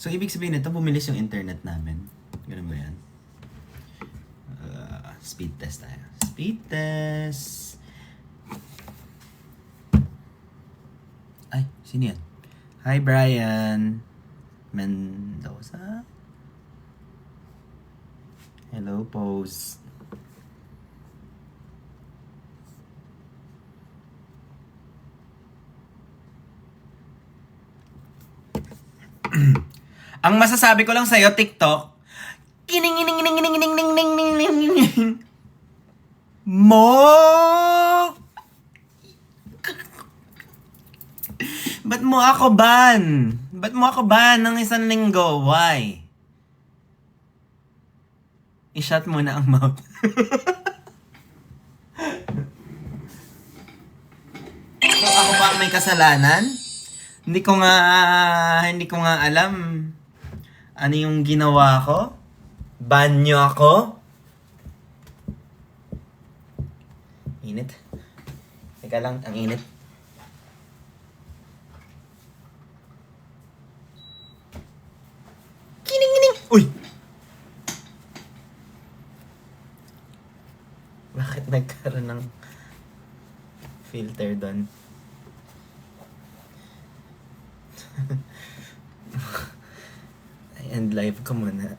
So, ibig sabihin nito, bumilis yung internet namin. Ganun ba yan? Speed test tayo. Speed test! Ay, sino yan? Hi, Brian Mendoza? Hello, Pose. Ang masasabi ko lang sa'yo, TikTok, mo! Ba't mo ako ban? Ba't mo ako ban ng isang linggo? Why? I-shut mo na ang mouth. So, ako pa ang may kasalanan? Hindi ko nga alam ano yung ginawa ko. Ban nyo ako? Init. Teka lang, ang init. Kining-kining! Uy! Bakit nagkaroon ng filter doon? I-end live ko muna.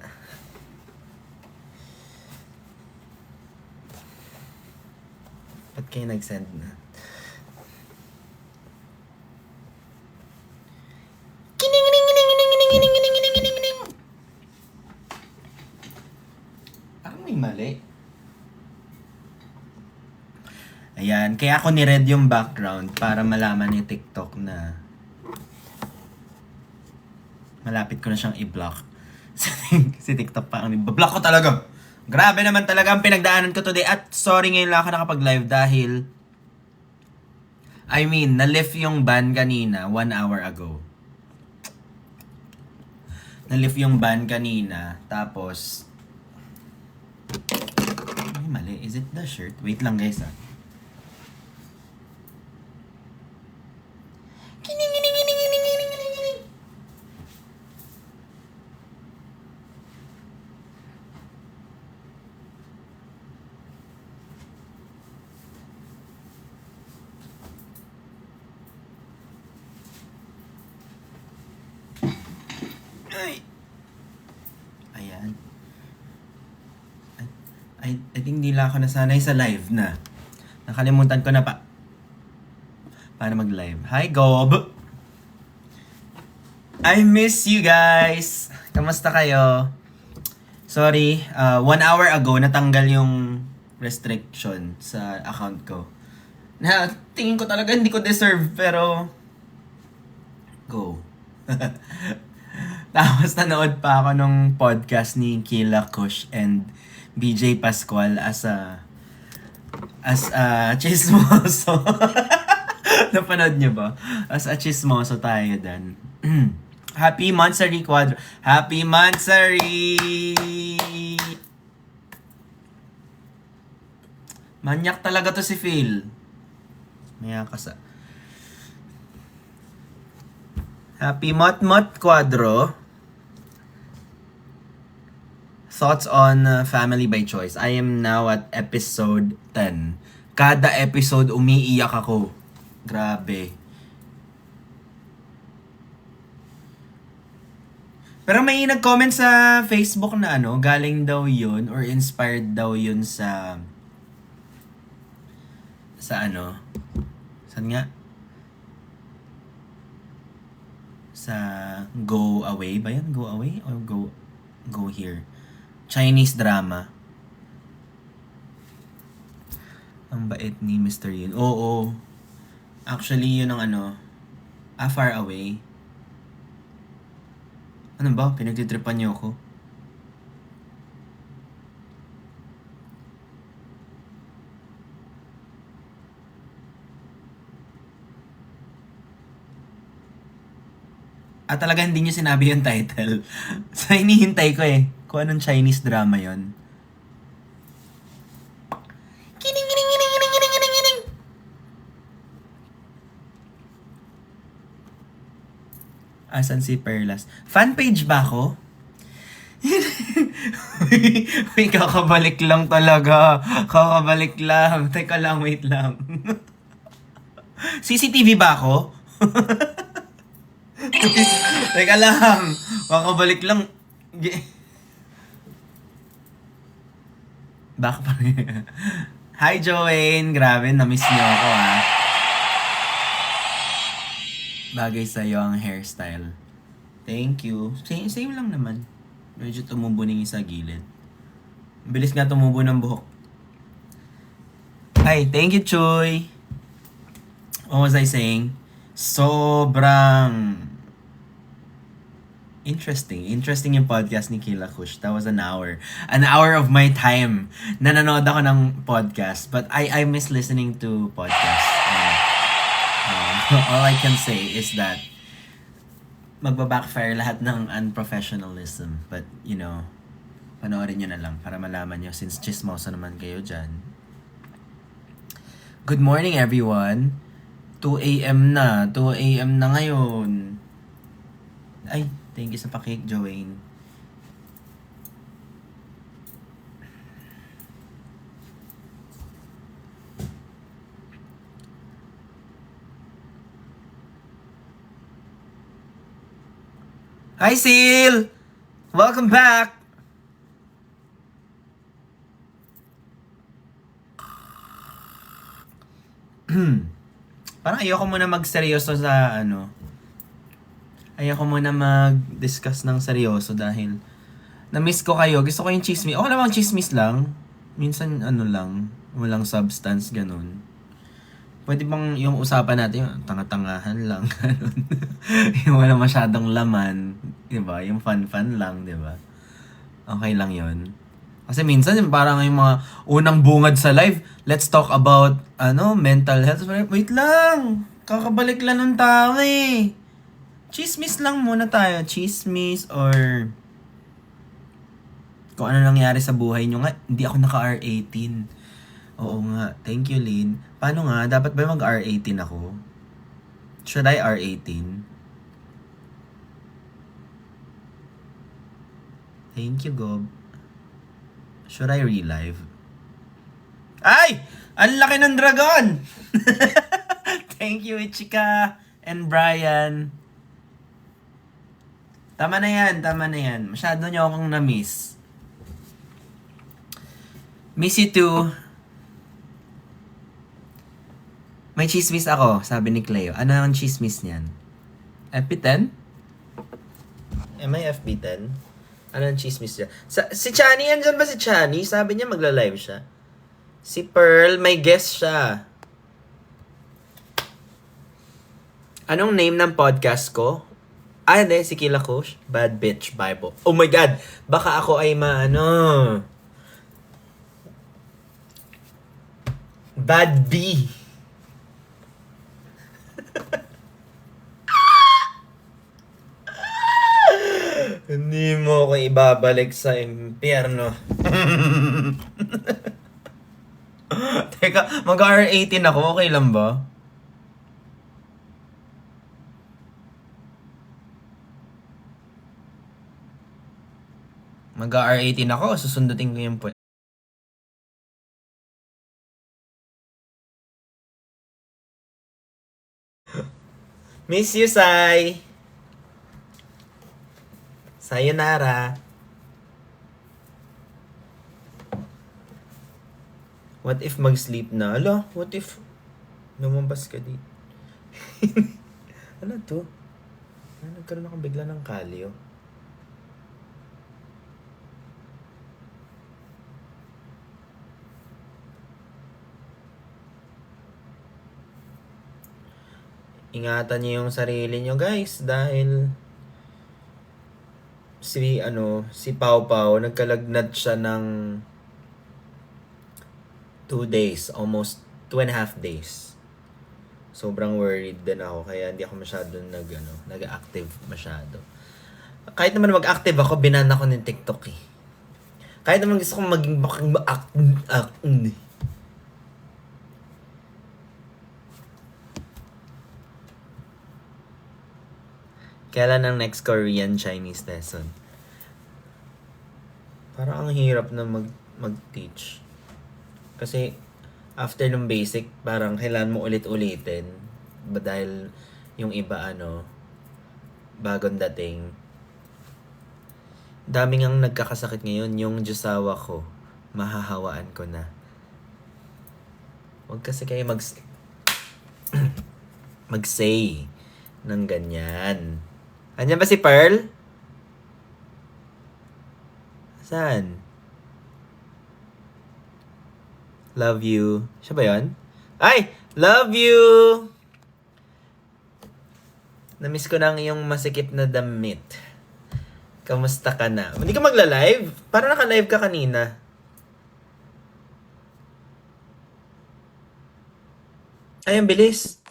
Ba't kayo nag-send na? Parang may mali. Ayan, kaya ako ni-read yung background para malaman ni TikTok na malapit ko na siyang i-block. Si TikTok pa ang i-block ko talaga. Grabe naman talaga ang pinagdaanan ko today. At sorry ngayon lang ako nakapag-live dahil na-lift yung ban kanina 1 hour ago. Na-lift yung ban kanina. Tapos ay, mali. Is it the shirt? Wait lang guys ah. Ay. Ayan. I think hindi lang ako nasanay sa live na. Nakalimutan ko na paano mag-live. Hi, Gob! I miss you guys! Kamusta kayo? Sorry, 1 hour ago natanggal yung restriction sa account ko. Na tingin ko talaga hindi ko deserve pero go. Tapos nanood pa ako nung podcast ni Kila Kush and BJ Pascual as a chismoso. Napanood niyo ba? As a chismoso tayo dan. Happy Mansari Quadro. Happy Mansari! Manyak talaga to si Phil. Maya ka sa... Happy Mot Quadro. Thoughts on Family by Choice. I am now at episode 10. Kada episode umiiyak ako. Grabe. Pero may nag-comment sa Facebook na galing daw yun or inspired daw yun sa saan nga? Sa Go Away ba yan? Go Away or Go Here? Chinese drama. Ang bait ni Mr. Yun. Oo. Actually, yun ang Far Away. Ano ba? Pinagtitripan niyo ako? At talaga hindi niyo sinabi yung title. So, hinihintay ko kung anong Chinese drama yon. Asan si Perlas? Fan page ba ako? Uy, kakabalik lang talaga. Kakabalik lang. Teka lang, wait lang. CCTV ba ako? Teka lang. Kakabalik lang. Baka pa rin. Hi, Joanne. Grabe, na-miss niyo ako, ha. Bagay sa'yo ang hairstyle. Thank you. Same lang naman. Medyo tumubo na yung sa gilid. Bilis nga tumubo ng buhok. Hi, thank you, Choy. What was I saying? Sobrang interesting yung podcast ni Kila Kush. That was an hour of my time na nanood ako ng podcast, but I miss listening to podcasts. All I can say is that magbabackfire lahat ng unprofessionalism, but panoorin nyo na lang para malaman nyo, since chismosa naman kayo dyan. Good morning, everyone. 2 a.m. na ngayon. Ay, thank you sa pakik, Joanne. Hi, Seal! Welcome back! Parang ayoko muna magseryoso sa ayoko muna mag-discuss ng seryoso dahil na-miss ko kayo. Gusto ko yung chismis. Okay namang chismis lang. Minsan lang, walang substance, ganun. Pwede bang yung usapan natin yung tanga-tangahan lang, ganun. Yung wala masyadong laman, diba? Yung fun-fun lang, diba? Okay lang yon. Kasi minsan parang yung mga unang bungad sa live, let's talk about mental health. Wait lang, kakabalik lang ng tao eh. Chismis lang muna tayo. Chismis or kung ano nangyari sa buhay nyo nga. Hindi ako naka-R18. Oo nga. Thank you, Lynn. Paano nga? Dapat ba mag-R18 ako? Should I R18? Thank you, Gob. Should I relive? Ay! Ang laki ng dragon! Thank you, Ichika and Brian. Tama na yan. Masyado nyo akong na-miss. Miss you too. May chismis ako, sabi ni Cleo. Ano ang chismis niyan? FB10? Am I FB10? Ano ang chismis niya? Si Chani, andyan ba si Chani? Sabi niya magla-live siya. Si Pearl, may guest siya. Anong name ng podcast ko? Hindi, si Kila Kush. Bad Bitch Bible. Oh my God! Baka ako ay Bad B. Hindi mo ako ibabalik sa impyerno. Teka, mag-R18 ako. Okay lang ba? Mag-R18 ako. Susundutin ko yung point. Miss you, Sai. Sayonara. What if mag-sleep na? Ala, what if lumabas ka dito? Ano to? Nagkaroon ako bigla ng kalyo. Ingatan niyo yung sarili niyo, guys, dahil si Pau Pau, nagkalagnat siya ng 2 days, almost 2.5 days. Sobrang worried din ako, kaya hindi ako masyadong nag-active masyado. Kahit naman mag-active ako, binan ako ng TikTok eh. Kahit naman gusto kong maging Kailan ang next Korean Chinese lesson? Parang ang hirap na mag-teach. Kasi after ng basic, parang kailangan mo ulit-ulitin. Dahil yung iba bagong dating. Daming ang nagkakasakit ngayon, yung Diyosawa ko, mahahawaan ko na. Huwag kasi kayo mag-say ng ganyan. Andiyan ba si Pearl? Saan? Love you. Siya ba yun? Ay! Love you! Namiss ko na ang iyong masikip na damit. Kamusta ka na? Hindi ka magla-live? Parang naka-live ka kanina. Ay, ang bilis.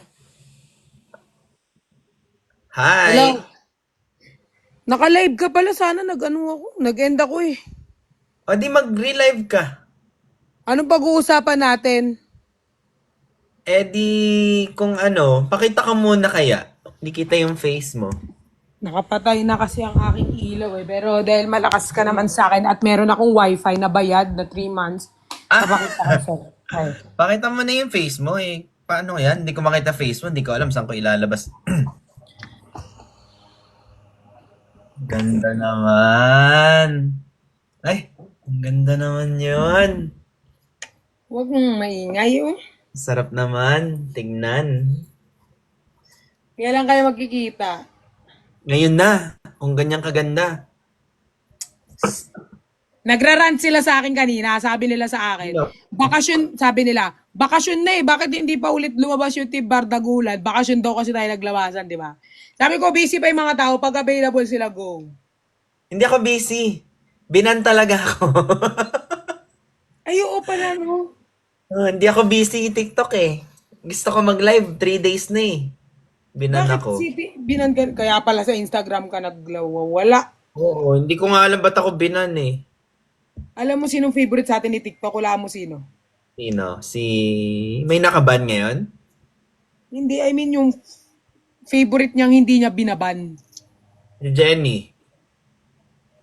Hi! Hello. Naka-live ka pala. Sana Nag-end ako eh. O di mag-relive ka. Anong pag-uusapan natin? Eh di, kung pakita ka muna kaya. Di kita yung face mo. Nakapatay na kasi ang aking ilaw eh. Pero dahil malakas ka naman sa akin at meron akong wifi na bayad na 3 months, papakita ko Ah! sa'yo. Ay. Pakita mo na yung face mo eh. Paano yan? Hindi ko makita face mo. Hindi ko alam saan ko ilalabas. Ganda naman. Ay, ang ganda naman yun. Huwag mong maingay oh. Sarap naman. Tignan. Kailan kayo magkikita? Ngayon na. Kung ganyan kaganda. Nagrarant sila sa akin kanina. Sabi nila sa akin, No. bakasyon, sabi nila, bakasyon na eh. Bakit hindi pa ulit lumabas yung Team Bardagulan? Bakasyon daw kasi tayo naglabasan, di ba? Sabi ko, busy pa yung mga tao. Pag available sila, go. Hindi ako busy. Binan talaga ako. Ay, oo pala, no? Hindi ako busy TikTok eh. Gusto ko mag-live 3 days na eh. Binan Bakit ako. kaya pala sa Instagram ka wala. Oo, hindi ko nga alam ba't ako binan eh. Alam mo sinong favorite sa atin ni TikTok? Wala mo sino? Sino? May nakaban ngayon? Hindi, I mean yung favorite niyang hindi niya binaban. Si Jenny.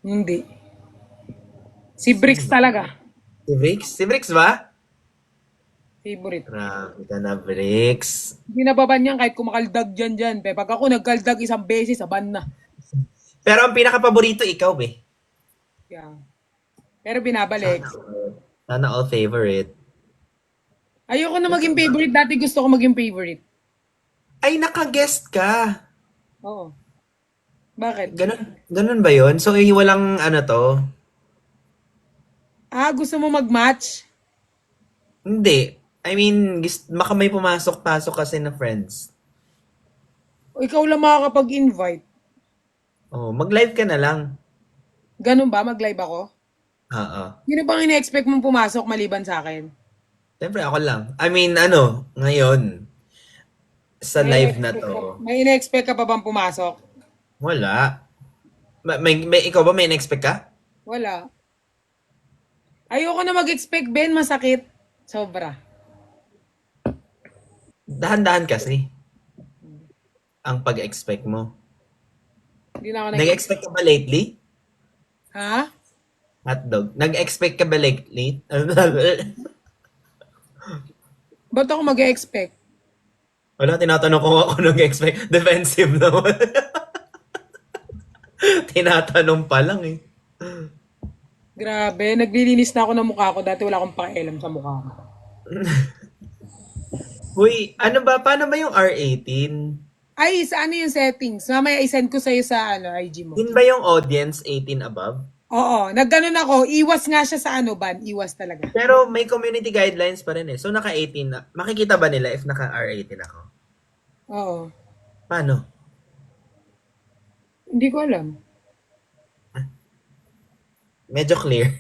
Hindi. Si Bricks talaga. Si Brix? Si Brix ba? Favorite. Grabe ka na, Brix. Binababan niyan kahit kumakaldag dyan. Pag ako nagkaldag isang beses, saban na. Pero ang pinaka-paborito ikaw, eh. Yeah. Pero binabalik. Sana all favorite. Ayoko na maging favorite. Dati gusto ko maging favorite. Ay, naka-guest ka. Oo. Bakit? Ganun ba yun? So, walang to? Gusto mo mag-match? Hindi. I mean, baka may pumasok-pasok kasi na friends. O ikaw lang makakapag-invite? Oh, mag-live ka na lang. Ganun ba? Mag-live ako? Oo. Sino bang ina-expect mong pumasok maliban sa akin? Siyempre, ako lang. I mean, ngayon, sa live na to, May ina-expect ka pa bang pumasok? wala. Ikaw ba may in-expect ka? Wala. Ayoko na mag-expect, Ben. Masakit. Sobra. Dahan-dahan kasi ang pag-expect mo. Hindi na ako Nag-expect ka ba lately? Ha? Hotdog. Nag-expect ka ba lately? Ba't ako mag-expect? Wala, tinatanong ko ako nag-expect. Defensive naman. Tinatanong pa lang eh. Grabe. Naglilinis na ako ng mukha ko. Dati wala akong pakialam sa mukha ko. Uy, paano ba yung R18? Ay, sa ano yung settings? Mamaya isend ko sa'yo sa IG mo. Din ba yung audience 18 above? Oo. Nagganon ako. Iwas nga siya sa ban. Iwas talaga. Pero may community guidelines pa rin eh. So naka-18 na. Makikita ba nila if naka-R18 ako? Oo. Paano? Hindi ko alam. Medyo clear.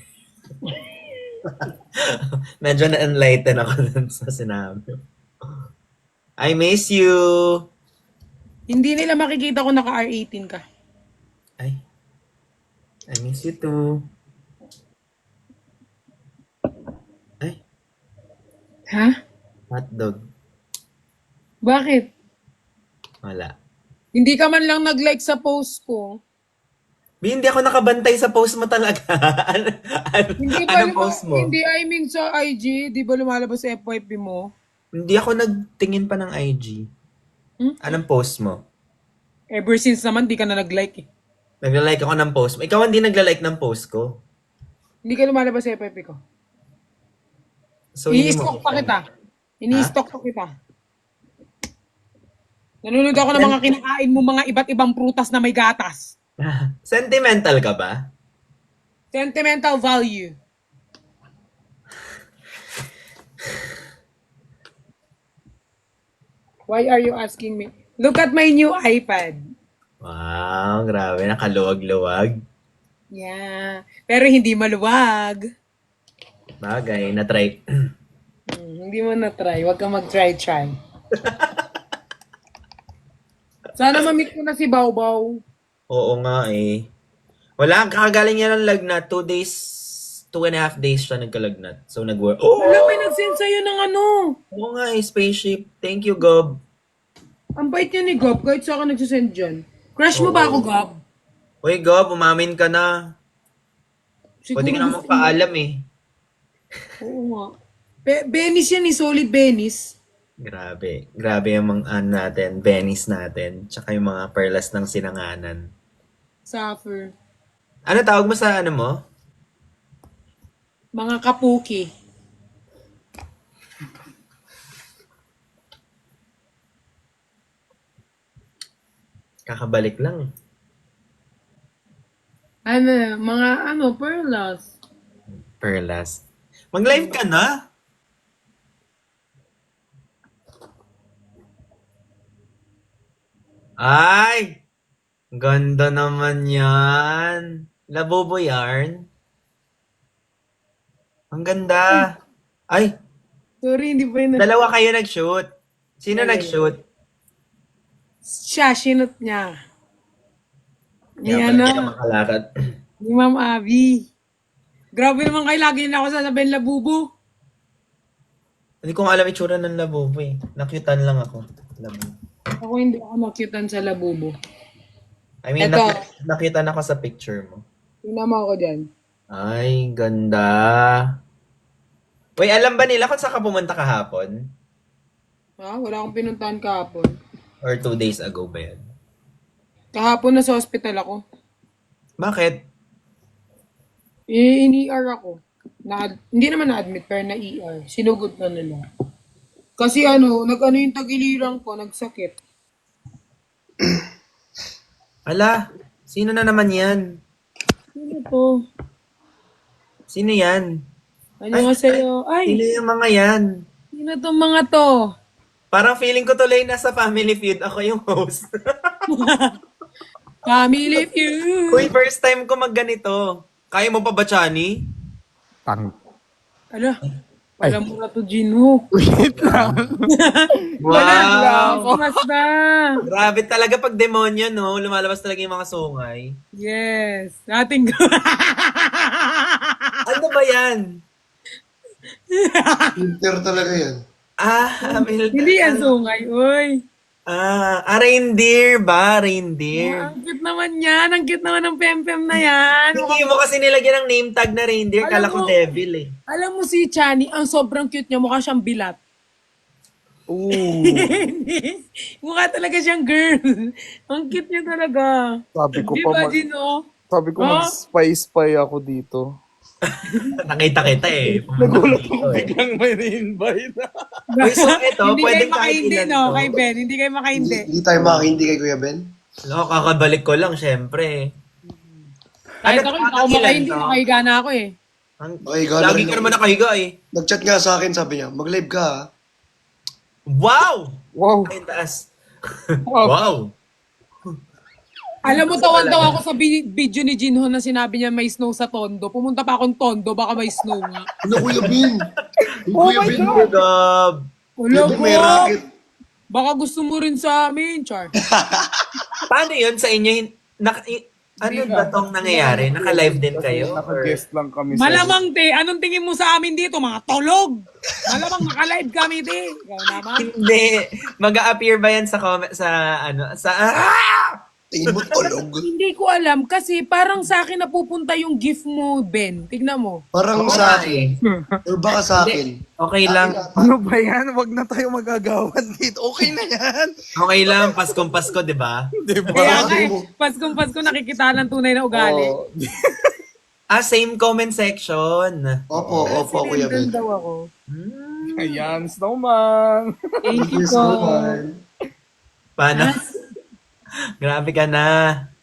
Medyo na-enlighten ako dun sa sinabi. I miss you! Hindi nila makikita kung naka-R18 ka. Ay. I miss you too. Ay, Ha? hotdog. Bakit? Wala. Hindi ka man lang nag-like sa post ko. Bi, hindi ako nakabantay sa post mo talaga. Hindi ba Anong post mo? hindi, I mean sa IG, di ba lumalabas sa FYP mo? Hindi ako nagtingin pa ng IG. Hmm? Anong post mo? Ever since naman, di ka na nag-like eh. Nagla-like ako ng post mo. Ikaw hindi nagla-like ng post ko. Hindi ka lumalabas sa FYP ko. So, hindi mo I-stalk pa kita. Ha? Ini-stalk pa kita. Nanonood ako ng mga kinakain mo, mga iba't ibang prutas na may gatas. Sentimental ka ba? Sentimental value. Why are you asking me? Look at my new iPad. Wow, grabe. Nakaluwag-luwag. Yeah. Pero hindi maluwag. Bagay, na-try. Hindi mo na-try. Huwag kang mag-try-try. Sana ma-meet ko na si Bawbaw. Oo nga eh. Wala, kakagaling niya ng lagnat. 2 days, 2.5 days siya nagkalagnat. So, nag-work. Oh! Wala, may nag-send sa'yo ng ano. Oo nga eh, spaceship. Thank you, Gob. Ang bait niya ni Gob, kahit sa akin nagsisend dyan. Crush mo ba ako, Gob? Uy, Gob, umamin ka na. Siguro Pwede ka na gusto magpaalam eh. Oo nga. Benis yan eh, solid Benis. Grabe. Grabe yung mga ano natin, Venice natin. Tsaka yung mga perlas ng sinanganan. Suffer. Ano tawag mo sa ano mo? Mga kapuki. Kakabalik lang. Ano, mga ano, perlas. Perlas. Mag-live ka na? Ay! Ganda naman yan. Labobo yarn. Ang ganda. Ay, Sorry, hindi pa yun. dalawa kayo nag-shoot. Sino nag-shoot? Siya, sinot niya. Kaya Ayan pala hindi ka na. makalakad. Ni Ma'am Abby. Grabe naman kayo, lagi nila ako sasabihin labubo. Hindi ko nga alam itsura ng labobo eh. Nakyutan lang ako. Labobo. Ako hindi ako nakyutan sa labubo. I mean, Eto. nakyutan ako sa picture mo. Tingnan mo ako dyan. Ay, ganda. Uy, alam ba nila kung saan ka pumunta kahapon? Ha? Wala akong pinuntahan kahapon. Or 2 days ago ba yan? Kahapon na sa hospital ako. Bakit? In-ER ako. Hindi naman na-admit, pero na-ER. Sinugod na nila. Kasi nag-ano yung tagiliran ko, nagsakit. Ala, sino na naman yan? Sino to? Sino yan? Ano nga sa'yo? Sino Ay, yung mga yan? sino tong mga to? Parang feeling ko tuloy nasa Family Feud. Ako yung host. Family Feud. Uy, first time ko magganito. Kaya mo pa ba, Chani? Ala, alam mo na to, Jinho. Wow! Mas na. Grabe talaga pag demonyo, no? Lumalabas talaga yung mga sungay. Yes. Ating Ano ba yan? Filter talaga yan. Hindi yan sungay, uy. Reindeer ba? Reindeer. Ang cute naman yan. Ang cute naman ng pem-pem na yan. Hindi mo kasi nilagyan ng name tag na reindeer. Alam Kala ko mo- devil eh. Alam mo si Chani, ang sobrang cute niya. Mukha siyang bilat. Ooh, Mukha talaga siyang girl. Ang cute niya talaga. sabi ko Di pa, ba, Gino? sabi ko mag-spy ako dito. Nakita kita eh. Nagulat ako biglang may invite. Uy, so ito, Hindi kayo pwedeng kahit makaindi, ilan no? to. Kay Ben. Hindi kayo makaindi. Hindi tayo makakahindi kay Kuya Ben. No, kakabalik ko lang, syempre. Kahit ako, Ano, hindi ako ilan makaindi. to? Nakahiga na ako eh. Okay, gano'n Lagi rin ka ako. naman nakahiga eh. Nag-chat nga sa akin, sabi niya, mag-live ka ha. Wow! Wow. Ay, taas. Wow. Wow! Alam mo, tawan-tawa ako sa video ni Jinho na sinabi niya may snow sa Tondo. Pumunta pa akong Tondo, baka may snow nga. Ano Kuya Ben? Yung Oh Kuya my Ben, God! Gab! Wala Kuya Ben may ko. racket. Baka gusto mo rin sa amin, Char. Paano yun sa inyo? Ano ba tong nangyayari? Naka-live din kayo? Or... Naka-guest lang kami sa... Malamang, te. Anong tingin mo sa amin dito? Mga tolog. Malamang naka-live kami, te. Ikaw naman. Hindi. Mag-a-appear ba yan sa comment, sa ano, sa... Tingin mo tulog. Hindi ko alam kasi parang sa akin napupunta yung gift mo, Ben. Tignan mo. Parang sa akin. Or baka sa akin. Okay lang. Ano ba yan? Wag na tayo magagawan dito. Okay na yan. Okay lang. Paskong Pasko, di ba? Diba? Kaya nga eh, Paskong Pasko nakikita ng tunay na ugali. Oh. Same comment section. Opo, Kuya Ben. Sinundan daw ako. Ayan, snowman. Thank you Yes, po. naman. Paano? Grabe ka na,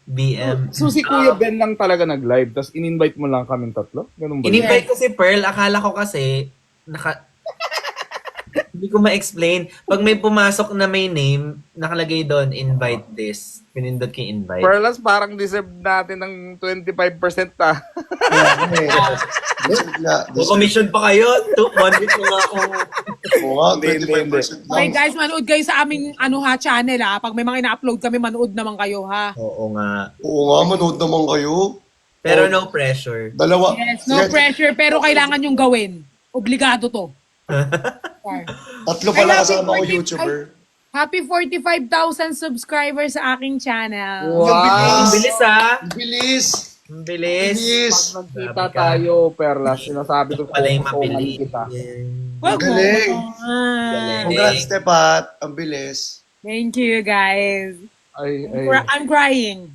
BM. So si Kuya Ben lang talaga nag-live, tapos in-invite mo lang kaming tatlo? Ganun ba? In-invite ko si Pearl. Akala ko kasi, hindi ko ma-explain. Pag may pumasok na may name, nakalagay doon, invite this. Pinindot ko yung invite. Perlas, parang deserve natin ng 25% ta. Commission pa kayo. 1 week na ako. Oo nga, Hindi, 25% Okay lang. guys, manood kayo sa aming channel ha. Pag may mga ina-upload kami, manood naman kayo ha. Oo nga. Oo nga, manood naman kayo. Pero no pressure. Dalawa. Yes, no pressure pero kailangan yung gawin. Obligado to. Tatlo pala kasama ko YouTuber. Happy 45,000 subscribers sa aking channel. Ang bilis ha. Ang bilis. Ang bilis. Bilis. Pag nagkita tayo, Perlas, sinasabi ko Pala yung kung mapili. kita. Wag mo. Galing. Galing. Congrats, Tepat. Ang bilis. Thank you guys. I'm crying.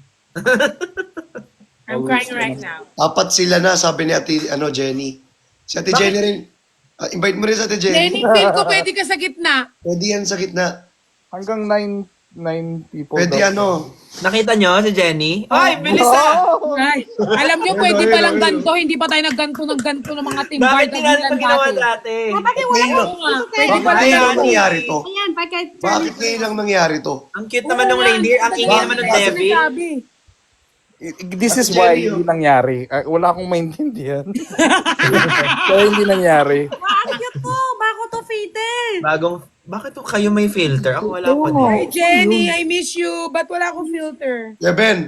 I'm crying right now. Apat sila na, sabi ni Ate Jenny. Si Ate Jenny rin. Invite mo rin sa Ate Jenny. Jenny, feel ko pwede ka sa gitna. Pwede yan sa gitna. Hanggang 9 people. Pwede daw. Nakita nyo si Jenny? Ay, bilis ha. Ay, alam nyo, pwede pa lang ganito. Hindi pa tayo nagganto ng mga team Bakit bar di natin pa ginawa dati? Bakit wala Ngayon, ko dito, sir? Pwede pa bakit lang ngayon lang ganito. nangyari to? Ayan, bakit? Bakit ngayon lang nangyari to? Ang cute naman ng reindeer. Ang ingay naman ng devil. Sinasabi. This is why hindi nangyari. Wala akong maintindihan. Kaya hindi nangyari. Wow, ang cute to. Bako to fitted. Bakit kayo may filter? Ako wala pa din. Hi, Jenny, I miss you. Ba't wala akong filter? Kuya Ben,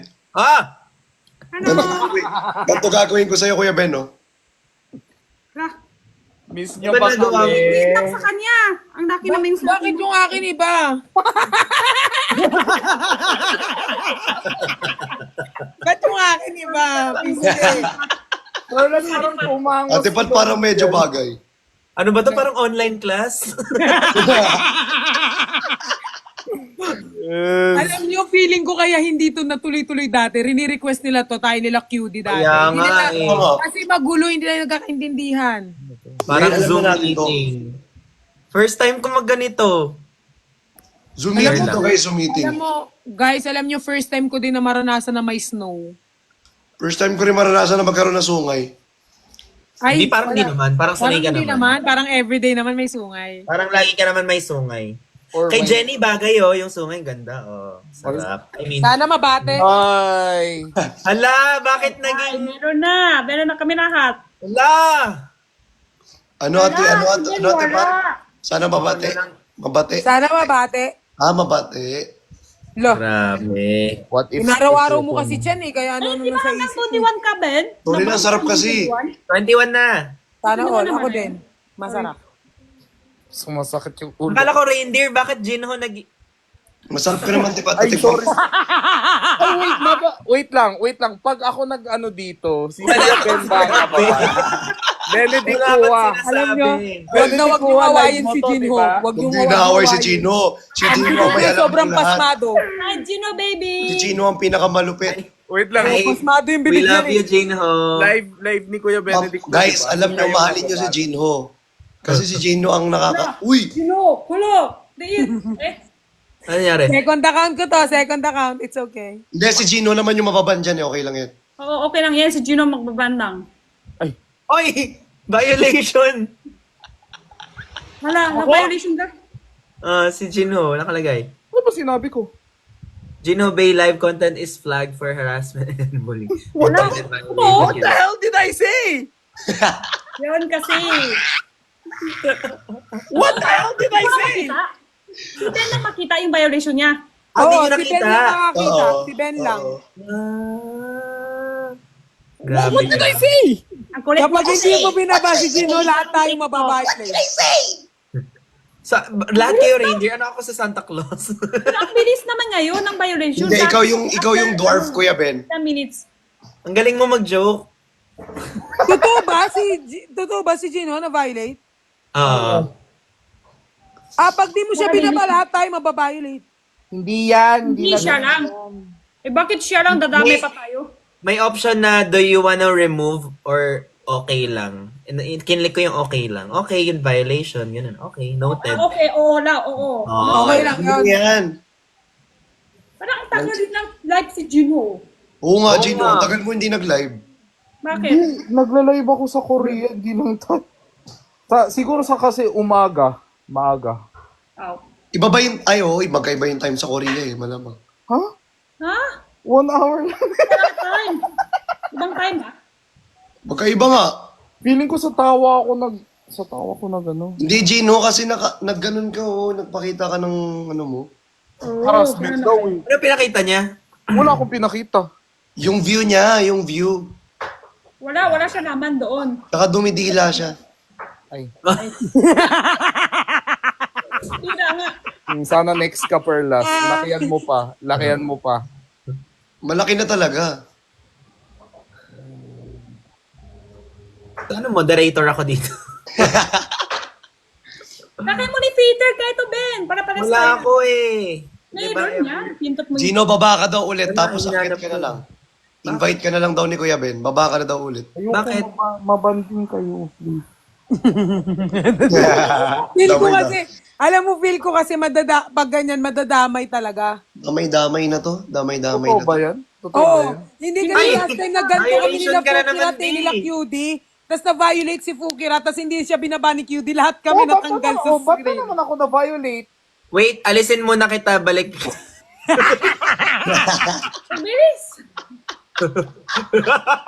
ganito gagawin ko sa'yo, Kuya Ben, no? Miss nyo Iba pa na gawa mo. kami. Lang sa kanya. Ang laki naman yung Bakit yung akin iba? Ba't yung akin iba? Perlas, parang umangos. Ate Pat, parang medyo bagay. Ano ba to? Parang online class? Alam nyo, feeling ko kaya hindi to natuloy-tuloy dati. Rini-request nila to, tayo nila QD dati. Kaya Hindi nga nila- eh. Oo. Kasi magulo, hindi na nagkakaintindihan. Parang Ngayon, alam Zoom na natin to. meeting. First time ko magganito. Zoom meeting to guys, Zoom meeting. Alam mo, guys, alam nyo, first time ko din na maranasan na may snow. First time ko rin maranasan na magkaroon ng sungay. Ay, Hindi, parang wala. hindi naman. Parang sanay ka hindi naman. Parang everyday naman may sungay. Parang lagi ka naman may sungay. Or Kay may- Jenny bagay yung sungay. Ganda sarap. I mean, Sana mabate. Ay. hala, bakit naging... Meron na kami lahat. Hala! Ano ate Pat? Sana mabate. Mabate. Sana mabate. Mabate. Lo, Grabe. What if... inaraw-araw mo kasi dyan eh, kaya ano Di ba sa hanggang isip. 21 ka, Ben? Sorry na, sarap kasi. 21 na. Sana all, ako din. Masarap. Sumasakit yung ulo. Akala ko reindeer, bakit Jinho Masarap ka naman, Tepat. Ay, Ate Pat. sorry. Ay, wait lang. Pag ako nag-ano dito, si Kuya Ben ba nga ba? Benedict Kuwa. Alam nyo, wag na wag nyo awayin si Jinho. Wag nyo Hindi naaway si Gino. Si Gino ang may alam Sobrang ng lahat. pasmado. Hi, Gino, baby. Si Gino ang pinakamalupit. Wait lang. Ay, Pasmado yung we bibig love niya you, Jinho. Live ni Kuya Benedict. Guys, diba? alam nyo, Kayo mahalin nyo si Gino. Kasi si Gino ang Uy! Gino, kulo. Diit. Ano nangyari? Second account ko to, second account. It's okay. Hindi, si Gino naman yung mababan dyan. Okay lang yan. Oo, okay lang yan. Si Gino magbabandang. Oy! Violation! Wala, na-violation ka. Si Jinho, nakalagay. Ano ba sinabi ko? Jinho Bay live content is flagged for harassment and bullying. Wala. What What the hell did I say? Yan kasi. What the hell did I say? Si Ben lang makita yung violation niya. Hindi nyo si Ben nakita? lang nakakita. Oo. Si Ben lang. Oo. Grabe What did I ka. say? Ang kulit mo Kapag hindi mo binaba si Gino, lahat tayo mababiolate. Lahat kayo reindeer, ano ako sa Santa Claus? Pero ang bilis naman ngayon ng violation. Hindi, ikaw yung dwarf, Kuya Ben. 10 minutes. Ang galing mo mag-joke. Totoo ba si Gino na violate? Ah. Pag di mo siya binaba, lahat tayo mababiolate. Hindi yan. Hindi siya lang. Eh bakit siya lang? Dadami pa tayo. May option na do you wanna remove or okay lang. Kinlik ko yung okay lang. Okay, yun violation. Ganun. Okay, noted. Okay, oo la, oo. Okay lang Ano yun. yan? Parang ang tagal din ng live si Gino. Oo nga, Oo Gino. nga. Ang tagal mo hindi nag-live. Bakit? Hindi, nagla-live ako sa Korea. Hindi lang siguro sa kasi umaga. Maaga. Oh. Iba ba yung... Ay, oo. Magkaiba yung time sa Korea eh. Malamang. Ha? Ha? 1 hour lang. Ibang time. Ibang time ha? Magkaiba nga. Feeling ko sa tawa ako nag ano. Hindi, Gino. Kasi nagganon ka, oh. Nagpakita ka ng ano mo. Harassment daw eh. Ano pinakita niya? Wala akong pinakita. Yung view niya, yung view. Wala siya naman doon. Saka dumidila siya. Ay. Tira nga. Sana next ka, Perlas. Lakihan mo pa. Lakihan mo pa. Malaki na talaga. Ano, moderator ako dito. Laki mo ni Peter kahit to Ben. Para para Wala ako eh. Mayroon yan. Pintot mo. Gino, baba ka daw ulit. Wala, Tapos hinanap akit ka na ko. lang. Invite ka na lang daw ni Kuya Ben. Baba ka na daw ulit. Ayoko Bakit? mabanding kayo, please. Feel ko Damay na. kasi, alam mo, feel ko kasi pag ganyan, madadamay talaga. Damay-damay na to. Damay-damay Totoo na ba to. yan? Totoo ba Oo. yan? Hindi kasi Ay, last time na ganito kami violation nila ka na Fukira, naman, nila eh. QD, tapos na-violate si Fukira, tapos hindi siya binaba ni QD, lahat kami natanggal sa ba't na screen. naman ako na-violate? Wait, alisin muna kita, balik. Ang bilis.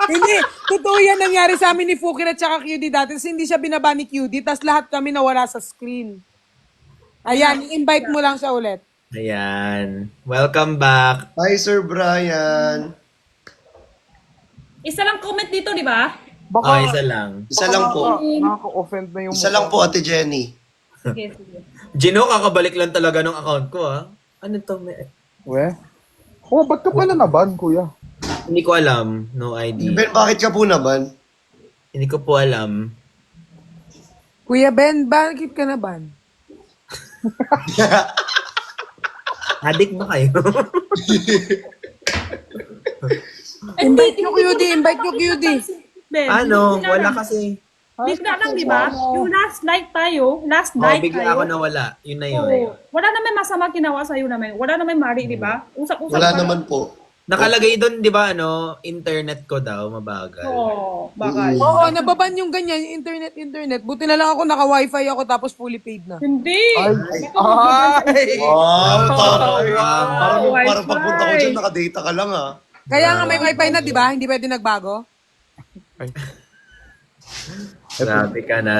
Hindi, totoo yan nangyari sa amin ni Fukira at saka QD dati, tapos hindi siya binaba ni QD, tapos lahat kami nawala sa screen. Ayan, invite mo lang siya ulit. Ayan. Welcome back. Hi, Sir Brian. Isa lang comment dito, di ba? Baka, Oh, isa lang. Isa lang po. Nakaka-offend na yung Isa lang po, Ate Jenny. Sige, sige. Gino, kakabalik lang talaga ng account ko, ah. Ano to? We? Oh, ba't ka pala naban, kuya? Hindi ko alam. No idea. Ben, bakit ka po naman? Hindi ko po alam. Kuya Ben, bakit ka na ban? Adik ba kayo? Invite nyo QD, invite nyo QD. Ben, Ano? bigla Wala lang. kasi. Bigla lang, di ba? Yung last night tayo, last Oh, night bigla tayo. ako nawala. Yun na yun. Oo. Wala naman masama ginawa sa'yo naman. Wala naman mali, di ba? Usap-usap Wala pa naman lang. po. Nakalagay doon, di ba, ano, internet ko daw, mabagal. Oo, bakal. Oo, nababan yung ganyan, yung internet. Buti na lang ako naka-wifi ako tapos fully paid na. Hindi. Ay! Wow, parang Wifi. pagpunta ko dyan, nakadata ka lang ah. Kaya nga may wifi na, di ba? Hindi pwede nagbago. Grabe ka na.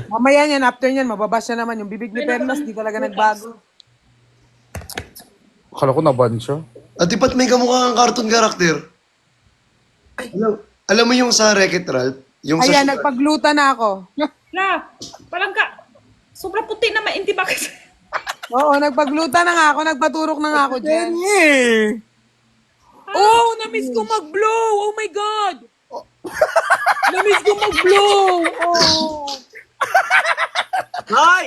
Mamaya yan, after yan, mababas siya naman. Yung bibig ni Perlas, di talaga nagbago. Akala ko naban siya. At ba't may kamukha kang cartoon character? Alam mo yung sa Wreck-It Ralph? Yung Ayan, sa... nagpagluta na ako. Na, parang ka, sobrang puti naman, hindi ba kasi? Oo, nagpagluta na nga ako, nagpaturok na nga ako dyan. Oh, na-miss ko mag-blow! Oh my God! Na-miss ko mag-blow! Oh! Hi!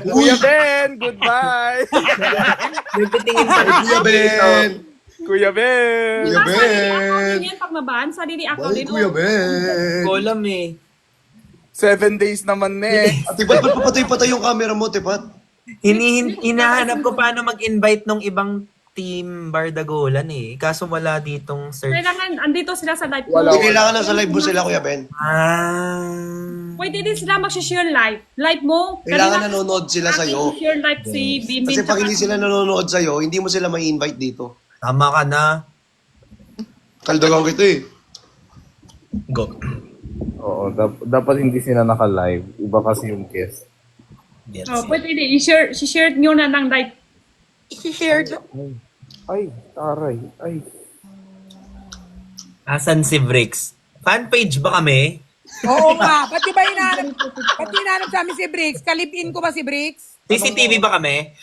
Kuya Ben, goodbye! Nagtitingin pa rin. Kuya Ben! Kuya Ben! Kuya Sarili account Ben! din yan pag nabaan, sarili account Bye, din. Kuya Oh. Ben! Ko alam eh. 7 days naman eh. At ba't papatay-patay yung camera mo, Tipat? Hinahanap ko paano mag-invite ng ibang team Bardagulan eh. Kaso wala ditong search. Kailangan, andito sila sa live. Wala. Hindi kailangan na sa live mo sila, Kuya Ben. Pwede din sila mag-share live. Live mo. Kailangan nanonood sila sa'yo. Share live si Bimbing. Kasi pag hindi sila nanonood sa'yo, hindi mo sila may invite dito. Tama ka na. Kaldagang kita eh. Go. Oo, dapat hindi sila naka-live. Iba kasi yung guest. Yes. Oh, pwede din. I-share nyo na ng live. Ay, taray. Ay. Asan si Bricks? Fan page ba kami? Oo nga. Ba't di ba hinahanap sa amin si Bricks? Kalipin ko ba si Bricks? CCTV ba kami?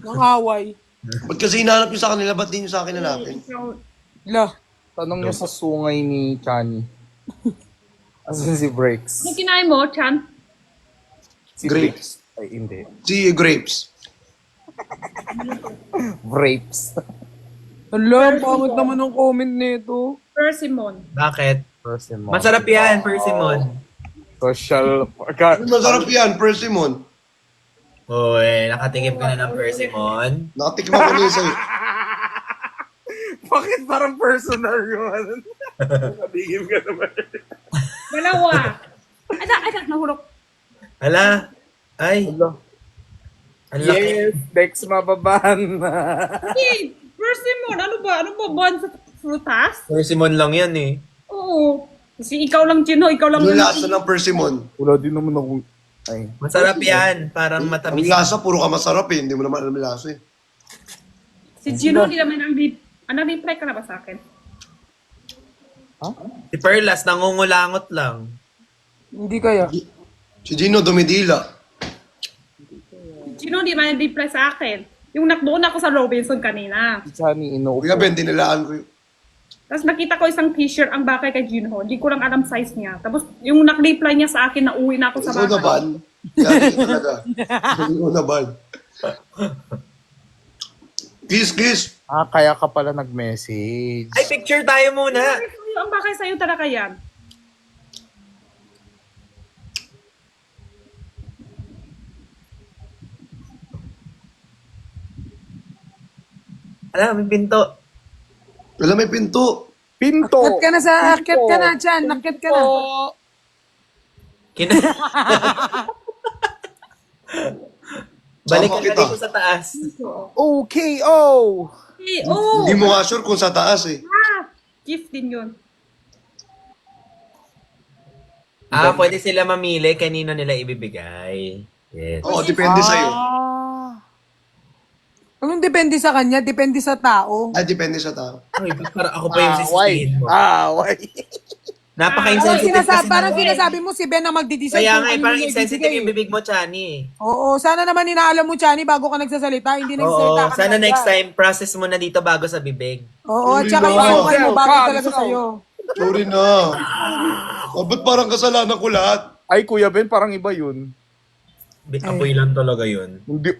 Ang away. Ba't kasi hinahanap nyo sa kanila, ba't di nyo sa akin hanapin? Lah. Tanong niya sa sungay ni Chani. Asan si Breaks? Ano kinain mo, Chan? Si Grapes. Breaks. Ay, hindi. Si Grapes. Grapes. Ala, ang pangit naman ang comment nito. Persimmon. Bakit? Persimmon. Masarap yan, persimmon. Social. Masarap yan, persimmon. Uy, nakatikim ka na ng persimmon. Nakatikman ko na yun sa'yo. Bakit parang personal yung ano? Nakatigim ka naman. Dalawa. Ay, nahulog. Hala. Ay, Hello. ang laki. Yes, Dex mababan. Hey, persimmon. Ano ba buwan sa frutas? Persimmon lang yan eh. Oo. Kasi ikaw lang, Chino. Ikaw lang. Ano lasa ng persimmon? Wala din naman ako. Ay. Masarap yan. Parang Ang matamis. lasa, puro ka masarap eh. Hindi mo naman alam yung lasa eh. Si Chino, di naman nag-reply ka na ba sa akin? Si Perlas, nangungulangot lang. Hindi kaya. Si Gino dumidila. Si Chino, di naman nag-reply sa akin. Yung nakdoon ako sa Robinson kanina. Si Chani inuupo. Kuya Ben, dinilaan ko yun. Tapos nakita ko isang t-shirt ang bakay kay Junho. Hindi ko lang alam size niya. Tapos yung nag-reply niya sa akin na uwi na ako sa Ikaw na bakay. ban? Yan ka talaga. Ikaw na ban? Kiss. Kaya ka pala nag-message. Ay, picture tayo muna. Ang bakay sa'yo talaga yan. Alam, may pinto. Wala may pinto. Pinto! Akyat ka na sa akyat ka na, Chan. Akyat ka na. Kina- Balik Sama ka kita. dito sa taas. OKO! Hey, oh! Hindi mo nga sure kung sa taas eh. Gift din yun. Pwede sila mamili kanino nila ibibigay. Yes. Oo, depende sa'yo. Anong depende sa kanya? Depende sa tao. Ay, depende sa tao. Ay, parang ako pa yung sisihin mo. Why? Napaka-insensitive kasi Parang naman. sinasabi mo si Ben na magdi-decide. Kaya kung nga, ano parang yung insensitive ibibigay. yung bibig mo, Chani. Oo, sana naman inaalam mo, Chani, bago ka nagsasalita. Hindi nagsasalita Oo, ka sana na next agad. time, process mo na dito bago sa bibig. Oo, at saka Hindi yung ba? ano, bagay Calm talaga down. sa'yo. Sorry na. Ba't parang kasalanan ko lahat? Ay, Kuya Ben, parang iba yun. Apoy lang talaga yun. Hindi.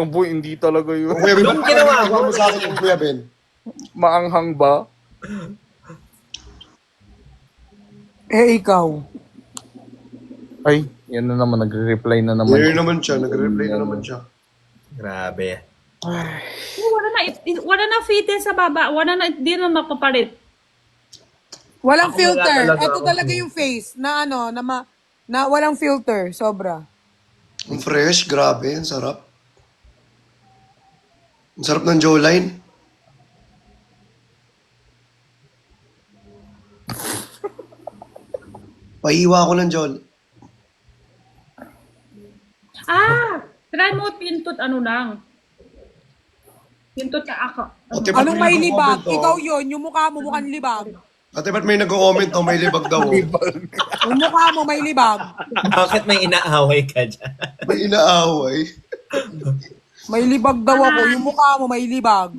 Boy, hindi talaga yun. Kuya Ben, Anong ginawa mo? mo sa akin yung Kuya Ben? Maanghang ba? Eh, ikaw. Ay, yan na naman. Nagre-reply na naman. Here naman siya, nagre-reply na naman siya. Grabe. Wala na fitted sa baba. Di na mapapalit. Walang Ako filter. wala talaga Ito ako. talaga yung face na ano, na walang filter. Sobra. Ang fresh, grabe, ang sarap. Ang sarap ng jawline. Pahiwa ko ng jawline. Try mo pintot ano lang. Pintot ka ako. Ate, ba't Anong may may libag? nagko-comment, oh? Ikaw yun. Yung mukha mo mukhang libag. Ate, ba't may nagko-comment oh, may libag daw? Oh. Yung mukha mo may libag. Bakit may inaaway ka dyan? May inaaway. May libag daw ako. Yung mukha mo may libag.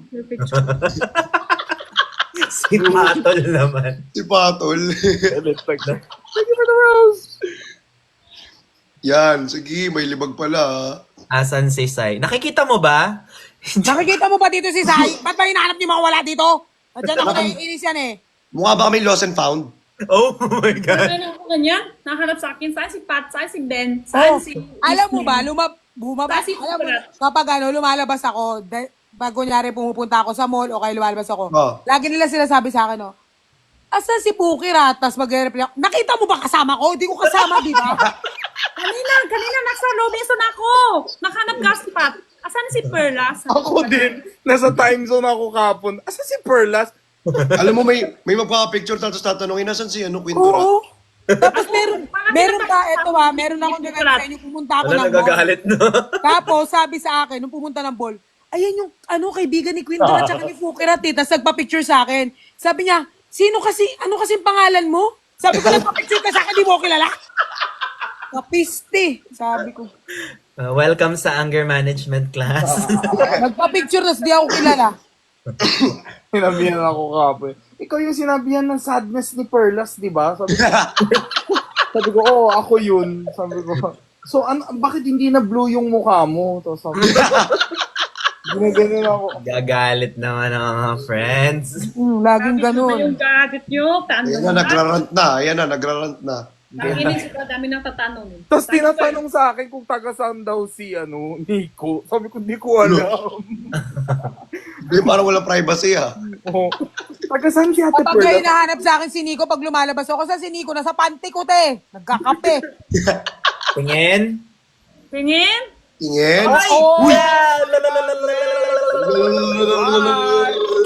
Si Patol naman. Si Patol. Thank you for the rose! Yan, sige, may libag pala. ah. Asan si Sai? Nakikita mo ba? Nakikita mo ba dito si Sai? Ba't ba hinahanap niyo mga wala dito? Diyan ako naiinis yan eh. Mukha ba kami lost and found? Oh my God. Ano ako ganyan? Nakahanap sa akin. Saan si Pat? Saan si Ben? Oh, Saan si... alam mo ba, bumaba, Kasi alam mo, kulat. kapag ano, lumalabas ako, pag kunyari pumupunta ako sa mall o kaya lumalabas ako, Oh. lagi nila sinasabi sa akin, asan si Puki Ratas? Mag-reply ako, nakita mo ba kasama ko? Hindi ko kasama, di ba? Kanina nasa Robinson ako. Nakahanap ka si Pat. Asan si Perlas? Ako din. Nasa time zone ako kapon. Asa si Perlas? Alam mo, may magpapapicture tapos tatanungin, nasan si ano, Quinto Rat? Oo. Tapos meron pa, eto meron akong gagawin sa inyo, pumunta ako Wala ng mall. nagagalit, no? Tapos, sabi sa akin, nung pumunta ng mall, ayan yung, kaibigan ni Quinto at saka ni Fukirat, tapos nagpa-picture sa akin. Sabi niya, Sino kasi, ano kasi pangalan mo? Sabi ko, nagpa-picture ka sa akin, di mo ko kilala. Kapiste, sabi ko. Welcome sa anger management class. Nagpa-picture na di ako kilala. Sinabihan ako kape. Ikaw yung sinabihan ng sadness ni Perlas, di ba? Sabi ko, oo, ako yun. Sabi ko, so, bakit hindi na blue yung mukha mo? Tapos sabi ko, ginaganon ako. Gagalit naman ang mga friends. Laging Ano ba ganun. yung gadget nyo? Tando Ayan na, nagrarant na. Ayan na, nagrarant na. Nakinig sila, dami nang tatanong. Tapos tinatanong sa akin kung taga saan daw si Nico. Sabi ko, di ko alam. Hindi, parang walang privacy ah. Oh. Taga saan si Ate Kapag kayo Perla? hinahanap sa akin si Nico, pag lumalabas ako sa si Nico, nasa panty ko, te. Nagkakape. Tingin. Tingin? Tingin. Oo.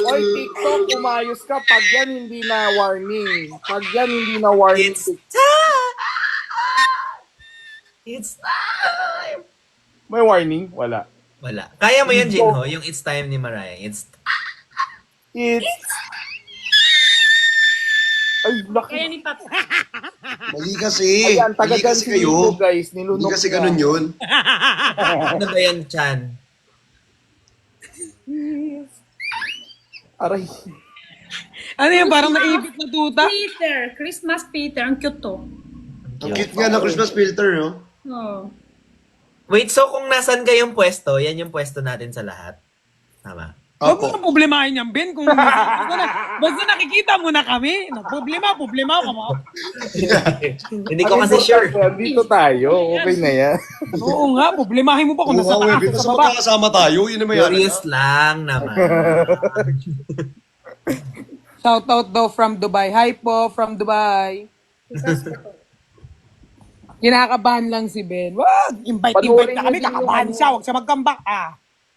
Oy, TikTok, umayos ka. Pag yan hindi na warning. Pag yan hindi na warning. It's time! It's time! May warning? Wala. Wala. Kaya mo yun, Jinho, yung It's Time ni Mariah. It's It's... Ay, laki. Kaya ni Pat. Mali kasi. Ayan, taga Mali dyan kasi si Nico, kayo. guys. Hindi Nilunok kasi niya. ganun yun. ano ba yan, Chan? Aray. Ano yun, parang naibit na tuta? Peter. Christmas Peter. Ang cute to. Ang cute nga na Christmas filter, no? Oh. Wait, so kung nasan kayong pwesto, yan yung pwesto natin sa lahat. Tama. Huwag mo Opo. na problemahin yan, Ben. Kung basta nakikita mo na kami. Problema ka mo. Hindi ko kasi sure. Dito tayo. Okay na yan. Oo nga, problemahin mo pa kung nasa Oo, taas Webin. o Basta sa baba. magkakasama tayo, yun naman yan. Curious lang naman. Shout out daw from Dubai. Hi po, from Dubai. Kinakabahan lang si Ben. Wag! Invite Panoorin na kami, niyo din kakabahan yung- siya. Huwag siya mag-comeback,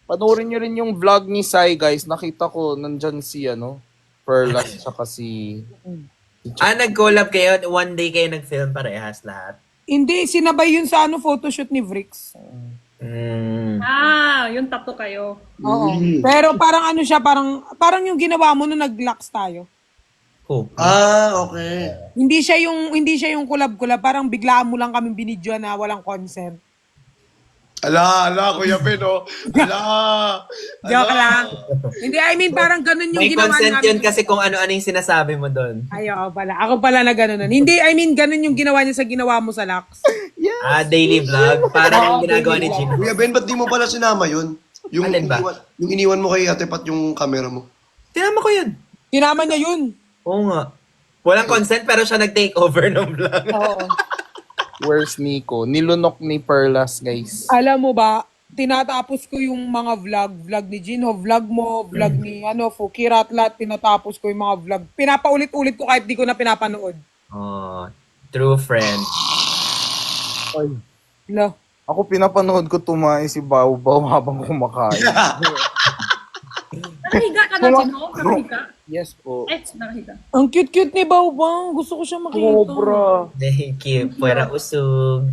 Panoorin nyo rin yung vlog ni Sai, guys. Nakita ko, nandyan si, Perlas, saka si... Nag-collab kayo, one day kayo nag-film parehas lahat. Hindi, sinabay yun sa photoshoot ni Vrix. Yung tatlo kayo. Oo. Pero parang ano siya, parang yung ginawa mo nung nag-locks tayo. Cool. Okay. Hindi siya yung collab-collab, parang biglaan mo lang kami binidyo na walang consent. Ala, Kuya Ben, oh. Ala. Joke lang. Hindi, I mean parang ganun yung May ginawa consent namin. yun kasi kung ano-ano yung sinasabi mo doon. Ay, oo pala. Ako pala na ganun. Hindi, I mean ganun yung ginawa niya sa ginawa mo sa Lux. Daily vlog. Parang yung ginagawa ni Gino. Kuya Ben, ba't di mo pala sinama yun? Yung, Alin ba? yung iniwan mo kay Ate Pat yung camera mo. Tinama ko yun. Kinama niya yun. Oo nga. Walang consent pero siya nag-take over ng vlog. Oo. Where's Nico? Nilunok ni Perlas, guys. Alam mo ba, tinatapos ko yung mga vlog ni Jinho, vlog mo, vlog ni Fukiratlat, tinatapos ko yung mga vlog. Pinapaulit-ulit ko kahit di ko na pinapanood. Oh, true friend. Ay. Lo. Ako pinapanood ko tumae si Baw habang kumakain. Nakahiga ka na, Chino? Nakahiga? Yes po. Nakahiga. Ang cute-cute ni Baobang. Gusto ko siya makita. Sobra. Thank you. Puwera usog.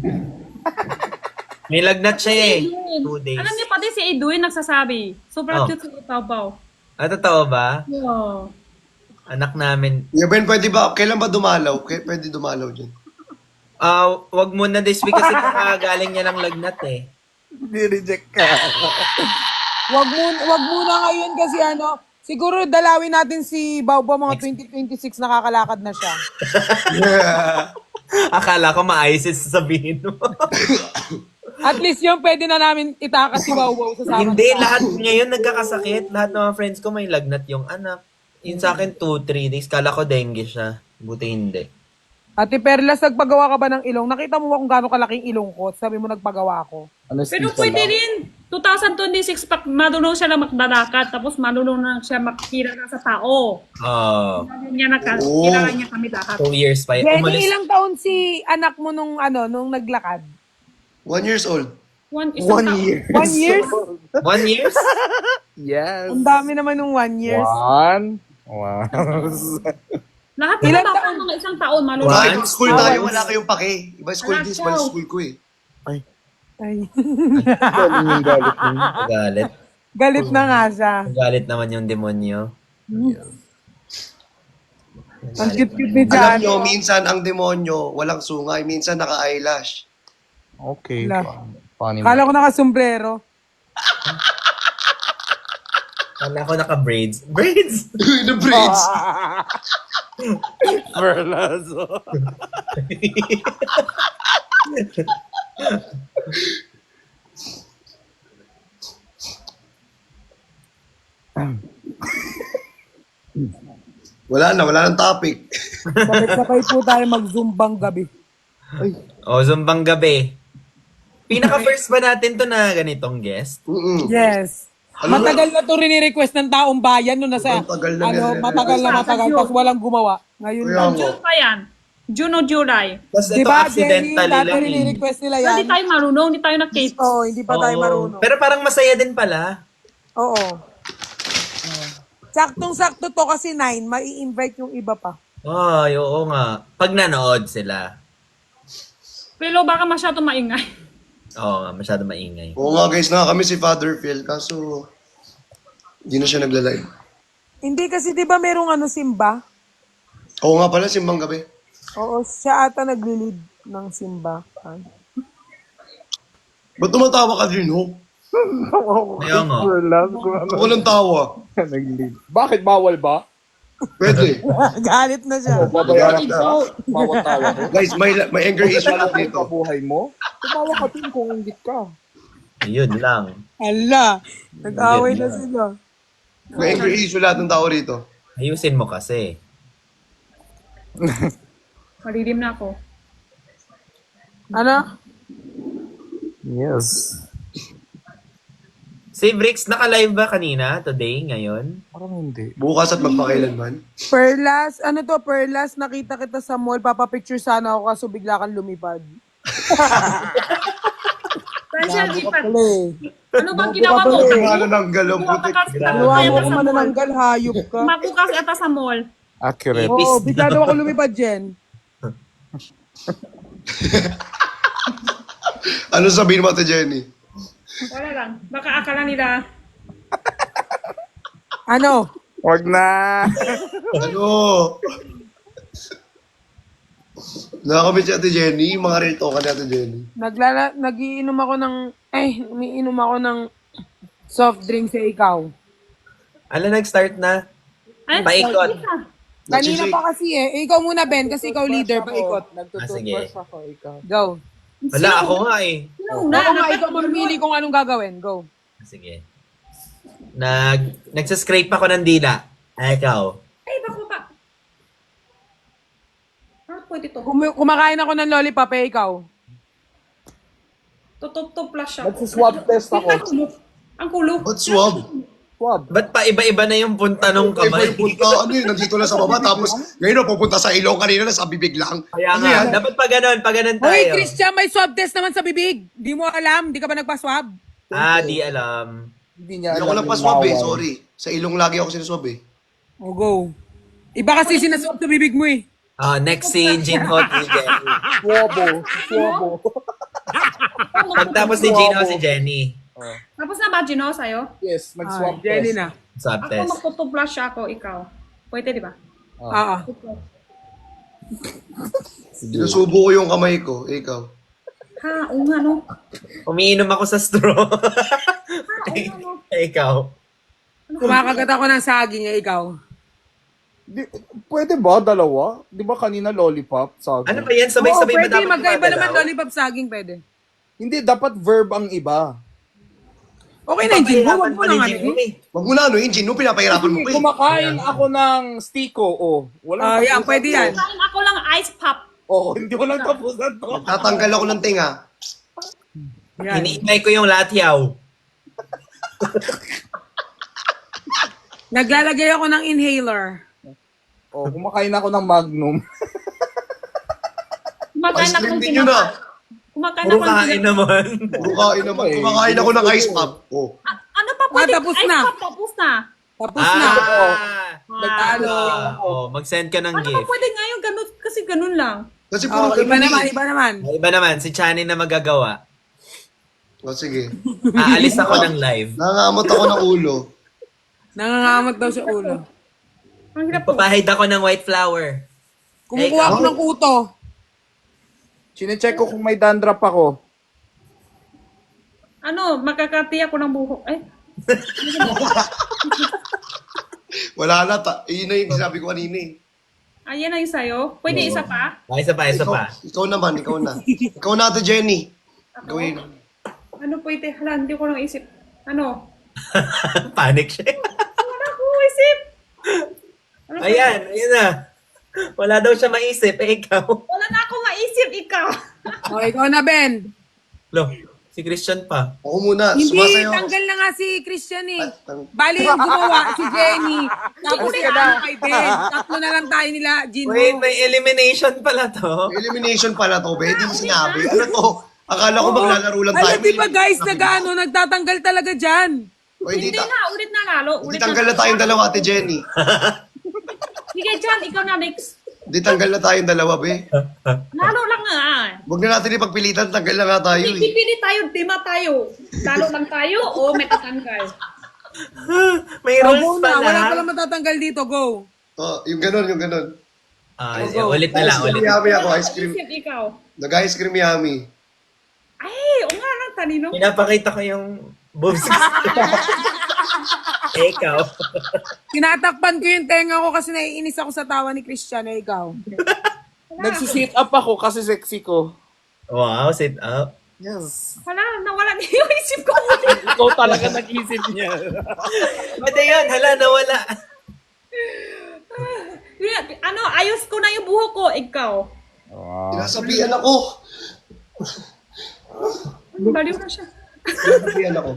May lagnat siya eh. 2 days. Alam niyo pati si Edwin nagsasabi. Sobrang Oh. cute si Pao-Pao. Totoo ba? Yeah. Anak namin. Kuya Ben, pwede ba, kailan ba dumalaw? Pwede dumalaw dyan. Wag muna this week kasi nakagaling niya ng lagnat eh. Di-reject ka. Wag muna ngayon kasi siguro dalawin natin si Baobang mga 2026 nakakalakad na siya. Akala ko maayos yung sasabihin mo. At least yung pwede na namin itakas si Baobang sa sama. Hindi, lahat ngayon nagkakasakit. Lahat ng mga friends ko may lagnat yung anak. Yun sa akin 2-3 days. Kala ko dengue siya. Buti hindi. Ate Perlas, nagpagawa ka ba ng ilong? Nakita mo ba kung gaano kalaking ilong ko? Sabi mo nagpagawa ko. Pero pwede rin. 2026, marunong siya na magdalakat. Tapos marunong na siya makikira na sa tao. Oh, Kailangan niya kami lahat. 2 years pa yun. Jenny, Umalis. ilang taon si anak mo nung naglakad? 1 years old. Isang 1 taon. year. 1 years? 1 years? Yes. Ang dami naman nung 1 years. 1. Lahat Ilang ng taon? mga isang taon, marunong. Baka One? ibang school tayo, wala kayong pake. Iba school Wala this, daw. mali school ko eh. Ay. Galing yung galit niya. Galit. Galit na nga siya. Galit naman yung demonyo. Ang cute-cute ni Alam Jan. nyo, minsan ang demonyo, walang sungay, minsan naka-eyelash. Okay. Wala. Funny mo. Kala ko naka-sombrero. Kala ko naka-braids. Braids! The braids. Perlas. Wala ng topic. Sabay-sabay po tayo mag-zumbang gabi. O, Zumbang gabi. Pinaka-first ba natin to na ganitong guest? Mm-mm. Yes. Matagal na to rini-request ng taong bayan no nasa Matagal na nila- matagal tapos walang gumawa. Ngayon Kaya lang. nga. June pa yan. June o July. Tapos ito Diba, Jenny, accidentally dati lang eh. rini-request nila yan. Hindi tayo marunong, hindi tayo nag-case. Oo, hindi pa tayo Oo. marunong. Pero parang masaya din pala. Oo. Saktong-sakto to kasi 9, mai-invite yung iba pa. Ay, oo nga. Pag nanood sila. Pero baka masyado maingay. Oo nga, masyado maingay. Oo nga guys, kami si Father Phil, kaso hindi na siya nagla-live. Hindi kasi 'di ba merong simba? Oo nga pala, simbang gabi. Oo, siya ata nagli-lead ng simba. Ba't tumatawa ka din, ho? Kaya nga. Perlas. Kung ano. Ako lang tawa. Nag-lead. Bakit bawal ba? Pwede. Galit na siya. Babayaran ka. Bawat tawa ko. Guys, may anger issue Wala lang ka dito. buhay mo. Tumawa ka din kung inggit ka. Yun lang. Hala, nag-away na sila. May anger issue lahat ng tao rito. Ayusin mo kasi. Maridim na ako. Ano? Yes. Si Bricks, naka-live ba kanina? Today? Ngayon? Parang hindi. Bukas at magpakailanman. Perlas, Perlas, nakita kita sa mall, papapicture sana ako kaso bigla kang lumipad. Special lipat. Wala eh. Ano bang ginawa mo? Ano ng galong putik. Luwa mo ko manananggal, hayop ka. Makukas ata sa mall. Accurate. Oo, bigla daw ako lumipad, Jen. Ano sabihin mo, Ate Jenny? Wala lang. Baka akala nila, Ano? Wag na. Ano? Nakakamit si Ate Jenny, mga real talk ni Ate Jenny. Nagiinom ako ng, umiinom ako ng soft drink sa ikaw. Ala, nag-start na. ay, Paikot. Kanina pa kasi Ikaw muna, Ben, kasi ikaw leader, paikot. sige. ako, ikaw. Go. Wala, ako nga eh. Sino Ako na? nga, ikaw mamili kung anong gagawin. Go. Sige. Nagsascrape ako ng dila. Ay, ikaw. Ay, bako pa. Ano pwede to? Kumakain ako ng lollipop, ikaw. Tutup flash ako. Nagsuswab test ako. Ang kulo. Ba't swab? Swab. Ba't pa iba-iba na yung punta nung kamay? Iba yung punta, nandito lang sa baba, tapos ngayon pupunta sa ilong, kanina nasa bibig lang. Kaya Ano nga, yan? dapat pa ganun tayo. Hoy, Christian, may swab test naman sa bibig. Di mo alam, di ka ba nagpa-swab? Di alam. Hindi niya Hindi alam ako lang yung pa-swab bawal. sorry. Sa ilong lagi ako sinaswab O, go. Iba kasi sinaswab sa bibig mo eh. Next si Jinho, si Jenny. Swobo. Swobo. Pagtapos ni Jinho, si Jenny. Tapos na ba, Gino, sa'yo? Yes, nag-swab Jenny test. na. Swab Ako test. magtutup flash ako, ikaw. Pwede, di ba? Oo. Sinusubo ko yung kamay ko, ikaw. Ha, oo nga, no? Umiinom ako sa straw. Ikaw. Kumakagat ako ng saging ikaw. Pwede ba? Dalawa? Di ba kanina lollipop? Sabi. Ano ba yan? Sabay-sabay Oo, ba pwede. dapat Magkaiba naman gumagalaw? lollipop saging, pwede. Hindi, dapat verb ang iba. Okay na, Jin. Huwag mo ni na nga Jinho eh. eh. Wag mo na ano, engine, no, pinapahirapan mo pa eh. Kumakain ako ng stiko. Oh, walang Yan, pwede yan. Kain ako lang ice pop. Oh, hindi ko lang tapusan to. Tatanggal ako ng tinga. Yan. Iniintay ko yung latyaw. Naglalagay ako ng inhaler. Oh, kumakain ako ng Magnum. Kumakain Ice ako cream ng din yun ah. Kumakain Puro ako ng kain naman. Puro kain naman. Kumakain ako ng ice pop. Oh. Ano pa pwede? tapos ice na. pop, tapos na. Tapos na. Nagtalo. Mag-send ka ng Ano pa gift. pwede ngayon? Ganun, kasi ganun lang. Kasi puro Iba ganun naman, eh. iba naman. Iba naman, si Chani na magagawa. O sige. Aalis ako ng live. Nangangamot ako ng ulo. Nangangamot daw sa ulo. Ang hirap po. Papahid ako ng white flower. Kumukuha ako ng kuto. Chine-check ko kung may dandruff ako. Ano, makakati ako ng buhok. Eh, Wala na. Yun na yung sabi ko kanina eh. ayan na yung sayo. Pwede isa pa? Isa pa, isa pa. Ikaw naman, ikaw na. Ikaw na, Ate Jenny. Gawin. Ano pwede? Hala, hindi ko lang isip. Ano? Panic siya. Wala ko isip. Ano pwede? Ayan na. Wala daw siya maisip, ikaw. Wala na ako maisip, ikaw. O, ikaw na, Ben. Lo, si Christian pa. Ako muna, Hindi, sumasayaw. tanggal na nga si Christian eh. Tang- Bali yung gumawa, si Jenny. Tapos si kay Ben. Tatlo na lang tayo nila, Jinho. Wait, may elimination pala to. Elimination pala to, be. Hindi mo sinabi. Ano to? Akala ko maglalaro lang tayo. Alam, di ba guys, nagtatanggal talaga dyan. O, Hindi na, ulit na lalo. Hindi Ulit tanggal na tayong dalawa, Ate Jenny. Sige, Jan, ikaw na next. Hindi tanggal na tayong dalawa, be. Lalo lang nga. Huwag na natin ipagpilitan, tanggal na nga tayo eh. Pipili tayo, tema tayo. Lalo lang tayo o may tatanggal? May Go rules na, wala pala. palang matatanggal dito, go. Oh, yung ganon, yung ganon. Ulit na lang, Ice cream ulit. yummy ako, ice cream. Isip ikaw. Nag-ice cream yummy. Ay, o nga lang, talino. Pinapakita ko yung boobs. Ikaw. Tinatakpan ko yung tenga ko kasi naiinis ako sa tawa ni Christian, eh, ikaw. Nagsisit up ako kasi sexy ko. Wow, sit up. Yes. Wala, nawala na yung isip ko. Ikaw talaga nag-isip niya. Pwede yan, hala, nawala. Ano, ayos ko na yung buhok ko, ikaw. Sinasabihan ako. Baliw na siya. Sinasabihan ako.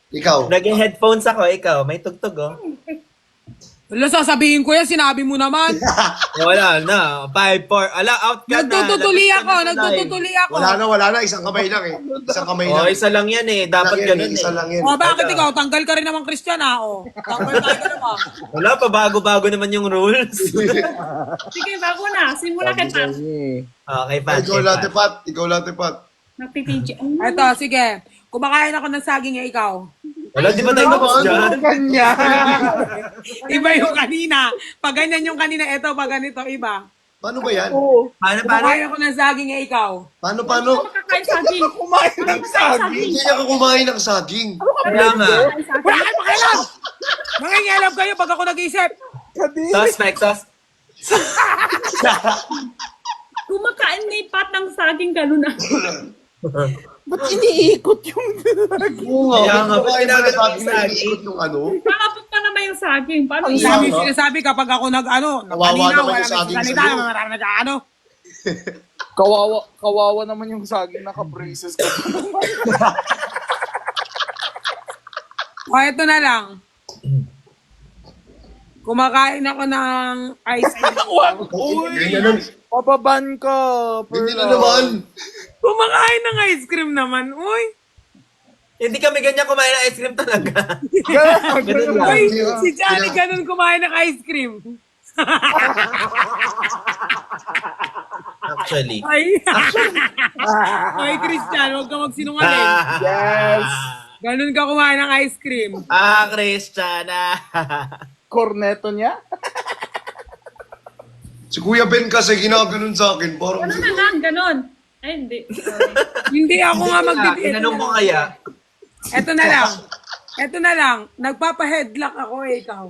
Ikaw. Nag-headphones ako, ikaw. May tugtog, oh. Wala, sasabihin ko yan, sinabi mo naman. Wala na. 5, 4. Ala, out ka na. Nagtututuli Lapit ako, ka na sa live. nagtututuli ako. Wala na. Isang kamay lang eh. Isang kamay Oh, lang. isa lang yan eh. Dapat Lang yan ganun eh, isa eh. lang yan. O, bakit ikaw? Tanggal ka rin naman, Christian, ha? O, tanggal tayo ka naman. Wala pa, bago-bago naman yung rules. Sige, bago na. Simula kita. Okay, Pat. Ikaw lang, Tepat. Ikaw lang, Tepat. Nagtitiji. Eto, sige. Kumakain ako ng saging, eh, ikaw. Wala, di ba tayo tapos dyan? Kanya. Iba yung kanina. Pag ganyan yung kanina, eto, pag ganito, iba. Paano ba yan? Paano? Kumakain ako ng saging, eh, ikaw. Paano? Makakain saging. Kumain ng saging. Hindi ako kumain ng saging. Wala nga. Wala kayo pakialam! Mangingialam kayo pag ako nag-isip. Suspect, Kumakain na yung pat ng saging, gano'n na. Ba't iniikot yung Oo nga. Kaya nga, ba't Kumain ba ng ginagawa saging yung na saging? iniikot yung ano? Nakapot pa naman yung saging. Paano Ang yun? dami sinasabi kapag ako Kawawa kanina, naman wala yung saging nagsasalita, sa'yo. ano. Kawawa naman yung saging, naka-braces ka. O, eto na lang. Kumakain ako ng ice cream. Ganyan nun. Papaban ka, Hindi na Perla. naman. Kumakain ng ice cream naman, uy. Hindi kami ganyan kumain ng ice cream talaga. Ganun lang. Uy, si Johnny ganun kumain ng ice cream. Actually. Ay, Christian, huwag ka magsinungaling. Yes. Ganun ka kumain ng ice cream. Christian. Corneto niya? Si Kuya Ben kasi ginaganon sa akin. Parang Gano'n na lang, gano'n. Ay, hindi. Sorry. Hindi ako nga magdidate. Tinanong mo kaya? Eto na lang. Eto na lang. Nagpapa-headlock ako, eh, ikaw.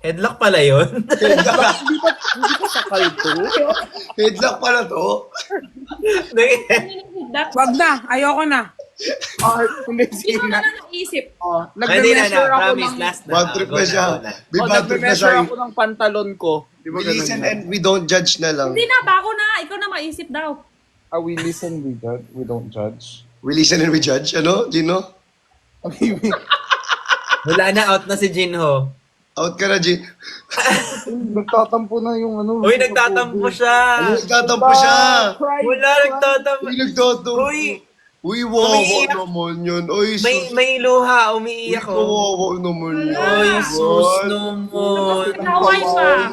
Headlock pala yun. Hindi pa sakal to? headlock pala to. Wag na. Ayoko na. Hindi, Hindi sige ko na na. lang naisip. Hindi na, Nagme-measure ako promise, ng... last na. Bad trip Go na siya. go na. May bad trip na Nagme-measure siya. ako ng pantalon ko. Di ba We ganun listen yun? and we don't judge na lang. Hindi na, bago na. Ikaw na maisip daw. We listen, we don't judge. We listen and we judge. Ano, Gino? Wala na, out na si Jinho. Out ka na, Gino. Nagtatampo na yung ano. Uy, nagtatampo siya. Nagtatampo siya. Wala, nagtatampo. Uy, nagtatampo. Uy, Uy, wawa Umiiyak. naman yun. Uy, may luha, umiiyak ko. Wawa naman yun. Uy, sus naman. Nagaway pa.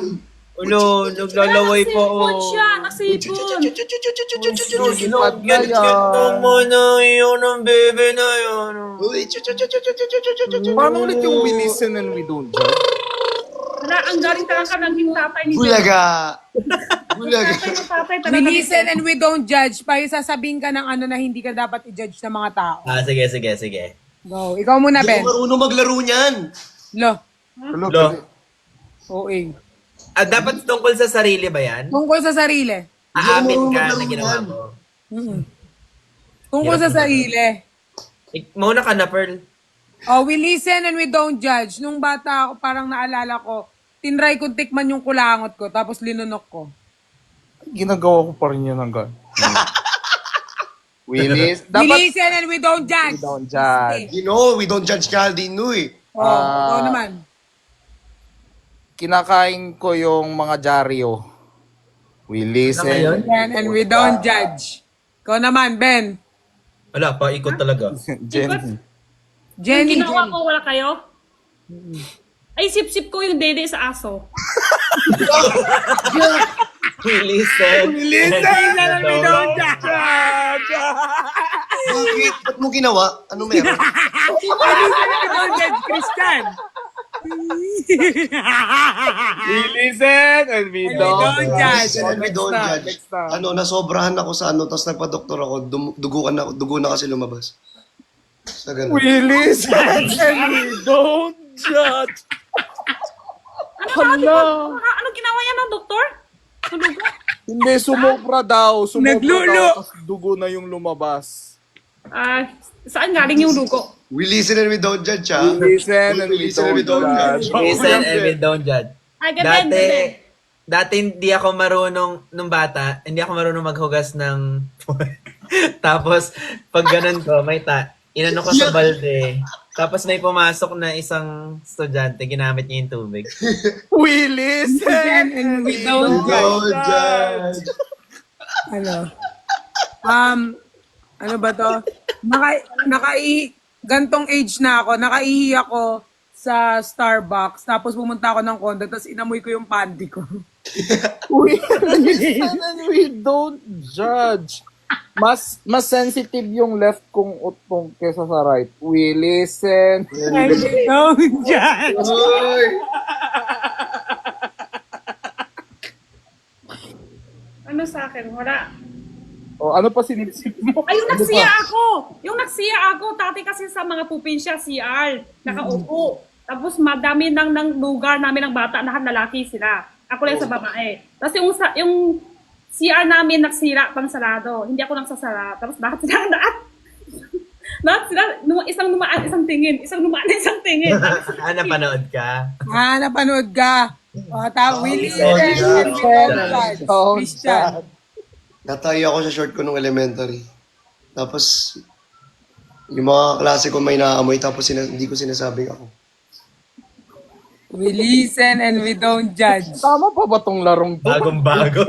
Ulo, naglalaway pa Nagsipon oh. siya, nagsipon. Get naman na yun ang bebe na yun. Uy, Paano ulit yung we listen and we don't judge? Wala, ang galing talaga ng tatay ni Jen. Bulaga. Bulaga. Tatay ng tatay We talaga. listen and we don't judge. Pa sasabihin ka ng ano na hindi ka dapat i-judge ng mga tao. Sige. Go. Ikaw muna, Hindi Ben. ako marunong maglaro niyan. Lo. Lo. OA. Dapat tungkol sa sarili ba yan? Tungkol sa sarili. Aamin ka na ginawa mo. Tungkol sa sarili. Mauna ka na, Pearl. Oh, we listen and we don't judge. Nung bata ako, parang naalala ko, tinry kong tikman yung kulangot ko, tapos linunok ko. Ginagawa ko pa rin yun hanggang. We listen and we don't judge. We don't judge. You know, we don't judge Calvin, no eh. Oh, ikaw naman. Kinakain ko yung mga dyaryo. We listen. Listen and we don't judge. Ikaw naman, Ben. Wala pa, ikot talaga. Jenny. Jenny. Yung ginawa ko, wala kayo? Ay, sip-sip ko yung dede sa aso. Listen. and we don't judge. Bakit? Ba't mo ginawa? Ano meron? We don't judge, Christian. We listen and we don't don't judge. Listen and we don't Next judge. time. Ano, nasobrahan ako sa ano, tapos nagpa-doktor ako, dugo na kasi lumabas. Sa ganun. We listen and we don't judge. Hala. Ano ginawa yan ng doktor? Tulugo? Hindi, sumobra daw. Sumobra Naglulo. daw, tapos dugo na yung lumabas. Saan galing yung dugo? We listen and we don't judge, ha? We listen and we don't judge. Listen and we don't judge. Ay, ganun, ganun. Dati hindi ako marunong, nung bata, hindi ako marunong maghugas ng tapos, pag ganun ko, inano ko sa balde. Tapos may pumasok na isang estudyante, ginamit niya yung tubig. We listen And we don't Don't judge. Ano? Ano ba to? Gantong age na ako, nakaihi ako sa Starbucks, tapos pumunta ako ng condo, tapos inamoy ko yung panty ko. We listen and we don't judge. Mas sensitive yung left kong utong kesa sa right. We listen. And we don't judge. Uy! Ano sa akin? Wala. O ano pa sinisip mo? Ay, yung nagsiya ako! Yung nagsiya ako, dati kasi sa mga probinsya, CR, nakaupo. Tapos madami ng lugar namin ng bata, lahat lalaki sila. Ako lang sa babae. Tapos yung CR namin nagsira, pansarado. Hindi ako nagsasara. Tapos lahat sila, lahat sila, isang lumaan, isang tingin. Isang lumaan, isang tingin. Napanood ka? Napanood ka. We listen and we don't judge. Christian. Natayo ako sa short ko nung elementary. Tapos, yung mga klase ko may naamoy, tapos hindi ko sinasabing ako. We listen and we don't judge. Tama pa ba tong larong to? Bagong-bago.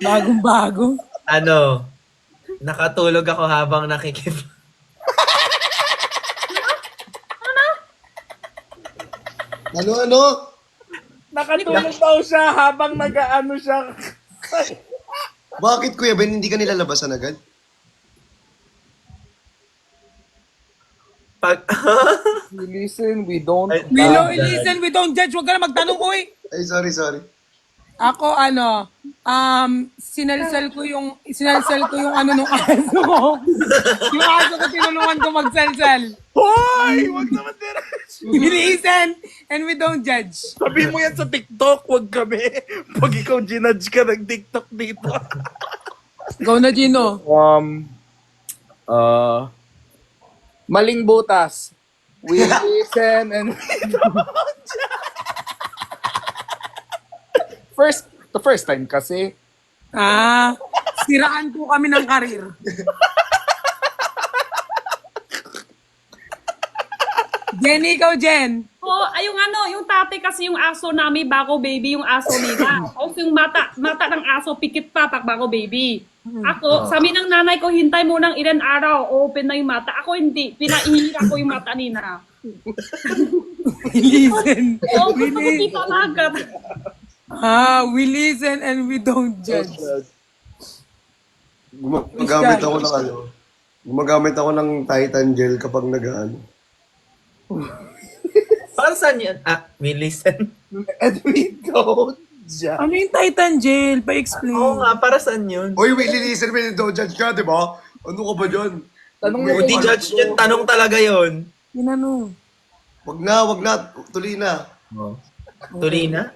Bagong-bago. Ano? Nakatulog ako habang nakikip. Ano? Nakatulog daw siya habang nag-ano siya. Bakit, Kuya Ben, hindi ka nilalabasan agad? We listen, we don't We listen, we don't judge. Huwag ka na magtanong, uy. Ay, sorry. Ako, sinalsal ko yung ano nung aso ko. Yung aso ko, tinulungan ko magsalsal. Hoy! Wag naman diretso. We listen and we don't judge. Sabihin mo yan sa TikTok, wag kami. Pag ikaw ginudge ka ng TikTok dito. Go na, Gino. Maling butas. We listen and we don't judge. The first time kasi. Siraan po kami ng karir. Jenny, ikaw, Jen. Yung tatay kasi yung aso namin, bago baby yung aso nila. Tapos yung mata ng aso, pikit pa pag bago baby. Ako, sabi ng nanay ko, hintay mo ng ilan araw, open na yung mata. Ako hindi, pinahihira ko yung mata nila. We listen. Oo, gusto ko di talaga. We listen and we don't judge. Gumagamit ako ng Titan gel kapag nag-ano. Parang saan yan? Ah, we listen. And we don't judge. Ano yung Titan Gel? Pa-explain. Oo nga, para saan yun? Uy, wait, lilisen mo yung don't judge ka, di ba? Ano ka ba dyan? Tanong mo Hindi judge yun, tanong talaga yun. Yun ano? Wag na. Tuloy na. Tulina?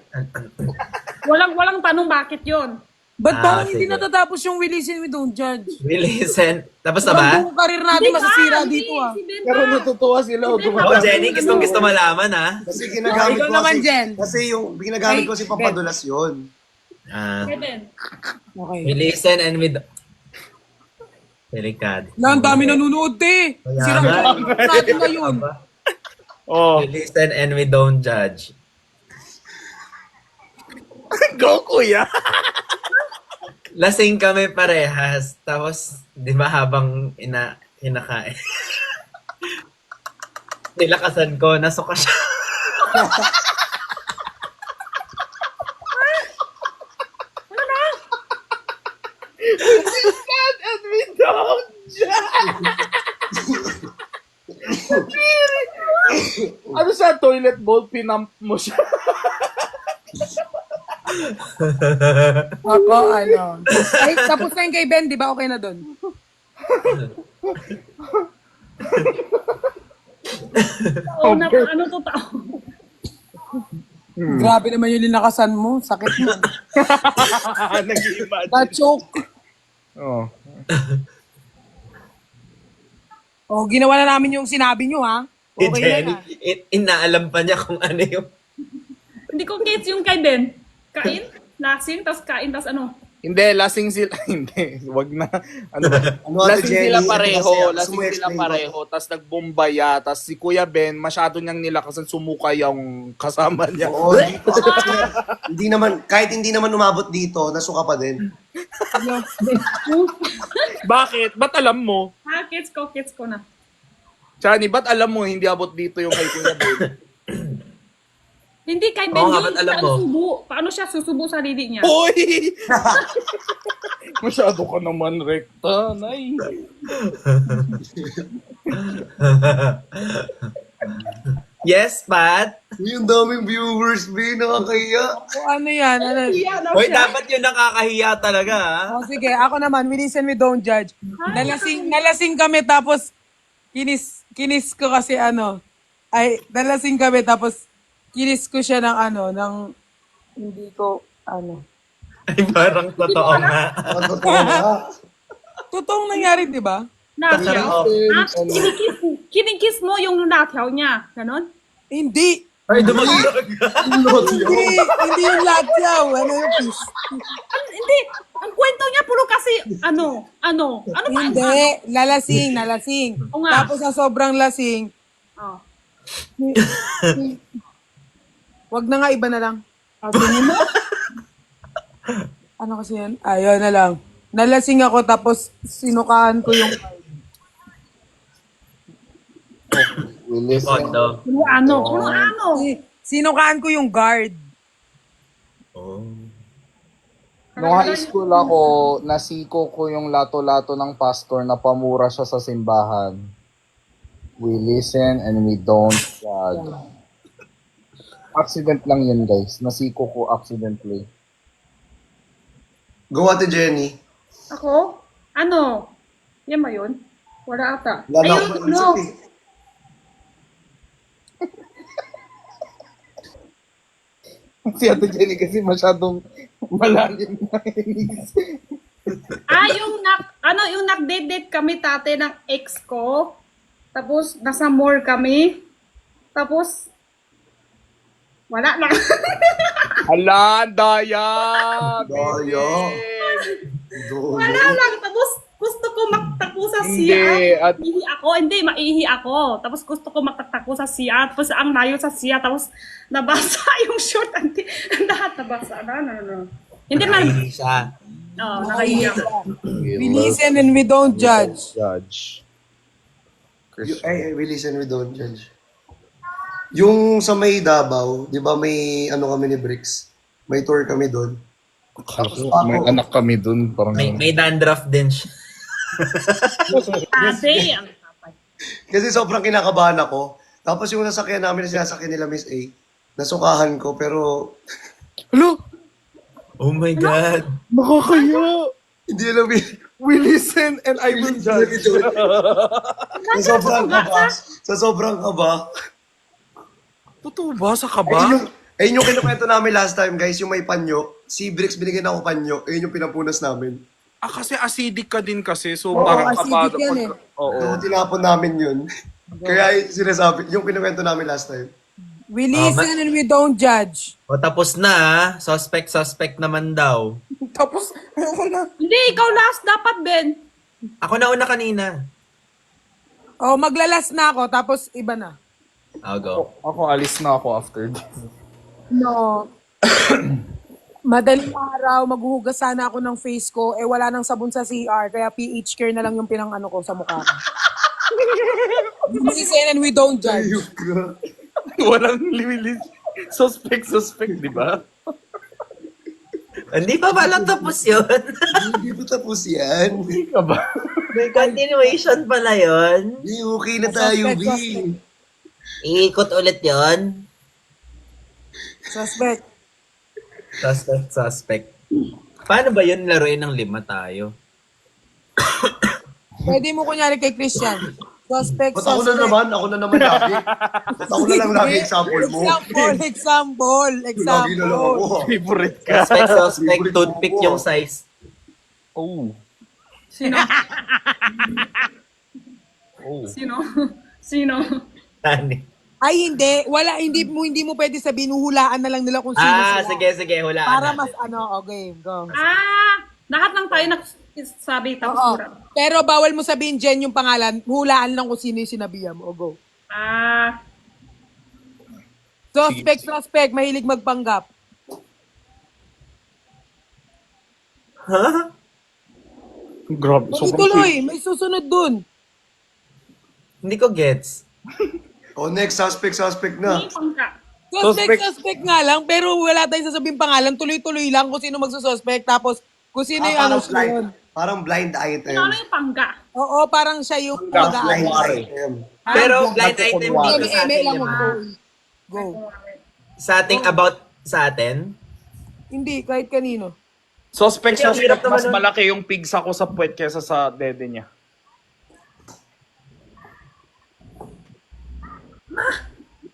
Walang tanong bakit yon. Ba't parang sige. hindi natatapos yung we listen, we don't judge? We listen. Tapos na ba? Parang buong karir natin masisira dito ah. Si Ben Pero ba? natutuwa sila. Oh, Jenny, gusto malaman ha. Kasi ginagamit Ikaw ko naman, Jen. Kasi yung ginagamit ko kasi pampadulas yun. Ah, Si Ben. Okay. we listen and we... Delikado. Na, ang dami nanonood eh. Kaya Sira nga. natin na yun. Oh, We listen and we don't judge. go kuya. Lasing kami parehas. Tapos, di ba habang inakain? Nilakasan ko, nasuka siya. And we don't judge. Ano sa toilet bowl, pinump mo siya? Ako, ano. Ay, tapos na yung kay Ben, di ba? Okay na doon. Oo, ano to tao? Grabe naman yung linakasan mo. Sakit mo. Nag-imagine. Na-choke. Oh. Oh, ginawa na namin yung sinabi nyo, ha? Okay na Jenny, na. inaalam pa niya kung ano yung... Hindi ko gets yung kay Ben. Kain, lasing, tapos kain, tapos ano. Hindi, lasing sila. Hindi, wag na. Ano ba? Ano, Ate Lasing Jenny? sila Ito pareho. kasi, gusto Lasing mo sila explain pareho. Tapos nagbumbaya. Tapos si Kuya Ben, masyado niyang nilakasan, sumuka yung kasama niya. Oo, dito. Hindi naman, kahit hindi naman umabot dito, nasuka pa din. Bakit? Ba't alam mo? Ha, gets ko na. Chani, ba't alam mo hindi abot dito yung kay Kuya Ben? Hindi kay Ben Oo nga, yun. ba't alam Paano mo? subo? Paano siya susubo sa sarili niya? Hoy! Masyado ka naman rekta, nay. Yes, Pat? Uy, ang daming viewers, B, nakakaya. O, ano yan? Ano? Hoy, dapat yun nakakahiya talaga, ha? Oh, sige, ako naman, we listen, we don't judge. Nalasing kami tapos kinis ko kasi ano, nalasing kami tapos kinis ko siya ng ano, hindi ko, ano. Ay, parang totoo nga. Ang totoo nga. Totoong nangyari, di ba? Nakyaw. Kinikis mo yung nakyaw niya. Ganon? Hindi. Ay, dumagdag. Hindi yung latyaw. Ano yung kiss? Hindi. Ang kwento niya puro kasi ano ba? Hindi. Nalasing. Oo nga. Tapos sa sobrang lasing, Oh. wag na nga, iba na lang. Tingin mo? Ano kasi yan? Ayun na lang. Nalasing ako tapos sinukaan ko yung Kondo. Puro ano. sinukaan ko yung guard. Oh. Nung high school ako, nasiko ko yung lato-lato ng pastor na pamura siya sa simbahan. We listen and we don't judge. Accident lang yun, guys. Nasiko ko accidentally. Go, Ate Jenny. Ako? Ano? Yan ba yun? Wala ata. Wala na Ayun, akong no. isip eh. Si Ate Jenny kasi masyadong malalim na Yung nag-date kami tate ng ex ko. Tapos nasa mall kami. Tapos wala lang. Hala, daya! Daya. Wala lang. Tapos gusto ko magtakbo sa Hindi, CR. at- Maihi ako. Tapos gusto ko magtakbo sa CR. Tapos ang layo sa CR. Tapos nabasa yung short. Ang lahat nabasa. No. Hindi man. Naihi siya. Oo, nakahiya. We listen and we don't judge. Judge. Ay, we listen, we don't judge. Yung sa may Davao, di ba may ano kami ni Bricks? May tour kami doon. May anak kami dun. Parang May dandruff din siya. Ate, ang tapay. Kasi sobrang kinakabahan ako. Tapos yung nasakyan namin na sinasakyan nila Miss A, nasukahan ko pero Hello? Oh my God. Nakakaya. hindi alam eh. We listen and I will judge. Sa sobrang kaba. Sa sobrang kaba. Totoo ba? Sa Ayun kaba? yung kinukwento namin last time, guys, yung may panyo. Si Brix binigyan ako panyo. Ayun yung pinapunas namin. Kasi acidic ka din kasi. So Oo, parang acidic kabado. yan eh. Oo. So, tinapon namin yun. Kaya sinasabi, yung kinukwento namin last time. We listen and we don't judge. O tapos na suspect naman daw. Tapos, ayoko na. Hindi, ikaw last dapat, Ben. Ako na una kanina. Oh, maglalas na ako, tapos iba na. I'll go. Ako, alis na ako after this. No. Madaling araw, maghuhugas sana ako ng face ko. Eh, wala nang sabon sa CR. Kaya pH care na lang yung pinang-ano ko sa mukha ko. We listen and we don't judge. Walang liwilis. Suspect, di ba? Hindi pa pala tapos yun. Hindi pa tapos yan. Hindi ka ba? May continuation pala yun. Hindi, okay na tayo, B. Iikot ulit yun. Suspect. Suspect. Paano ba yun laruin ng 5 tayo? Pwede mo kunyari kay Christian. Suspect, Ba't ako na naman? Ako na naman lagi. Ba't ako na lang lagi example mo? Example. Lagi na lang ako. Favorite ka. Suspect, toothpick yung size. Oh. Sino? Oh. Sino? Tani. Ay, hindi mo pwede sabihin, hulaan na lang nila kung sino sila. Sige, hulaan Para natin. mas okay, go. Lahat lang tayo nagsabi tapos Oo. mura. Pero bawal mo sabihin Jen yung pangalan, hulaan lang kung sino yung sinabihan mo. O, go. Suspect, mahilig magpanggap. Ha? Grabe. Tuloy, may susunod dun. Hindi ko gets. Next, suspect na. Hindi pangka. Suspect nga lang, pero wala tayong sasabihin pangalan. Tuloy-tuloy lang kung sino magsususpect. Tapos, kung sino yung ano siya yun. Parang blind item. Ano yung pangga? Oo, parang siya yung mag-aano. Blind item. Pero blind item dito sa atin, lang lima. go. Sa ating about sa atin. Hindi, kahit kanino. Suspect Ang hirap naman mas nun. malaki yung pigsa ko sa puwet kesa sa dede niya.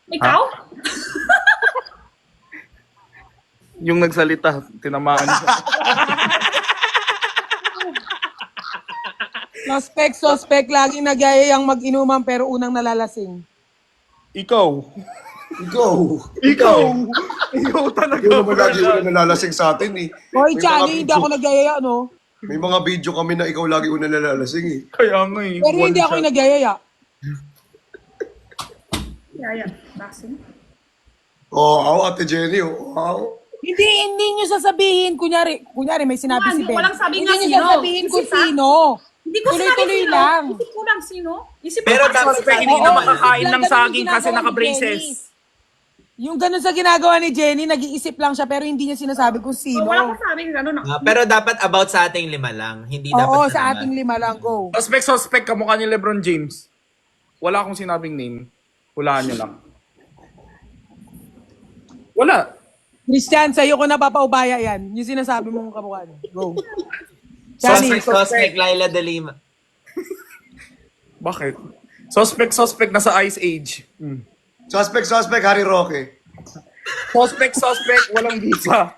Ikaw? Yung nagsalita, tinamaan siya. Suspect, laging nagyayayang mag-inuman pero unang nalalasing. Ikaw. Ikaw Talaga. Ikaw naman lagi una nalalasing sa atin eh. Hoy, May Chani, mga hindi ako nagyayaya, no? May mga video kami na ikaw lagi una nalalasing eh. Kaya nga eh. Pero hindi ako yung nagyayaya. Yaya. Lasing. Ate Jenny, wow. Hindi nyo sasabihin. Kunyari may sinabi si Ben. Walang sabi Hindi nga nyo sino. sasabihin kung Isip ha? sino. Hindi ko sinabi Tuloy-tuloy sino. lang. Isip ko lang sino. Isip ko Pero lang dapat sino. Hindi na Oo, makakain isip ng lang, saging ganun kasi ginagawa ni naka-braces. Jenny. Yung ganun sa ginagawa ni Jenny, nag-iisip lang siya pero hindi niya sinasabi kung sino. Wala ko sabi gano'n. Pero dapat about sa ating 5 lang. Hindi dapat Oo, na sa naman. ating 5 lang, go. Suspect, kamukha ni Lebron James. Wala akong sinabing name. Hulaan niyo lang. Wala. Christian, sa'yo ko napapaubaya yan. Yung sinasabi mong kamukha niya. Go. Chani, Suspect, Laila de Lima. Bakit? Suspect, nasa Ice Age. Suspect, Harry Roque. Suspect, walang visa.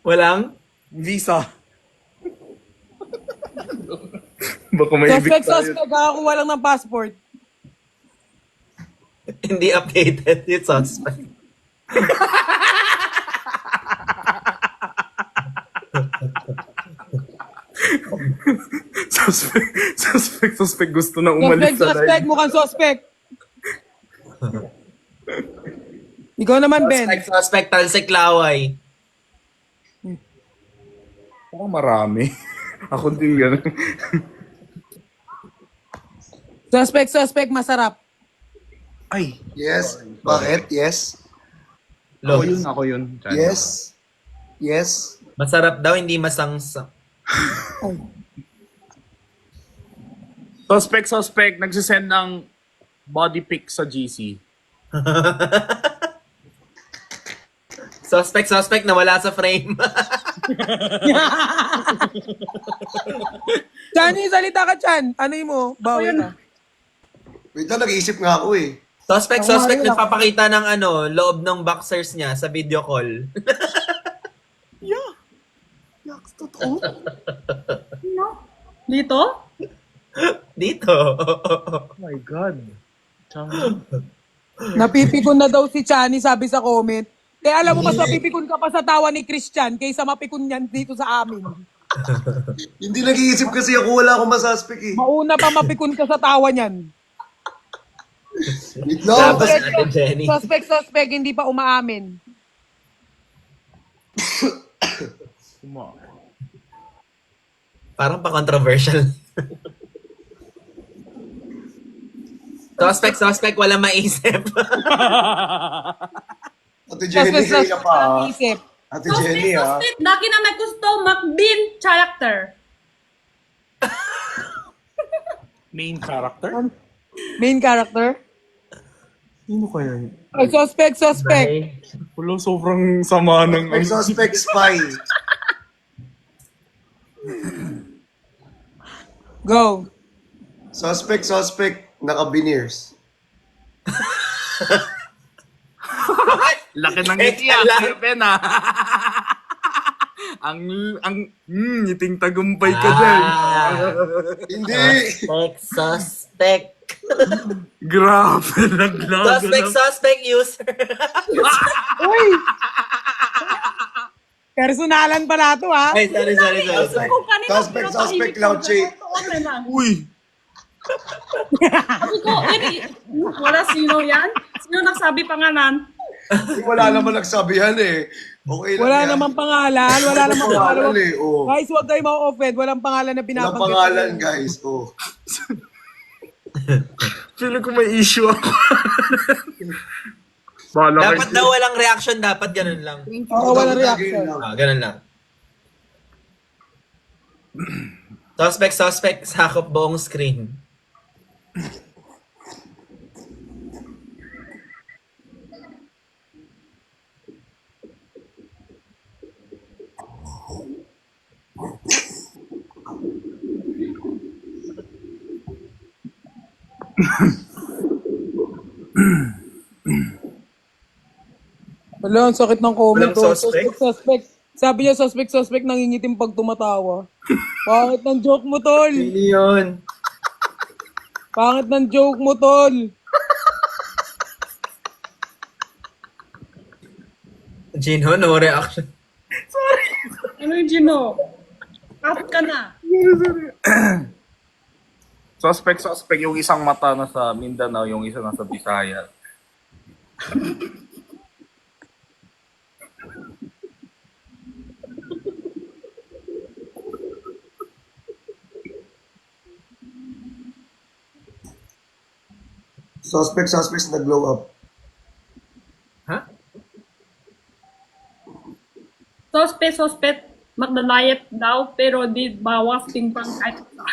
Walang? Visa. Baka may ibig suspect, kakakuha lang ng passport. Hindi updated yung suspect. Suspect, gusto na umalis sa Suspect, live. mukhang suspect. Ikaw naman, Ben. Suspect, Talsik Laway. Mukhang marami. Ako din gano'n. Suspect, masarap. Ay, Yes. Bakit? Yes. ako yun. Yes. Masarap daw, hindi masangsang. Suspect, nagsisend ng body pic sa GC. Suspect, nawala sa frame. Chani, salita ka, Chan. Ano mo? Bawi ka. Wait lang, nag-iisip nga ako eh. Suspect, Ako nga rin, nagpapakita ng loob ng boxers niya sa video call. Yaks, totoo? No? Dito? Dito. Oh my God. Napipikon na daw si Chani, sabi sa comment. Kaya alam mo, mas mapipikon ka pa sa tawa ni Christian kaysa mapikon yan dito sa amin. Hindi nag-iisip kasi ako, wala akong masuspect eh. Mauna pa mapikon ka sa tawa niyan. Wait lang, Tapos tas, Ate Jenny. Suspect, hindi pa umaamin. Parang pa-controversial. Suspect, wala maisip. Ate Jenny, kayo pa ah. Isip. Ate Jenny ah. Suspect, daki na may gusto mag-bin character. Main character? Main character? Sino kaya yun? Ay, suspect. Wala, sobrang sama ng... May suspect spy. Go. Suspect, naka-veneers. Laki ng ngiti ah, Kuya Ben ah. Ngiting tagumpay ka dyan. Hindi! Suspect. Grabe, naglago Suspect user. Uy! Personalan pala to, ha? Ay, sorry. Kung kanina, Suspect, loud shade. Okay lang. Uy! Sabi ko, wala sino yan? Sino nagsabi pangalan? Wala naman nagsabihan eh. Okay lang Wala yan. namang pangalan. Wala namang Pangalan pangalan. eh, oh. Guys, huwag kayo ma-offend. Walang pangalan na Walang binabanggit. pangalan guys, oh. Feeling ko may issue ako. Bahala Dapat daw walang reaction, dapat ganun lang. Oo, walang reaction. Ganun lang. Suspect, sakop buong screen. Wala, ang sakit ng comment. Walang Oh. suspect? Suspect. Sabi niya, suspect, nangingitim pag tumatawa. Pangit ng joke mo, tol. Sino yun? Pangit ng joke mo, tol. Gino, no reaction. Ano yung Gino? Out ka na. Suspect, yung isang mata na sa Mindanao, yung isa nasa Bisaya. Suspect, nag-glow up. Ha? Suspect, magdadayet daw, pero di bawas tingpang kahit isa.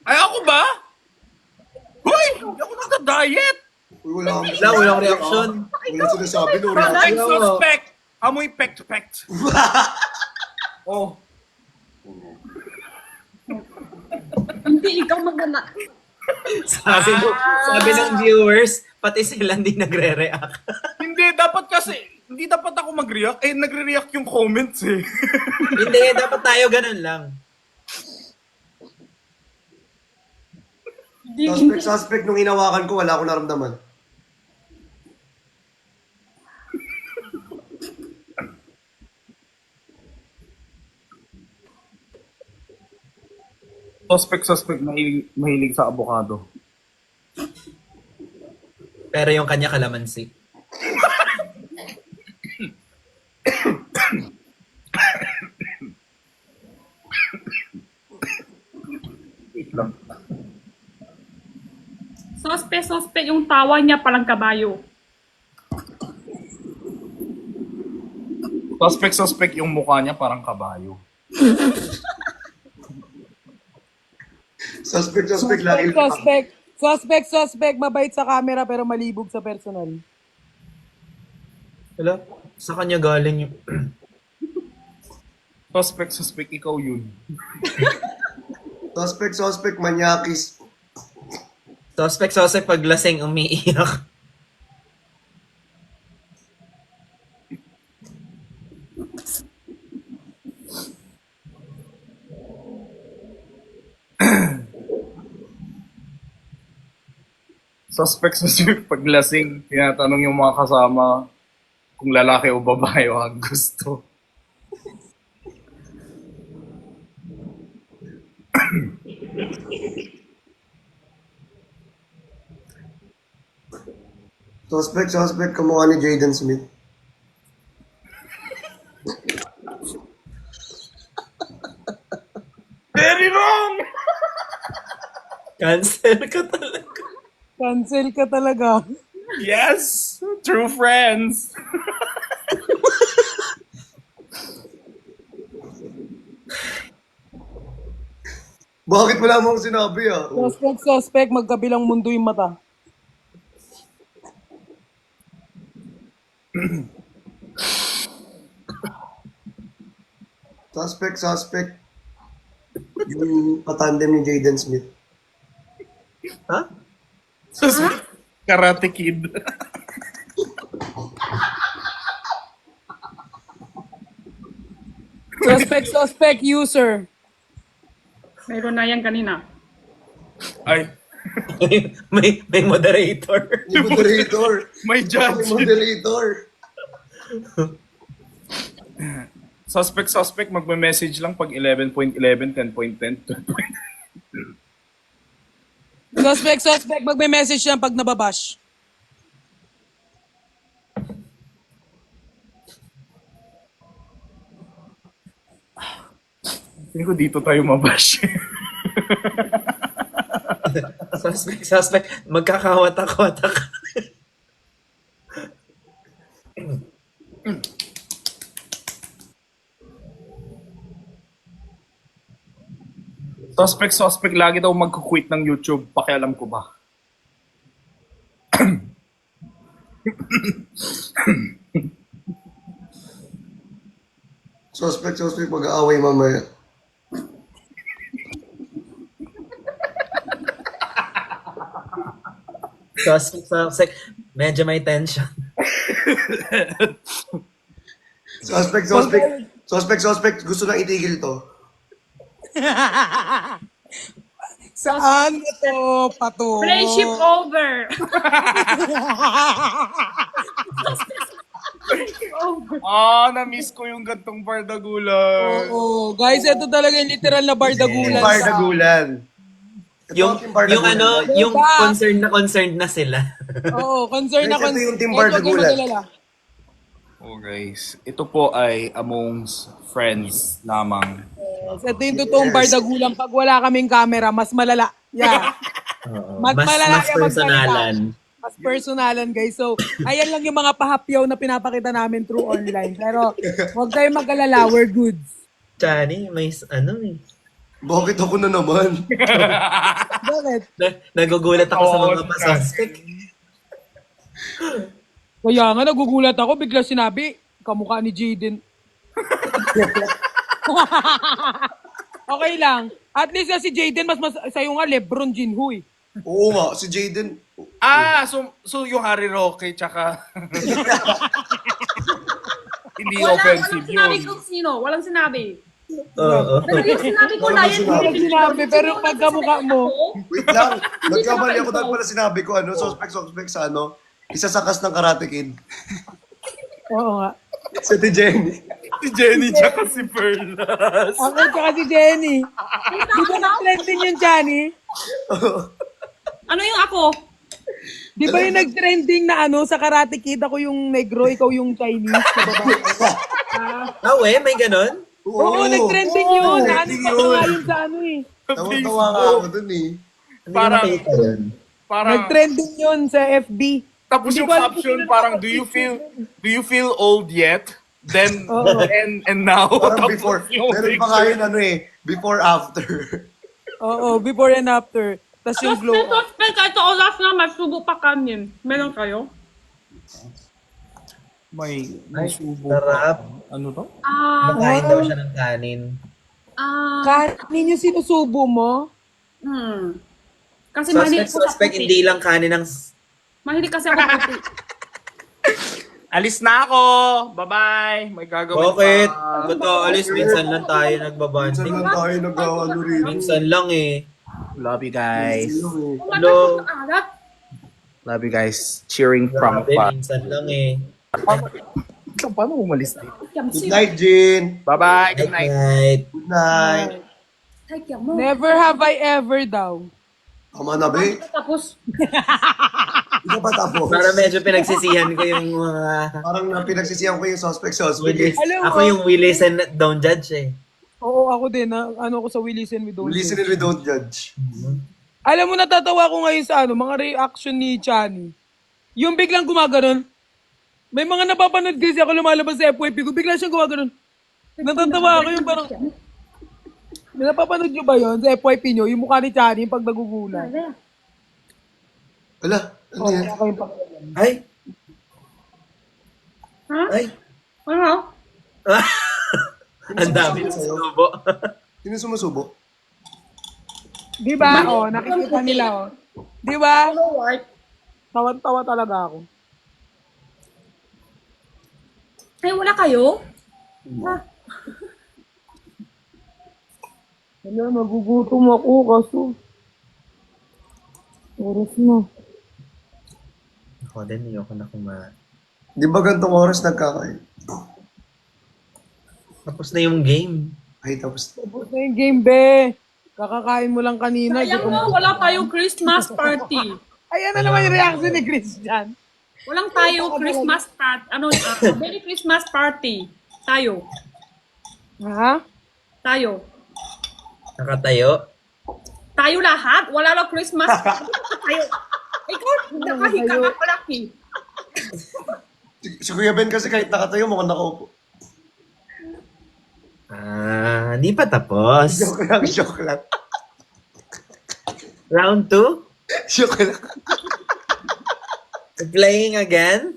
Ay, ako ba? Hoy! Hindi ako nagda-diet! Uy, wala akong Walang reaction. Wala sinasabi, no reaction. Suspect, suspect! Amoy pect. Oh. Hindi ikaw magdala. Sabi ng viewers, pati sila hindi nagre-react. Hindi dapat ako mag-react. Eh, nagre-react yung comments eh. Hindi, dapat tayo ganun lang. Suspect, nung hinawakan ko, wala akong naramdaman. Suspect, mahilig sa avocado. Pero yung kanya kalamansi. Wait lang. Suspect, yung tawa niya palang kabayo. Suspect, yung mukha niya parang kabayo. Suspect lagi. Suspect, mabait sa camera pero malibog sa personal. Wala, sa kanya galing yung... Suspect, ikaw yun. Suspect, manyakis. Suspect, pag lasing umiiyak. Suspect pag lasing, tinatanong yung mga kasama kung lalaki o babae o ang gusto. Suspect, kamukha ni Jaden Smith. Very wrong! Cancel ka talaga. Cancel ka talaga. Yes! True friends! Bakit wala mo akong sinabi ah? Suspect, magkabilang mundo yung mata. Suspect. Yung patandem ni Jaden Smith. Ha? Suspect. Karate Kid. Suspect, user. Meron na yan kanina. Ay, may moderator. Yung moderator. may judge. Yung moderator. Suspect, magme-message lang pag 11.11, 10.10, 12.10. Suspect, magme-message yan pag nababash. Hindi ko dito tayo mabash. Suspect, magkakawatak-watak. Suspect, lagi daw magkukwit ng YouTube. Pakialam ko ba? Suspect, mag-aaway mamaya. Suspect, medyo may tension. Suspect, gusto nang itigil to. Saan ito, pato? Friendship over. Na-miss ko yung gantong bardagulan. Oo, guys, ito talaga yung literal na bardagulan. Bardagulan. Yung ano, yung concerned na sila. Oo, concern na Guys, ito concern. yung team Guys, huwag kayong bardagulan. mag-alala. Oh guys, ito po ay amongst friends lamang. Yes, ito yung totoong bardagulan. Pag wala kaming camera, mas malala. Yeah. Mas malala Mas yung magsalita. personalan. Mas personalan, guys. So, ayan lang yung mga pahapyaw na pinapakita namin through online. Pero, huwag kayong mag-alala. We're goods. Chani, may ano eh. Bakit ako na naman? Bakit? Nagugulat ako sa mga pa-suspect. Kaya nga, nagugulat ako. Bigla sinabi, kamukha ni Jaden. Okay lang. At least si Jaden, mas sa'yo nga, Lebron Jinhu eh. Oo nga, si Jaden. So yung Harry Roque tsaka hindi Walang offensive sinabi yun. kung sino. Walang sinabi. Oo. Pero yung sinabi ko na yan. Walang sinabi, pero pagkamukha mo, Wait lang, nagkamali ako dahil pala sinabi ko, suspect sa isa sa cast ng Karate Kid. oo nga. Si Ate Jenny. Si Jenny tsaka si Perlas. Ako tsaka si Jenny. Di ba nag-trending yung Johnny? Ano yung ako? Di ba yung nag-trending na sa Karate Kid, ako yung negro, ikaw yung Chinese na babae? May ganon? Oo, nag-trending yun. trending Pa nga yun sa eh. Tawa nga ako dun eh. Parang, parang, Nag-trending yun sa FB. tapos Hindi yung ko alam caption kung parang, do you feel old yet? Then, and now. Parang Tapos before. yung Meron pa nga yun before after. Oo, before and after. Tapos yung glow May up. suspect ito oras na masubo pa kanin. Meron kayo? May subo. Sarap. Ano to? Makain daw siya ng kanin. Kanin yung sinusubo mo? Kasi mahilig Suspect, ko sa suspect, puti. hindi lang kanin ng... Mahilig kasi ako puti. Alis na ako! Bye-bye! May gagawin Bakit? pa. Ba't alis? Minsan lang tayo Minsan nagbabanding. lang tayo nag-ano rito. Minsan lang eh. Love you guys. Hello. Umatas ng alat. Love you guys. Cheering from Grabe, afar. minsan lang eh. Paano umalis dito? Good night, Jean. Bye-bye. Good Good night. night. Good night. Ay, mo. Never have I ever daw. Tama na, be. Tapos, Hindi ka pa tapos. Para medyo pinagsisihan ko yung mga... Parang pinagsisiyan ko yung suspect. Willis. Alam mo- Ako yung Willis and don't judge eh. Oo, ako din. Ano ako sa We Listen, We Don't Listen Judge. and we don't judge. Alam mo, natatawa ko ngayon sa mga reaction ni Chani. Yung biglang gumaganon. May mga napapanood kasi ako lumalabas sa FYP ko. Bigla siyang gumaganon. Natatawa ako yung parang... Napapanood nyo ba yun sa FYP nyo? Yung mukha ni Chani, yung pag nagugulat. Wala. Ano yan? Okay, pa. Ay! ha? Ay! Ano? Ang dami ng subo. Sino sumusubo? Di ba? Oh, nakikita nila, oh. Di ba? Hello, Art. Tawan-tawa talaga ako. Ay, wala kayo? Ha? Wala, nagugutom ako kaso. Oras na. Ako din, ayoko na kumain. Di ba gantong oras nagkakain? Tapos na yung game. Ay, tapos. Tapos na yung game, be. Kakakain mo lang kanina. Sayang mo, wala tayong Christmas party. Ayan na naman yung reaction ni Christian. Walang tayo Christmas party. Merry Christmas party. Tayo. Ha? Tayo. Nakatayo. Tayo lahat. Wala lang Christmas party. Tayo. Ikaw, nakahiga ka palaki. Si Kuya Ben kasi kahit nakatayo, mukhang nakaupo. Hindi pa tapos. Joke lang, joke lang. Round 2? Joke lang. Playing again?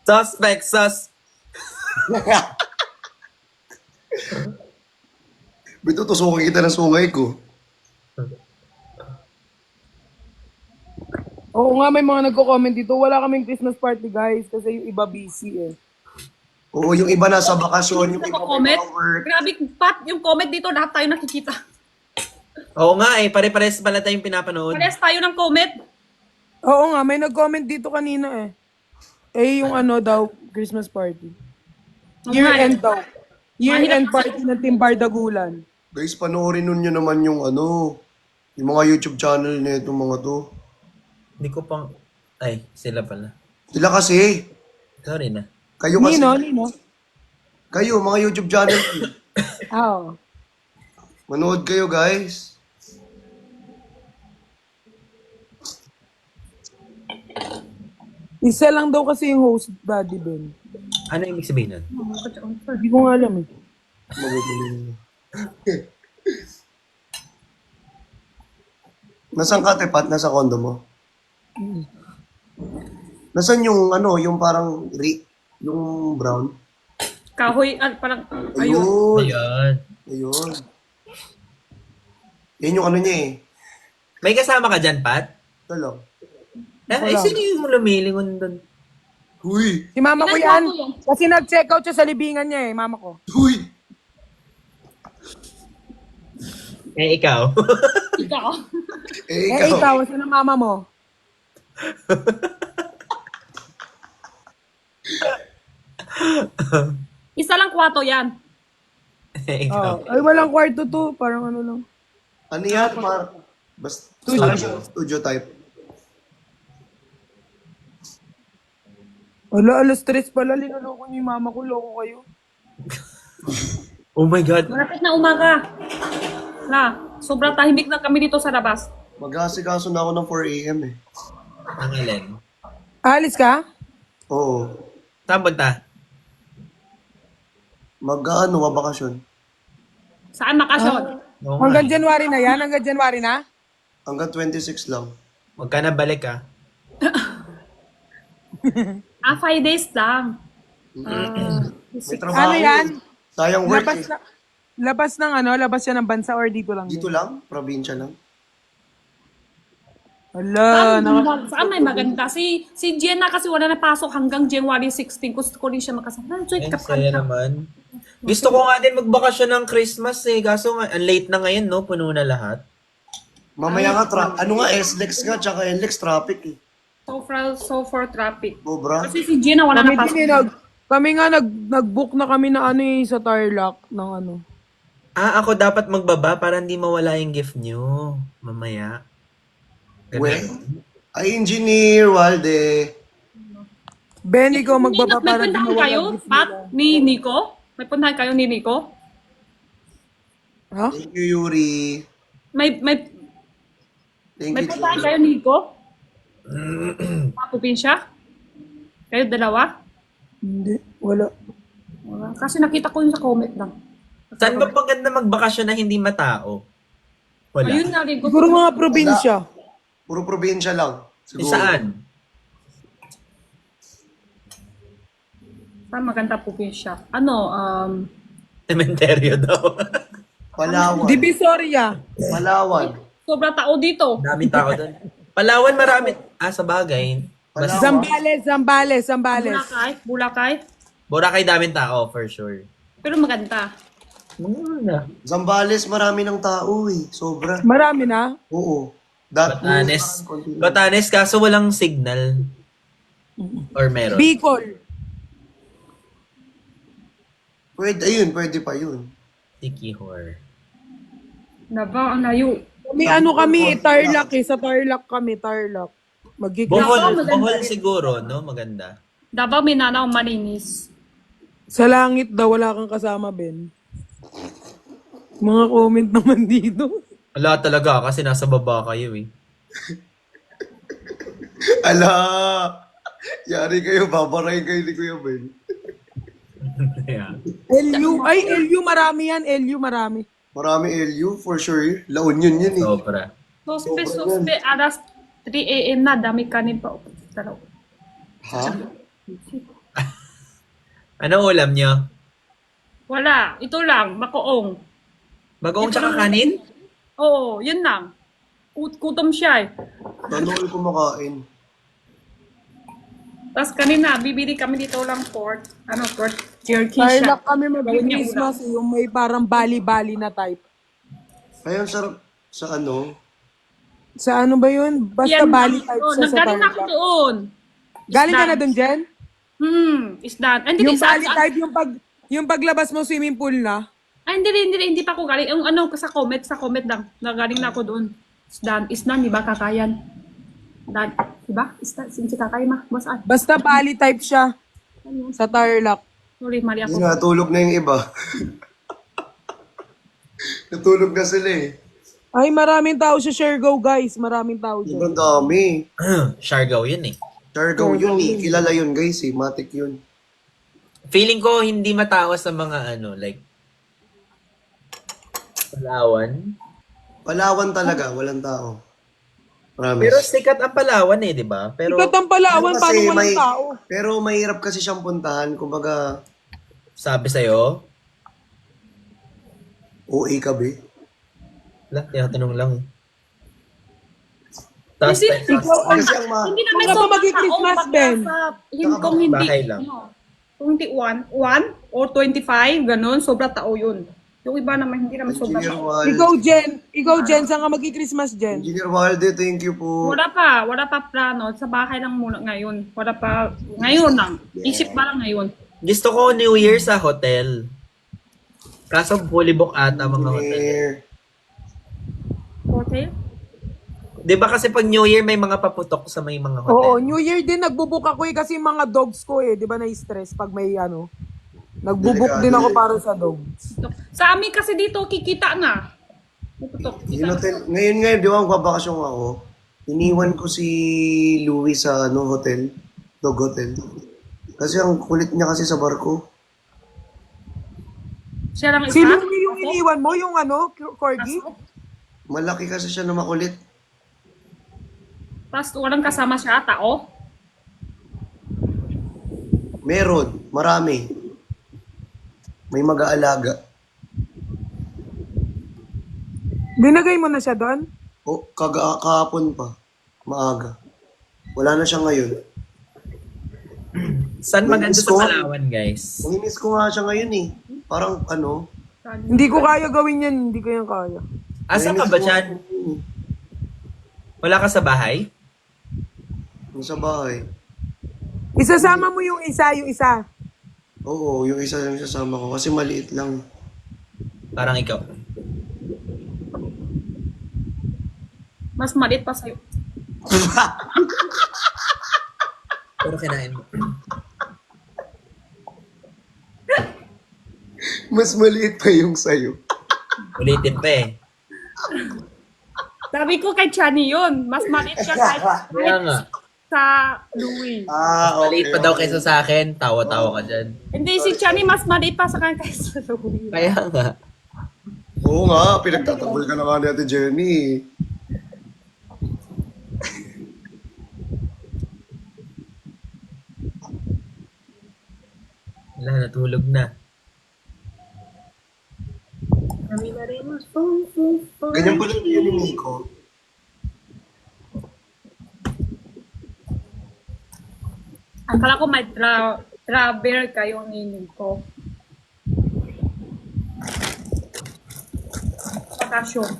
Suspect, Bito, tusukin kita ng sungay ko. Oo nga, may mga nagko-comment dito. Wala kaming Christmas party, guys. Kasi yung iba busy eh. Oo, yung iba nasa bakasyon, yung iba may Comment. mga work. Grabe, Pat, yung comment dito, lahat tayo nakikita. Oo nga eh, pare-pares pala tayong pinapanood. Pares tayo ng comment. Oo nga, may nag-comment dito kanina eh. Yung ano daw, Christmas party. Year-end daw. Year-end party ng Team Bardagulan. Guys, panoorin nun nyo naman yung ano, yung mga YouTube channel na itong mga to. Hindi ko pang... Ay, sila pala. Sila kasi, Sorry na. kayo kasi, Nino. kayo, mga YouTube channel. Oo. Manood kayo, guys. Isa lang daw kasi yung host, Daddy Ben. Ano yung ibig sabihin nun? Hindi ko nga alam eh. Nasaan ka, Tepat? Nasa condo mo? Nasaan yung ano, yung parang yung brown? Kahoy, parang, ayun. Ayun. Ayun. Ayun. Yan yung ano niya eh. May kasama ka dyan, Pat? Ito lang. Sino yung lumilingon doon? Huy! Si mama ko yan. Kasi nag-check out siya sa libingan niya eh, mama ko. Huy! Eh, ikaw. Ikaw. Eh, Ikaw, saan ang mama mo? Isa lang kwarto yan. Eh, ikaw. Ay, walang kwarto to. Parang ano lang. Ano yan? Basta studio type. Alas 3 pala. Linuloko niyo yung mama ko. Loko kayo. Oh my God. Malapit na umaga. Sobrang tahimik na kami dito sa labas. Mag-aasikaso na ako ng 4 a.m. eh. Ang alin. Alis ka? Oo. Saan punta? Mag-ano, mabakasyon. Saan bakasyon? Oo nga. Hanggang January na yan? Hanggang January na? Hanggang 26 lang. Huwag ka na balik ah. 5 days lang. May trabaho. Ano yan? Sayang work Labas eh. na, labas ng ano? Labas yan ng bansa or dito lang? Dito lang, probinsya lang. Hala, Saan may maganda? Si Jenna kasi wala na pasok hanggang January 16. Gusto ko rin siya makasama. Sweet Ay, ka saya naman. Gusto ko nga din magbakasyon ng Christmas eh. Kaso nga, ang late na ngayon, no? Puno na lahat. Mamaya nga, ano nga, SLEX nga, tsaka NLEX traffic eh. So for traffic. Sobra. Kasi si Jenna wala kami na din pasok. kami nga nag-book na kami na ano eh, sa Tarlac ng ano. Ah, ako dapat magbaba para hindi mawala yung gift nyo. Mamaya. Ganun. Well, ay engineer, Walde. Ben, ikaw magbaba May para di puntahan mawala kayo, ang gift Pat? nila. Ni Nico? May puntahan kayo ni Nico? Ha? Thank you, Yuri. May Thank may you, puntahan Yuri. kayo ni Nico? Mapupin siya? Kayo dalawa? Hindi, wala. Wala. Kasi nakita ko yun sa comment lang. Saan ba maganda magbakasyon na hindi matao? Wala. Ayun nga rin. Siguro mga probinsya. Puro probinsya lang. Eh, Siguro. saan? Saan maganda pupin siya? Ano, Cementerio daw. Palawan. Divisoria. Palawan. sobra tao dito. Daming tao doon. Palawan marami. Ah, sa bagay. Mas Palawan. Zambales. Bulakay. Boracay daming tao, for sure. Pero maganda. Zambales, marami ng tao eh. Sobra. Marami na. Oo. Batanes. Batanes, kaso walang signal. Or meron. Bicol. Pwede pa yun. Sikihor. Naba, ang layo. May ano kami, Tarlac eh. Sa Tarlac kami, Tarlac. Bohol, maganda Bohol rin. siguro, no? Maganda. Davao, Mindanao, Malinis. Sa langit daw, wala kang kasama, Ben. Mga comment naman dito. Wala talaga kasi nasa baba kayo eh. Ala! Yari kayo, babarayin kayo ni Kuya Ben. Yeah. LU. Ay, LU marami yan. LU marami. Marami LU, for sure. La Union yun eh. Sobra. Sospe, alas 3 a.m. na, dami kanin pa. Taraw. Ha? Ano ulam nyo? Wala, ito lang, makoong. Bagoong tsaka kanin? Oo, yun lang. Kutom siya eh. Paano kayo kumakain? Tapos kanina, bibili kami dito lang pork. Pork jerky siya. Tarlac kami Gawin niya mag-Christmas eh. Yung may parang bali-bali na type. Kaya ang sarap sa ano? Sa ano ba yun? Basta bali type siya sa Naggaling ako Tarlac. doon. Galing ka Isda. na dun, Jen? Is that? Hindi, Yung bali type, yung paglabas mo swimming pool na. hindi pa ako galing. Yung sa comment lang. Nagaling na ako doon. Is done, di ba, kakayan? Dan, di ba? Is done, si kakay ma. Basaan? Basta bali type siya. Sa Tarlac. Sorry, mali ako. Yun nga, tulog na yung iba. Natulog na sila eh. Ay, maraming tao sa Siargao, guys. Maraming tao dyan. Sobrang dami. Siargao yun eh. Siargao yun eh. Kilala yun guys eh. Matik yun. Feeling ko hindi matao sa mga like Palawan. Palawan talaga, walang tao. Promise. Pero sikat ang Palawan eh, di ba? Pero Ikat ang Palawan, Kasi paano walang may- tao? Pero mahirap kasi siyang puntahan. Kumbaga, sabi sa'yo, OA ka be. tinatanong lang. Tapos, Hindi, Kasi ang Hindi naman Kung ka ba sobrang mag-Christmas, tao, Ben? Kung hindi, Bahay lang. kung hindi 1 or 25, ganun, sobra tao yun. Yung iba naman, hindi naman sobra Engineer tao. Walde. Ikaw, Jen, saan ka mag-Christmas, Jen? Engineer Walde, thank you po. Wala pa plano. Sa bahay lang muna ngayon. Wala pa, ngayon lang. Isip pa lang ngayon. gusto ko New Year sa hotel. Kaso fully book ata mga hotel. Engineer. Hotel? Di ba kasi pag New Year may mga paputok sa may mga hotel? Oo, New Year din nagbubook ako eh kasi mga dogs ko eh, 'di ba na-stress pag may Nagbubook din ako para sa dogs. Sa amin kasi dito, kikita na. Puputok. Yung hotel, ngayon, di ba magbabakasyon ako? Iniwan ko si Louie sa hotel. Dog hotel. Kasi ang kulit niya kasi sa barko. Siya lang isa? Sino yung Ako? iniwan mo? Yung ano, corgi? Malaki kasi siya na makulit. Tapos walang kasama siya, tao? Meron, marami. May mag-aalaga. Dinagay mo na siya doon? O, kahapon pa. Maaga. Wala na siya ngayon. Saan maganda Miss sa ko? Palawan, guys? Namimiss ko nga siya ngayon eh. Parang ano. Hindi ko kaya gawin yan. Hindi ko yan kaya. Asa ka ba dyan? Wala ka sa bahay? Sa bahay. Isasama mo yung isa. Oo, yung isa lang sasama ko kasi maliit lang. Parang ikaw. Mas maliit pa sa'yo. Pero kinain mo. Mas maliit pa yung sayo. Ulitin pa eh. Sabi ko kay Chani yun. Mas maliit siya kahit Kaya nga. sa Louie. Ah, Maliit pa daw kaysa sa akin. Tawa-tawa ka dyan. Hindi, si Chani mas maliit pa sa kanya kaysa sa Louie. Kaya nga. Oo nga, pinagtatanggol ka na nga ni Ate Jenny. Wala, natulog na. Ganyan pala yun ni Nico. Akala ko may travel kayo ninin ko. Bakasyon.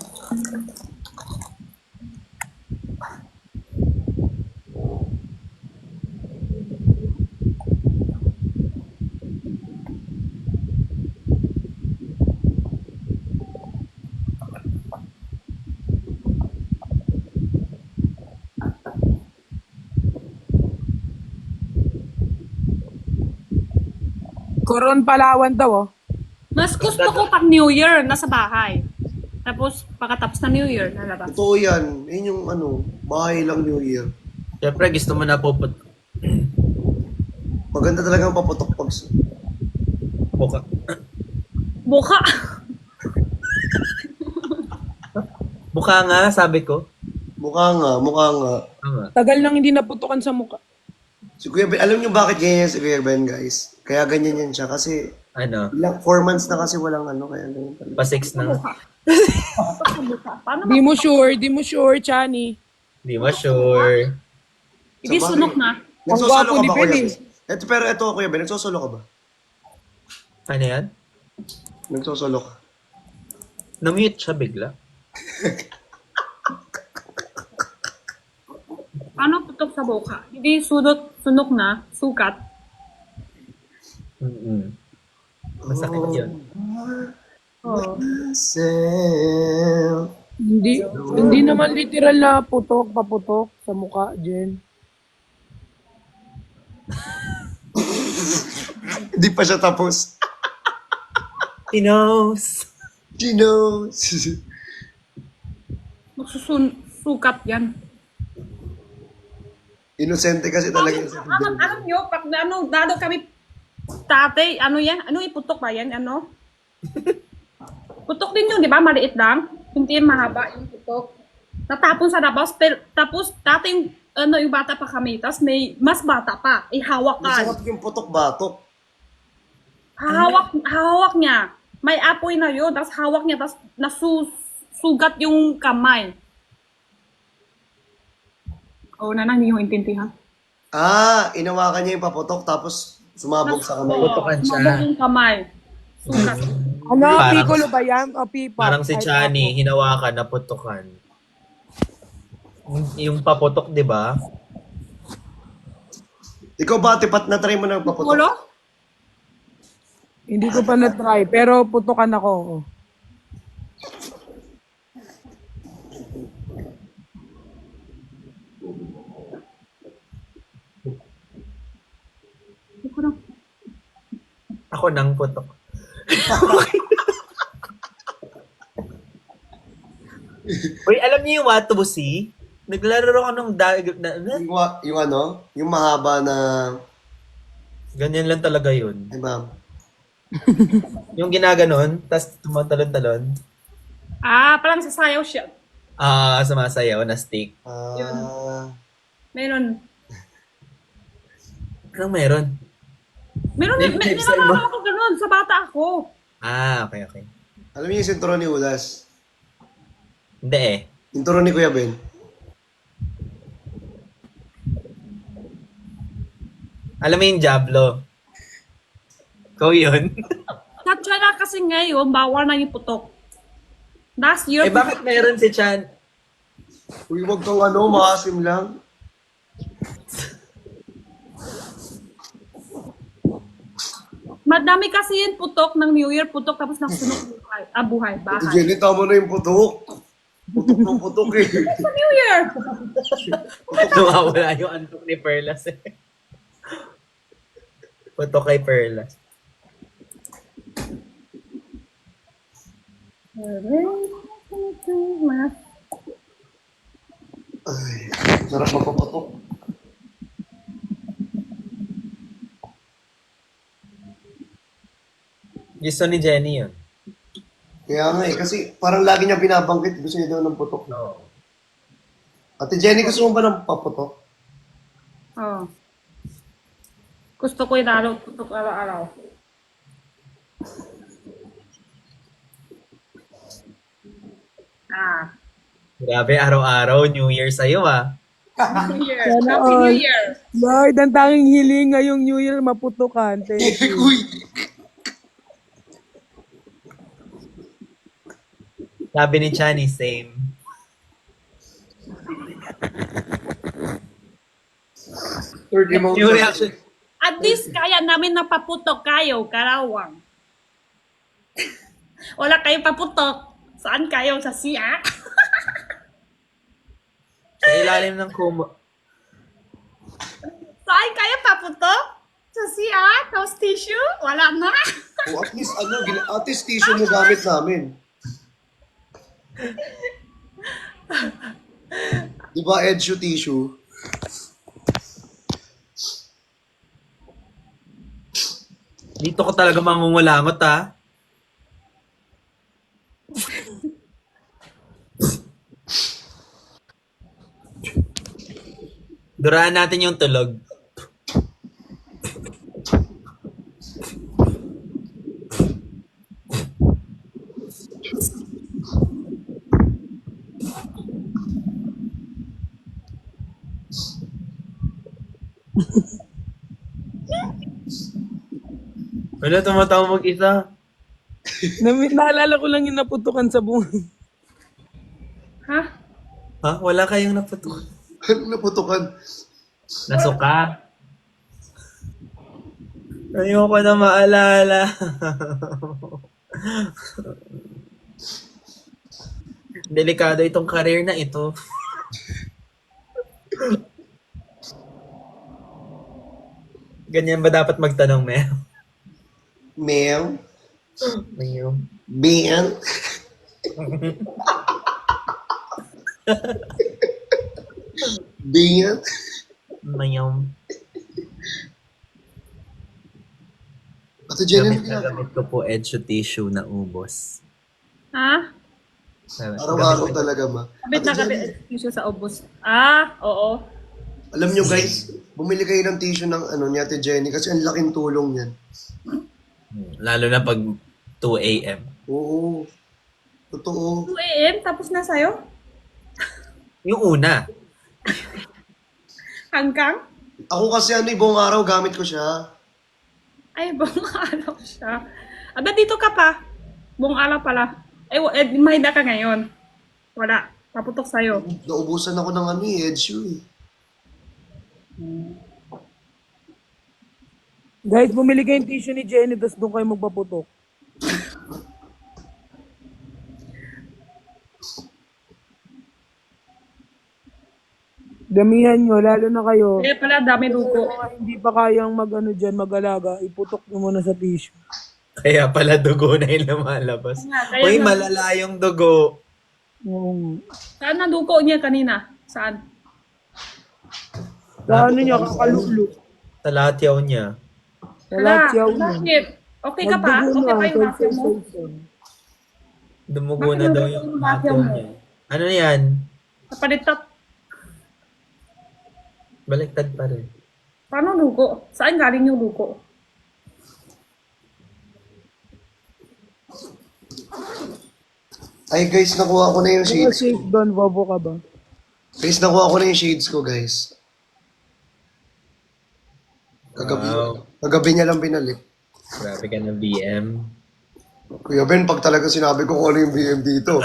Coron Palawan daw, oh. Mas gusto ko pag New Year, nasa bahay. Tapos, pagkatapos na New Year, nalabas. Totoo yan. Yun yung ano, bahay lang New Year. Siyempre, gusto mo na Maganda talaga ang paputok pag... buka. Buka! Buka nga, sabi ko. Mukha nga, mukha nga. Tama. Tagal nang hindi naputukan sa mukha. Si Kuya Ben, alam niyo bakit ganyan si Kuya Ben, guys? Kaya ganyan yan siya kasi Ano? ilang 4 months na kasi walang ano, kaya ganyan talaga. Pa-6 na. Paano Di mo sure, Chani. Di mo sure. Hindi Sa sunok bagay. na. Nagsosolo gwapo ka ni ba, Ben, Kuya eh. Ben? Pero ito, Kuya Ben, nagsosolo ka ba? Ano yan? Nagsosolo ka. Na-mute siya bigla. Paano putok sa buka? Hindi sunok na, sukat. Masakit yun. Oh. Self. Hindi naman literal na paputok sa mukha, Jen. Hindi pa siya tapos. He knows. She knows. Sukat yan. Inosente kasi talaga yun. Alam nyo, pag dado kami tate, ano yan? Ano iputok ba yan? Ano? Putok din yun, di ba? Maliit lang. Hindi mahaba yung putok. Natapon sa labas, tapos dati yung bata pa kami, tapos may mas bata pa, ihawakan. Masarap yung putok-batok. Hawak niya. May apoy na yun, tapos hawak niya, tapos nasusugat yung kamay. Oo, nanang hindi yung intindihan. Ah, inawakan niya yung paputok tapos sumabog sa kamay. Putukan siya. Sumabog yung kamay. Sugat. Ano, Parang- piccolo ba yan? O pipa? Parang si Chani, hinawakan, naputukan. Yung paputok, di ba? Ikaw ba, tipat na try mo ng paputok? Pulo? Hindi ko pa na-try, pero putukan ako. Oh. Ako nang putok. Uy, alam niyo yung Watusi? Naglaro ako nung Yung ano, yung mahaba na, ganyan lang talaga yun. di ba? Yung ginaganon, tas tumatalon-talon. Parang sasayaw siya. Sumasayaw na stick. Meron. Anong meron? Meron, May website ba? ako ganun. Sa bata ako. Okay. Alam niyo yung sinturon ni Udas? Hindi eh. Sinturon ni Kuya Ben? Alam mo yung Diablo? Ikaw yun? Sa na kasi ngayon, bawal na yung putok. Last year, Eh bakit meron si Chan? Uy, wag kang maasim lang. madami kasi yung putok ng New Year, putok tapos nakasunod buhay. Buhay, Ate bahay. Jenny, tama na yung putok. Putok ng putok eh. Sa New Year! Nawawala yung antok ni Perlas eh. Puto kay Perlas. Ay, sarap magpapatok. Gusto ni Jenny yun. Kaya nga kasi parang lagi niya binabanggit, gusto niya daw ng putok. No. Ate Jenny, gusto mo ba ng paputok? Oh. Gusto ko yung lalo putok araw-araw. Grabe, araw-araw, New Year sa'yo New Year. Sana Happy all. New Year. Lord, ang tanging hiling ngayong New Year, maputukan. Thank you. Uy! Sabi ni Chani, same. Yung reaction. At least kaya namin napaputok kayo, Karawang. Wala kayong paputok. Saan kayo? Sa siya? Sa ilalim ng kumo. Saan kayo paputok? Sa siya? House tissue? Wala na. O at least at least tissue mo gamit namin. Diba Edshu tissue? Dito ko talaga mangungulangot Duraan natin yung tulog. Wala, tumatawa mag-isa. Naalala ko lang yung naputukan sa bunga. Ha? Ha? Wala kayong naputok. Anong naputukan? Nasuka. Ayoko na maalala. Delikado itong career na ito. Ganyan ba dapat magtanong, Mel? Mel? Mayroon. Ben? Ben? Mayroon. Ate Jenny, Gamit na gamit ko po Edshu tissue na ubos. Ha? araw-araw talaga ba? Kabit na Ate Jenny, kabit tissue sa ubos. Oo. alam nyo guys, bumili kayo ng tissue ng ni Ate Jenny kasi ang laking tulong yan. Lalo na pag 2 a.m. Oo. Totoo. 2 a.m. tapos na sa'yo? Yung una. Hanggang? Ako kasi buong araw gamit ko siya. Ay, buong araw siya. Aba, dito ka pa. Buong araw pala. Mahina ka ngayon. Wala. Paputok sa'yo. Naubusan ako ng Edshu eh. Guys, bumili kayong tissue ni Jenny, tapos doon kayo magpaputok. Damihan nyo, lalo na kayo. Eh pala, dami dugo. Mga hindi pa kayang mag-alaga, iputok nyo muna sa tissue. Kaya pala dugo na yung lumalabas. Kaya Uy, nga. malala yung dugo. Saan na dugo niya kanina? Saan? Sa ano niya, kakalulok. Sa lahat yaw niya. Sa lahat siya Bakit? Okay ka pa? Okay pa yung vacuum mo? Dumugo na daw yung vacuum niya. Ano na yan? Napalitat. Baliktad pa rin. Paano lugo? Saan galing yung lugo? Ay guys, nakuha ko na yung shades. Safe doon, bobo ka ba? Guys, nakuha ko na yung shades ko, guys. Kagabi, Wow. kagabi niya lang binalik. Grabe ka ng BM. Kuya Ben, pag talaga sinabi ko kung ano yung BM dito.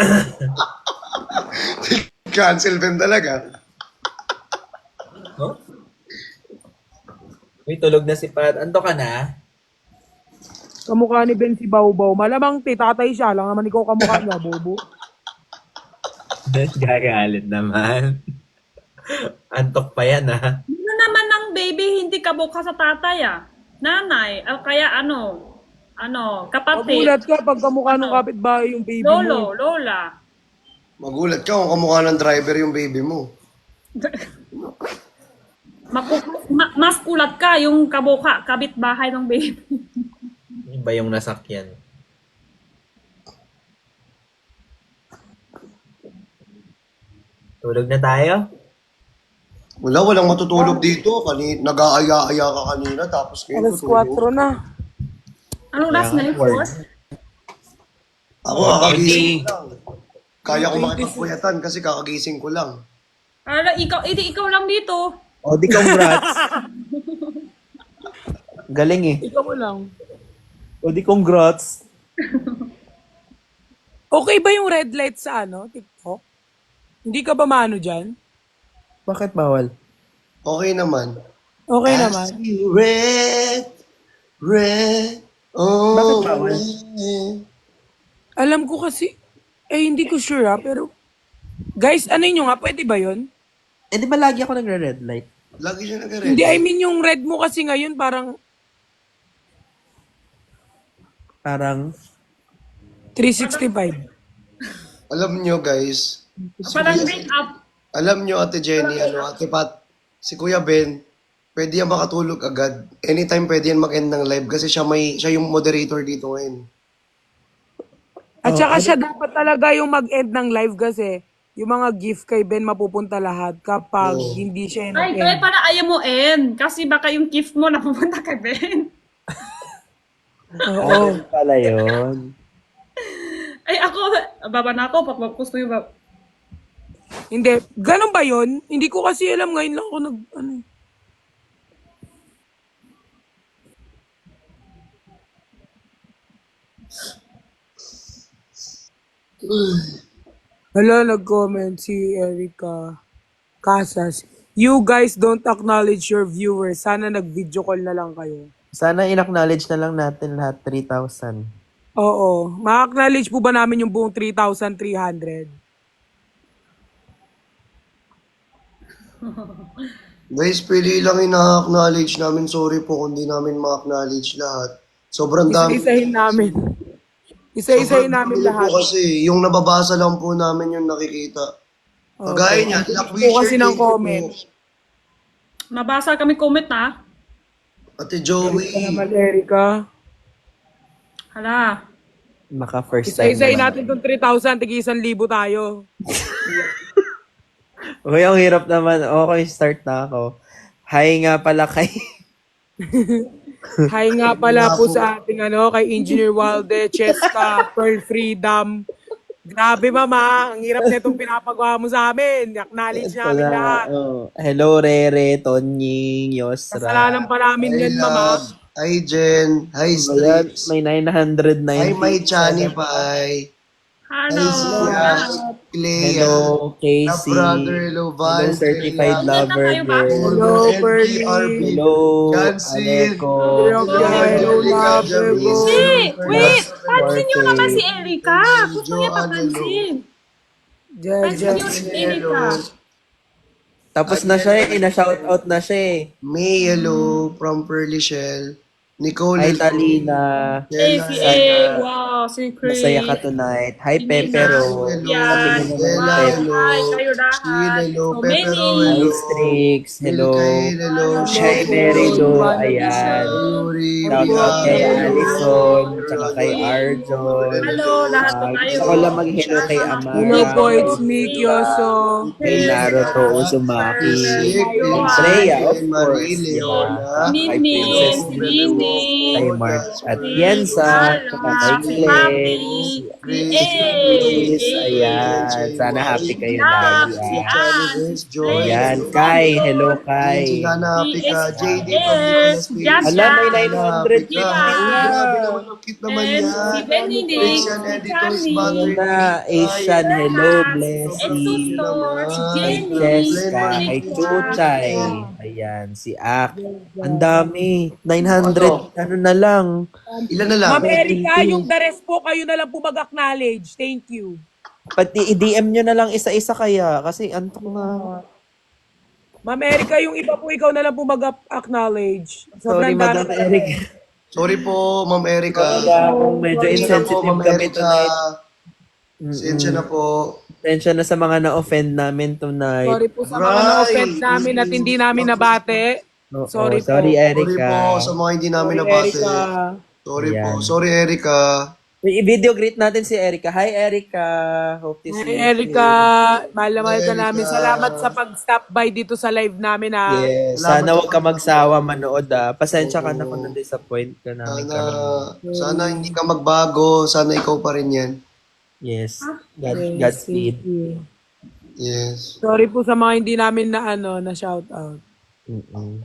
Cancel Ben talaga. Oh? Uy, tulog na si Pat. Ando ka na? Kamukha ni Ben si Bawbaw. Malamang tatay siya lang naman ikaw kamukha niya, bobo. Gagalit naman. Antok pa yan, ha? Ano naman ng baby hindi kabuka sa tatay ah? Nanay, kaya kapatid, Magulat ka pag kamukha ng kapitbahay yung baby lolo, mo. lola. Magulat ka kung kamukha ng driver yung baby mo. Mas kulat ka yung kabuka, kabit-bahay ng baby. Iba yung nasakyan. Tulog na tayo? Walang matutulog dito. Nag-aaya-aya ka kanina, tapos ngayon Alas tutulog. 4 na. Anong last na yung fourth? Ako kakagising ko lang. Kaya ko makipagpuyatan kasi kakagising ko lang. Ikaw lang dito. O, di congrats. Galing eh. Ikaw mo lang. O, di congrats. Okay ba yung red light sa TikTok? Hindi ka ba maano dyan? Bakit bawal? Okay naman. Okay naman. Red, oh, Bakit bawal? red. Alam ko kasi, hindi ko sure pero guys, ano yun nga, pwede ba yun? Eh, di ba lagi ako nagre-red light? Lagi siya nag-red. Hindi, I mean yung red mo kasi ngayon parang Parang, 365. Alam nyo guys, Parang green up. alam nyo Ate Jenny, Ate Pat, si Kuya Ben, pwede yan makatulog agad. Anytime pwede yan mag-end ng live kasi siya yung moderator dito ngayon. At saka siya dapat talaga yung mag-end ng live kasi yung mga gift kay Ben mapupunta lahat kapag hindi siya yung Ay, kaya para ayaw mo end. Kasi baka yung gift mo napupunta kay Ben. Oo. pala yun. Ay, ako, baba na ako. Papapos ko yung Hindi, ganun ba yun? Hindi ko kasi alam, ngayon lang ako Hala, nag-comment si Erica Casas. You guys don't acknowledge your viewers. Sana nag-video call na lang kayo. Sana in-acknowledge na lang natin lahat 3,000. Oo. Ma-acknowledge po ba namin yung buong 3,300? Guys, pili lang ina-acknowledge namin. Sorry po kung di namin ma-acknowledge lahat. Sobrang dami. Isa-isahin namin. Isa-isahin namin dami lahat. po kasi yung nababasa lang po namin yung nakikita. Kagaya niya, Po kasi ng comment. Nabasa kami comment na. Ate Ika Joey. naman, Erica. Hala. Maka first time. Isa-isahin natin itong 3,000, tigi 1,000 tayo. Uy, ang hirap naman. Okay, start na ako. Hi nga pala kay... Hi nga pala po sa ating kay Engineer Walde, Cheska, Pearl Freedom. Grabe mama, ang hirap na itong pinapagawa mo sa amin. Acknowledge namin lahat. Hello, Rere, Tonying, Yosra. Kasalanan pa namin yan mama. Hi Jen. Hi Ayan, Streets. may 990. Hi my Chani Pai. Hello. Hi Sia. Clea. Hello, Casey. Brother, hello Val. Hello, certified lover Tayo ba? girl. Hello, Pearly. Hello, Jansin. Aleko. Hello, love, hello. Wait, pansin nyo naman si Erica. Gusto niya papansin. Pansin nyo si Erica. Tapos na siya na-shoutout na siya May, hello from Pearly Shell. Nicole. Hi, Talina. Eh, si Ella, wow, si Chris. Masaya ka tonight. Hi, Si Pepero. Nina, hello. yan. Sabi mo naman, Ella, Wow, Pep. hello. hi, kayo Shin, lahat. hello. So Pepero, many. Hi, hello. Strix. Hello. Milkael, hello. Hello Hi, po, Mary Shen, Lou. Ivanisha. Ayan. Yuri, Hi Shout po, out kay Brian, Mary Lou. Allison. Tsaka Ron, kay Si, Arjon. hello, lahat po tayo. Gusto ko lang mag-hello kay Hello Amara. po, Kay it's me, Lisa. Kyoso. Kay Naruto Uzumaki. Isik, Freya, of Vincent, course. Marie, Diba? Leona, Tsaka Si kay Nini, Princess si Lulu. Kay Nini, Mark at si Yensa. Tsaka kay Ala, si Glenn. Papi, si Chris, Chris, A, ayan. Sana happy si kayo Love, lagi, si ah. Ann, si West, Joy, Grace, Ayan, si Kai. Hello, Dondon, Kai. Lindsay, sana si happy ka. JD from SGS, Nicolas si Page. Ala, Jasha, may Sana 900 happy ka. Diva, Uy, grabe naman. Ang cute naman and si yan. Benedict, Asian si Editors, Charlie, Ayan Butter na, Ay, Asian. Hello, Perlas, sobrang Etsu cute Blessy. nyo Store, si naman. Kay Jenny, Glenn Cheska, si kay Jack, Chuchay. Ayan, si Ak. Ang dami. 900, ano na lang. Ilan na lang? Ma'am Erica, 70. yung the rest po, kayo na lang po mag-acknowledge. Thank you. Pati i-DM nyo na lang isa-isa kaya. Kasi antok na. Ma'am Erica, yung iba po, ikaw na lang po mag-acknowledge. Sorry, Sobrang Madam dami. Eric. Sorry po, Ma'am Erica. Kaya kung medyo Pasensya na po, insensitive Ma'am kami Erica. tonight. Pasensya na po. Pasensya na sa mga na-offend namin tonight. Sorry po sa mga na-offend namin at hindi namin nabate. Oo, Sorry po. sorry, Sorry Erica. po sa mga hindi namin Sorry, nabate. Erica. Sorry po. Ayan. Sorry, Erica. I-video greet natin si Erica. Hi, Erica. Hope to see you Hi, Erica. Mahal na mahal ka Erica. namin. Salamat sa pag-stop by dito sa live namin, ha. Yes. Salamat Sana sa huwag ka magsawa manood, ah. Pasensya ka na kung Oo. na-disappoint ka namin. Sana hindi ka magbago. Sana ikaw pa rin yan. Yes. Yes, Godspeed. thank you. Yes. Sorry po sa mga hindi namin na shout out. Mm-mm.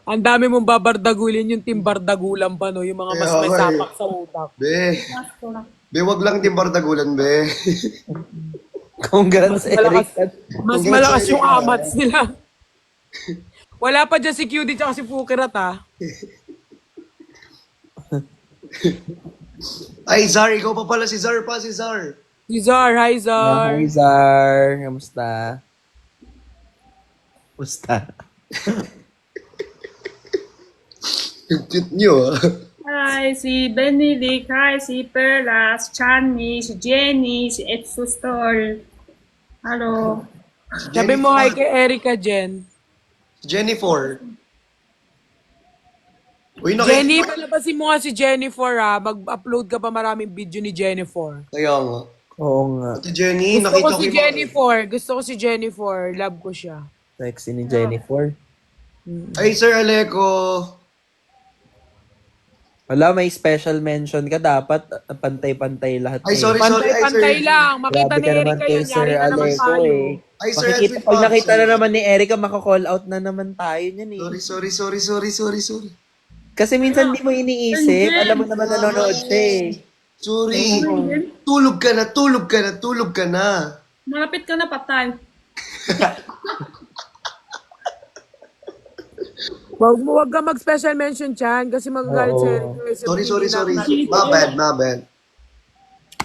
Ang dami mong babardagulin yung team bardagulan pa, no? Yung mga mas Kaya may nga eh. sapak sa utak. Be. Be, wag lang timbardagulan, be. Congrats, Malakas, Erica. mas Congrats, malakas Erica. yung amats nila. Wala pa dyan si QD tsaka si Fukirat, ha? Ay, Zar, ikaw pa pala si Zar pa, si Zar. Si Zar, hi Zar. Hi, Zar. Kamusta? Kamusta? Yung cute nyo, ah. hi, si Benedict, hi, si Perlas, Chani, si Jenny, si Etsu Store. Hello. Sabi mo hi kay Erica, Jen. Jennifer. Uy, Jenny, palabasin mo nga si Jennifer, ha? Mag-upload ka pa maraming video ni Jennifer. Kaya nga. Oo nga. Ate Jenny, Gusto ko nakita ko si yung mga... Jennifer. Gusto ko si Jennifer. Love ko siya. Sexy ni Jennifer. Ay, Sir Aleco. Wala, may special mention ka. Dapat pantay-pantay lahat. Ay, eh. sorry. Pantay-pantay Sir. lang. Makita Grabe ni ka naman Erica kay yun. Sir Yari na naman Aleco tayo. eh. Ay, Sir Makikita, Edwin pag Pabs. nakita na naman ni Erica, maka-call out na naman tayo niyan eh. Sorry. Kasi minsan di mo iniisip. Alam mo naman nanonood siya eh. Sorry. Tulog ka na. Malapit ka na patay. Wag ka mag-special mention, Chan. Kasi magagalit si Erica. Sorry. My bad.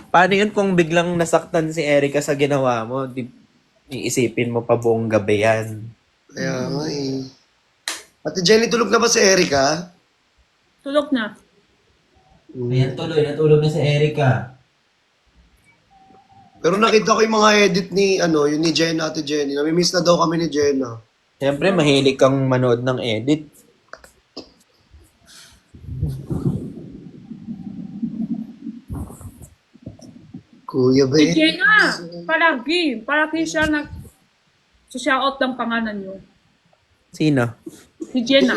Paano yun kung biglang nasaktan si Erica sa ginawa mo? Iisipin mo pa buong gabi yan. Kaya nga eh. Ate Jenny, tulog na ba si Erica? Tulog na. Ayan, natulog na si Erica. Pero nakita ko yung mga edit ni, yung ni Jenna, Ate Jenny. Namimiss na daw kami ni Jenna. Siyempre, mahilig kang manood ng edit. Kuya ba Si eh? Jenna, palagi siya shoutout ng pangalan niyo. Sino? Si Jenna.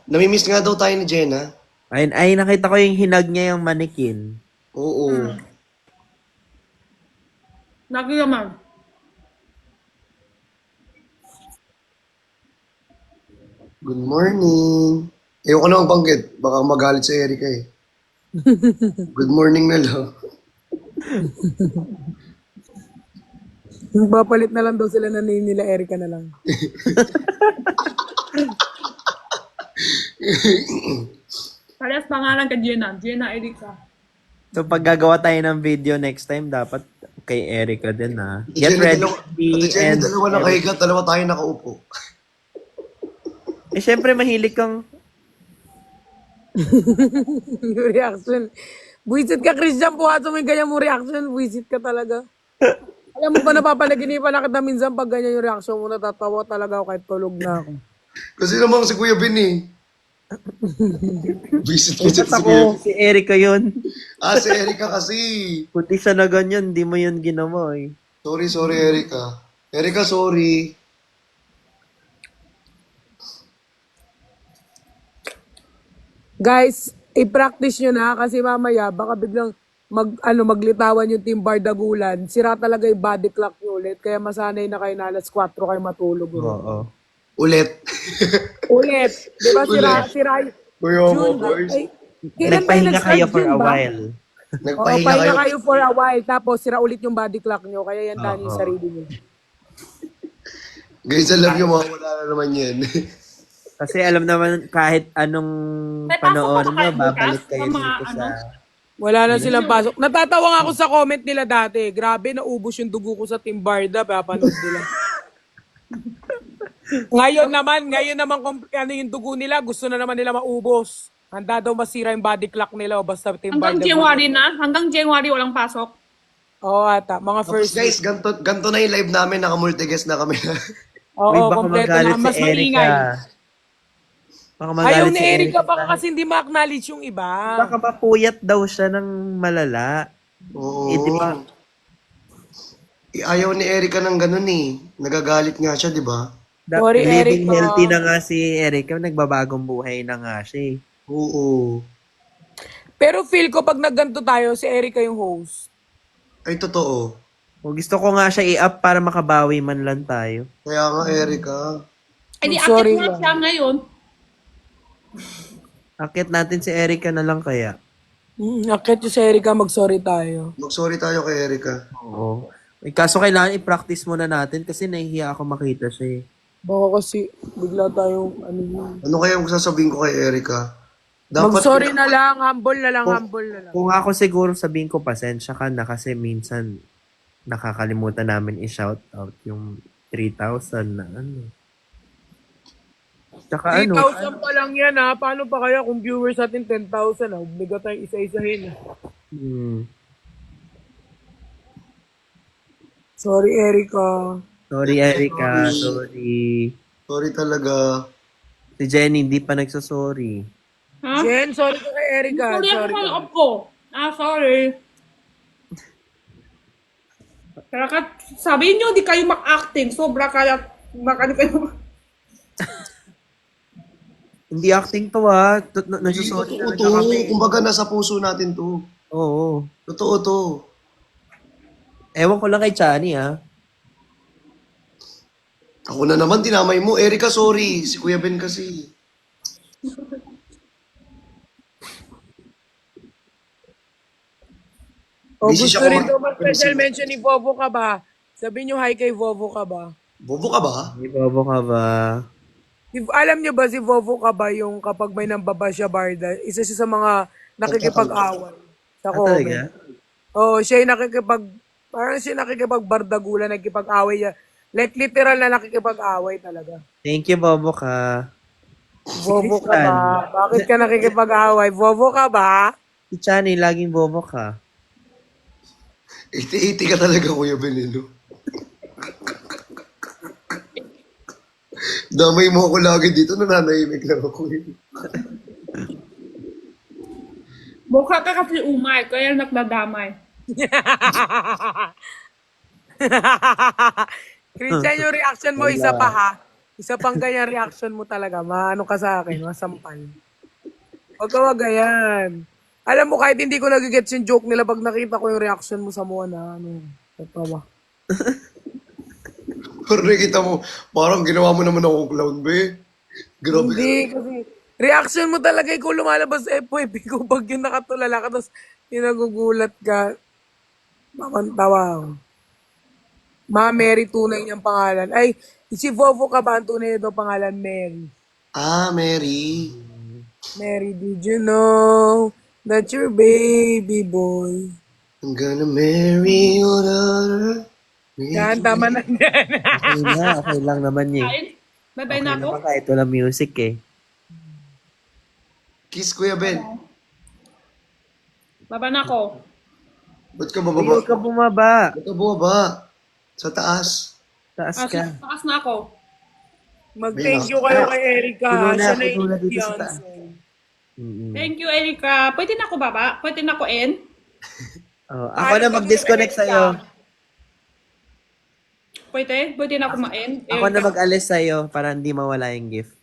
Namimiss nga daw tayo ni Jenna. Ay, nakita ko yung hinag niya yung manikin. Oo. Lagi naman. Good morning. Ayoko na magbanggit. Baka magalit si Erica eh. Good morning na lang. Papalit na lang daw sila na nila Erica na lang. Parehas pangalan kay Jenna. Jenna Erika. So, pag gagawa tayo ng video next time, dapat kay Erica din, ha? Ate Get Jenny, ready. Ate Jenny, dalawa na kahiga, dalawa tayo nakaupo. Eh, syempre, mahilig kang... Yung reaction. Buisit ka, Christian. Puhato mo yung ganyan mo reaction. Buisit ka talaga. Alam mo ba, napapanaginipan na kita minsan pag ganyan yung reaction mo, natatawa talaga ako kahit tulog na ako. Kasi naman si Kuya Ben eh. Visit si Kuya Ben. Si Erica yun. Ah, si Erica kasi. Puti siya na ganyan, di mo yun ginawa, eh. Sorry, Erica. Erica, sorry. Guys, i-practice nyo na kasi mamaya baka biglang maglitawan yung Team Bardagulan. Sira talaga yung body clock nyo ulit. Kaya masanay na kayo na alas 4 kayo matulog. Oo. Ulit. Ulit. Di ba sira Kuya June? mo, boys. Ay, kailan tayo Nagpahinga nag-start, kayo for June a ba? while. Oo, Nagpahinga pahinga kayo. kayo for a while. Tapos sira ulit yung body clock nyo. Kaya yan tani yung Oo. sarili nyo. Guys, alam nyo, mawawala na naman yan. Kasi alam naman, kahit anong May pasok panoorin pa ba nyo, kayo babalik bukas? kayo Sa mga dito sa... Wala na silang pasok. Natatawa nga ako sa comment nila dati. Grabe, naubos yung dugo ko sa Team Barda. Papanood nila. ngayon naman yung dugo nila, gusto na naman nila maubos. Handa daw masira yung body clock nila o basta Team Hanggang Barda. January na? Hanggang January walang pasok? Oo ata, mga Tapos first guys, week. ganto na yung live namin, naka-multiguest na kami. Uy, Oo, baka kompleto magalit na. si Mas Erica. maingay. Baka Ayaw magalit ni si Erica Erica. baka kasi hindi ma-acknowledge yung iba. Baka mapuyat daw siya ng malala. Oo. Eh, di ba? Ayaw ni Erica ng ganun eh. Nagagalit nga siya, di ba? Sorry, Living Erica. healthy na nga si Erica. Nagbabagong buhay na nga siya, eh. Oo. Pero feel ko pag nagganto tayo, si Erica yung host. Ay, totoo. O, gusto ko nga siya i-up para makabawi man lang tayo. Kaya nga, Erica. Eh di Sorry akit nga lang. siya ngayon. Akit natin si Erica na lang kaya. Akit yung si Erica, mag-sorry tayo. Mag-sorry tayo kay Erica. Oo. Eh, kaso kailangan i-practice muna natin kasi nahihiya ako makita siya, eh. Baka kasi bigla tayong Ano kaya ang sasabihin ko kay Erica? Dapat mag-sorry na lang, humble na lang, humble na lang. Kung ako siguro sabihin ko, pasensya ka na kasi minsan nakakalimutan namin i-shout out yung 3,000 na ano. Tsaka 3,000 pa lang yan ha. Paano pa kaya kung viewers natin 10,000 ha? Huwag tayong isa-isahin ha. Sorry, Erica. Sorry, Erica. Sorry. sorry talaga. Si Jenny, hindi pa nagsasorry. Ha? Jen, sorry ka kay Erica. Sorry ako Sorry sa ka. loob ko. Sorry. Kaya sabihin nyo, di kayo mag-acting. Sobra kaya, baka di kayo Hindi acting to, ha. Nagsasorry Totoo talaga to. kami. Kumbaga nasa puso natin to. Oo. Totoo to. Ewan ko lang kay Chani, ha. Ako na naman, dinamay mo. Erica, sorry. Si Kuya Ben kasi. O Busy gusto siya rin kumain. daw mag-special mention ni Vovo ka ba? Sabihin nyo hi kay Vovo ka ba? Bobo ka ba? Hindi bobo ka ba? Alam nyo ba si Vovo ka ba yung kapag may nambaba siya Barda, isa siya sa mga nakikipag-away sa comment. Talaga? Oo, siya yung parang siya nakikipag-bardagulan, nakikipag-away niya. Like literal na nakikipag-away talaga. Thank you, bobo ka. Vovo ka ba? Bakit ka nakikipag-away? Vovo ka ba? Si Chani, laging bobo ka. 80-80 ka talaga, Kuya Ben, eh, no? Damay mo ako lagi dito, nananahimik lang ako. Eh. mukha ka kasi umay, kaya nagdadamay. Christian, yung reaction mo, isa pa ha. Isa pang ganyan reaction mo talaga. Maano ka sa akin, masampal. Huwag ka magayan. Alam mo, kahit hindi ko nagigets yung joke nila, pag nakita ko yung reaction mo sa mga na, natawa. Pero nakita mo, parang ginawa mo naman ako clown, be. Grabe. Hindi, kasi reaction mo talaga, ikaw lumalabas sa FYP ko pag yung nakatulala ka, tapos yung nagugulat ka, mamantawa. Ma Mary, tunay niyang pangalan. Ay, si Vovo ka ba? Ang tunay nito pangalan, Mary. Ah, Mary. Mary, did you know That's your baby boy. I'm gonna marry your daughter. Yan, tama na yan. Okay na. Okay lang naman eh. Kain? Bye-bye Okay na ako. naman kahit walang music eh. Kiss, Kuya Ben. Baba na ako. Ba't ka Uy, bababa? huwag ka bumaba. Ba't ka bumaba? Sa taas. Taas Ah, ka. takas na ako. Mag-thank you kayo kay Erica. Puno na, Siya na puno na yung dito sa taas. fiancé. Thank you, Erica. Pwede na ako baba? Pwede na ako in? Oh, ako na mag-disconnect sa'yo. Pwede? Pwede na ako ma-in? Ako na mag-alis sa'yo para hindi mawala yung gift.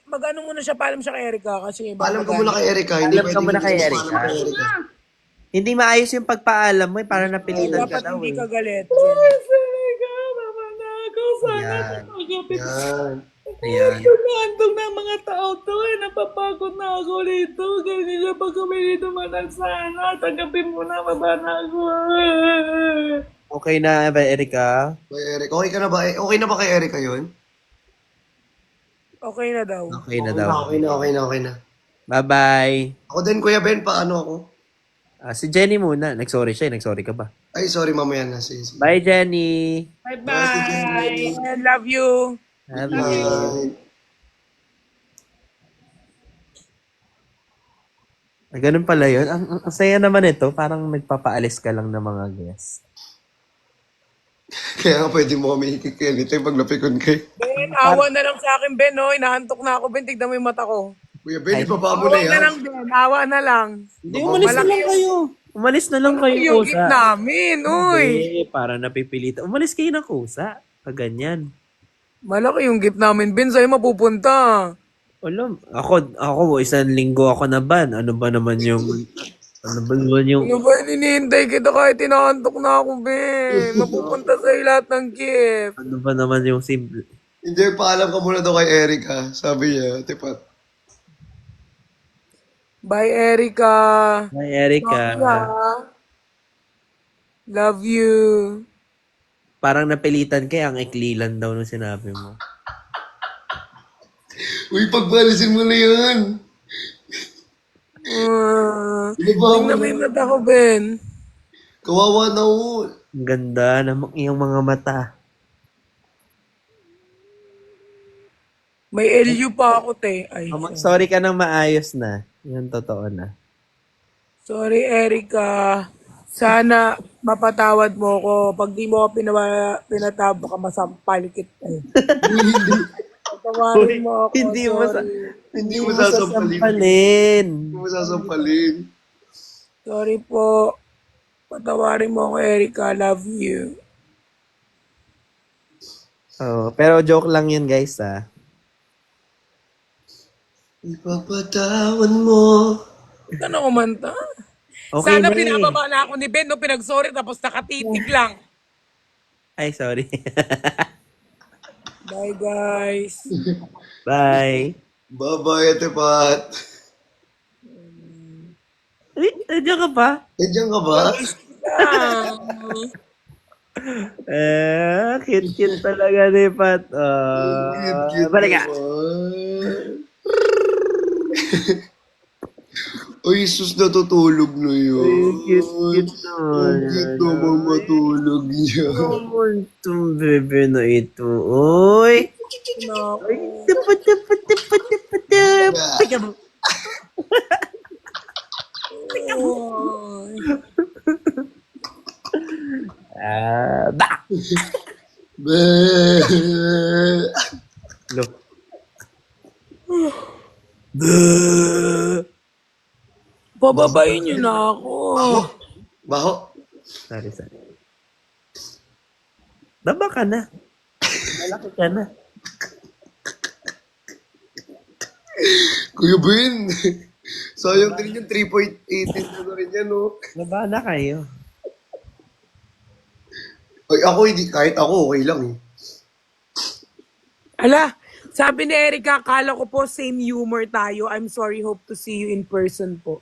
Mag-ano muna siya, paalam siya kay Erica kasi Paalam ka muna kay Erika. Hindi Paalam ka pwedeng muna kay hindi Erika. paalam kay Erika. Hindi maayos yung pagpaalam mo eh, para napilitan ka dapat daw hindi eh. ka galit. Erica, baba na ako. Sana Ayan. kapagapit. Yan. Ayan. Naandong ng mga tao to eh. Napapagod na ako rito. Ganyan pag kami dito man sana. Tanggapin mo na, baba na ako. Okay na ba, Erika? Kay Erika. Okay ka na ba? Okay na ba kay Erika yun? Okay na daw. Okay na daw. Okay na. Bye-bye. Ako din, Kuya Ben, paano ako? Si Jenny muna. Nag-sorry siya. Nag-sorry ka ba? Ay, sorry, mamaya na. Sige. Bye, Jenny. Bye-bye. I love you. Love you. Bye. Ganun pala yun. Ang saya naman ito. Parang nagpapaalis ka lang ng mga guests. Kaya nga pwede mo kami ikik anytime pag napikon kay. Ben, awa na lang sa akin, Ben. Oh. Inaantok na ako, Ben. Tignan mo yung mata ko. Kuya Ben, ibaba mo Awa na na yan. lang, Ben. Awa na lang. Hindi, umalis na lang kayo. Umalis na lang kayo, Yung gift kusa. namin, uy. Hindi, para napipilitan. Umalis kayo ng kusa. Pag ganyan. Malaki yung gift namin, Ben. Sa'yo mapupunta. Alam, ako, isang linggo ako na ban. Ano ba naman yung... Ano ba naman yung... Ano ba, hinihintay kita kahit inaantok na ako, Ben. Mapupunta sa'yo lahat ng gift. Ano ba naman yung simple... Hindi, paalam ka muna daw kay Erika. Sabi niya, tipat. Bye, Erica. Hi, Erika. Love you. Parang napilitan kaya ang iklilan daw nung sinabi mo. Uy, pagbalisin mo na yan. Ibaba mo Tingnan mo na. yung mata ko, Ben. Kawawa na ako. Ang ganda ng iyong mga mata. May LU pa ako, te. Ay, Sorry ka nang maayos na. Yan, totoo na. sorry, Erica. Sana mapatawad mo ko. Pag di mo ako pinatawad, baka masampal kita. Patawarin mo ako. Hindi mo sorry. Hindi mo sasampalin. sasampalin. Hindi mo sasampalin. Sorry po. Patawarin mo ako, Erica. Love you. Oh, pero joke lang yun, guys, ah. Ipapatawan mo. Ano kumanta? Okay Sana na eh. pinababa na ako ni Ben, no? Pinag-sorry tapos nakatitig lang. Ay, sorry. Bye, guys. Bye. Bye-bye, tipat. Uy, nandiyan ka pa? Nandiyan ka ba? Cute talaga ni Pat. Cute Balik ka. naman. Uy, sus, natutulog na yun. Cute naman. Ang cute naman matulog niya. Naman itong bebe na ito. Uy! No. Teka mo. Bah! Bleh. Lo. Bah! Pababayin niyo na ako. Baho. Sorry. Baba ka na. Malaki ka na. Kuya Ben. Sayang din yung 3.18 na rin yan, no? Baba na kayo. Ay, ako hindi. Kahit ako, okay lang eh. Ala, sabi ni Erica, akala ko po same humor tayo. I'm sorry, hope to see you in person po.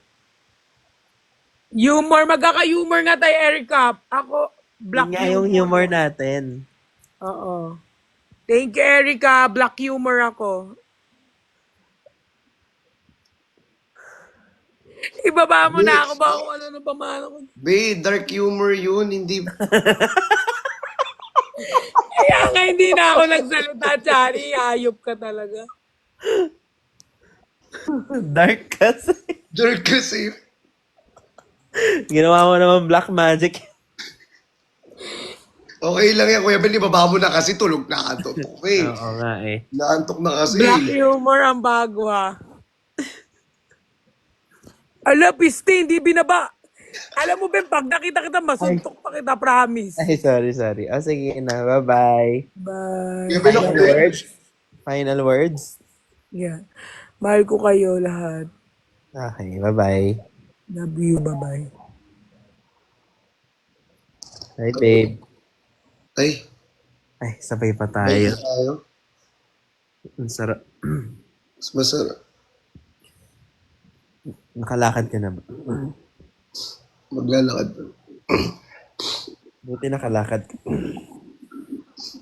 Humor, magkaka-humor nga tayo, Erica. Ako, black Yun nga yung humor natin. Oo. Thank you, Erica. Black humor ako. Ibaba mo na ako ba kung ano na pamana ko. Be, dark humor yun, hindi... Kaya nga hindi na ako nagsalita, Chari. Hayop ka talaga. Dark kasi. Dark kasi. Ginawa mo naman black magic. Okay lang yan, Kuya Ben, ibaba mo na kasi tulog na ka. Okay. Oo nga eh. Naantok na kasi. Black humor ang bago, ha. Ala, piste, hindi binaba. Alam mo, Ben, pag nakita kita, masuntok pa kita, promise. Ay, sorry. O, sige na. Bye-bye. Bye. Kuya Ben, ako Final din. words? Final words? Yeah. Mahal ko kayo lahat. Okay, bye-bye. Love you, bye-bye. Hi, babe. Ay, Ay, sabay pa tayo. tayo. Tayo. Ang sarap. Mas masarap. Nakalakad ka na ba? Maglalakad. Buti nakalakad ka.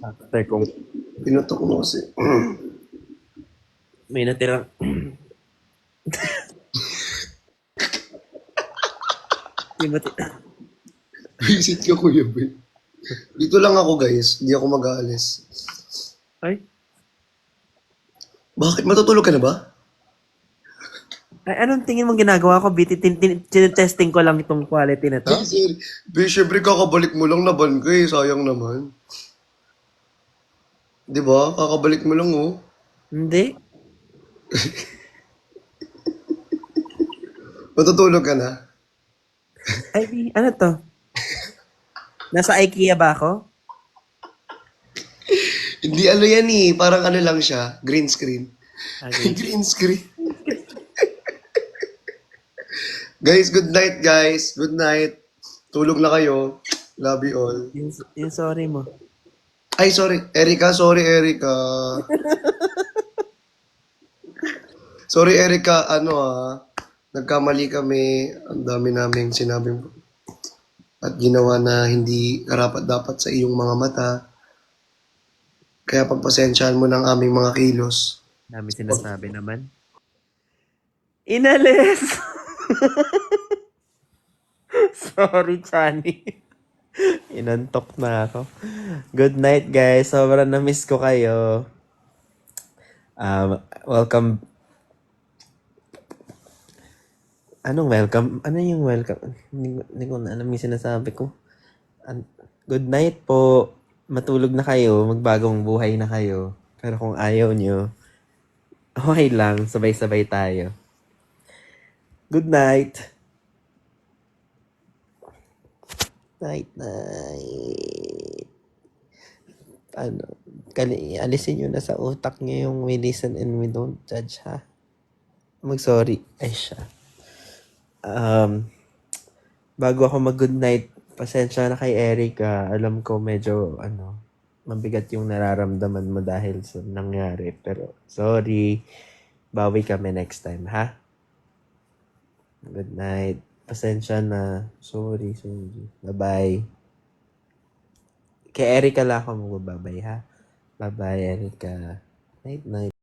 After kung Pinutok mo kasi. may natirang... Yung Visit ka, Kuya Ben. Dito lang ako, guys. Hindi ako mag-aalis. Ay, Bakit? Matutulog ka na ba? ay, anong tingin mong ginagawa ko? Tinitesting ko lang itong quality na to. Ay, sir. Be, syempre kakabalik mo lang naban ka eh. Sayang naman. Di ba? Kakabalik mo lang, oh. Hindi. Matutulog ka na? Ay, ano to? Nasa IKEA ba ako? Hindi ano yan eh. Parang ano lang siya. Green screen. Okay. Green screen. Guys, good night, guys. Good night. Tulog na kayo. Love you all. Yung sorry mo. Ay, sorry. Erika, sorry, Erika. Sorry, Erika. Nagkamali kami. Ang dami naming sinabi at ginawa na hindi karapat-dapat sa iyong mga mata. Kaya pagpasensyahan mo ng aming mga kilos. Dami sinasabi naman. Inalis! Sorry, Chani. Inantok na ako. Good night, guys. Sobrang na-miss ko kayo. Welcome. Anong welcome? Ano yung welcome? Hindi ko na alam yung sinasabi ko. Good night po. Matulog na kayo. Magbagong buhay na kayo. Pero kung ayaw nyo, okay lang. Sabay-sabay tayo. Good night. Night. Alisin nyo na sa utak nyo yung we listen and we don't judge, ha? Mag-sorry. Ay, siya. Bago ako mag-good night, pasensya na kay Erica. Alam ko medyo, mabigat yung nararamdaman mo dahil sa nangyari. Pero, sorry. Bawi kami next time, ha? Good night. Pasensya na. Sorry. Bye-bye. Kay Erica lang ako magbabay, ha? Bye-bye, Erica. Night.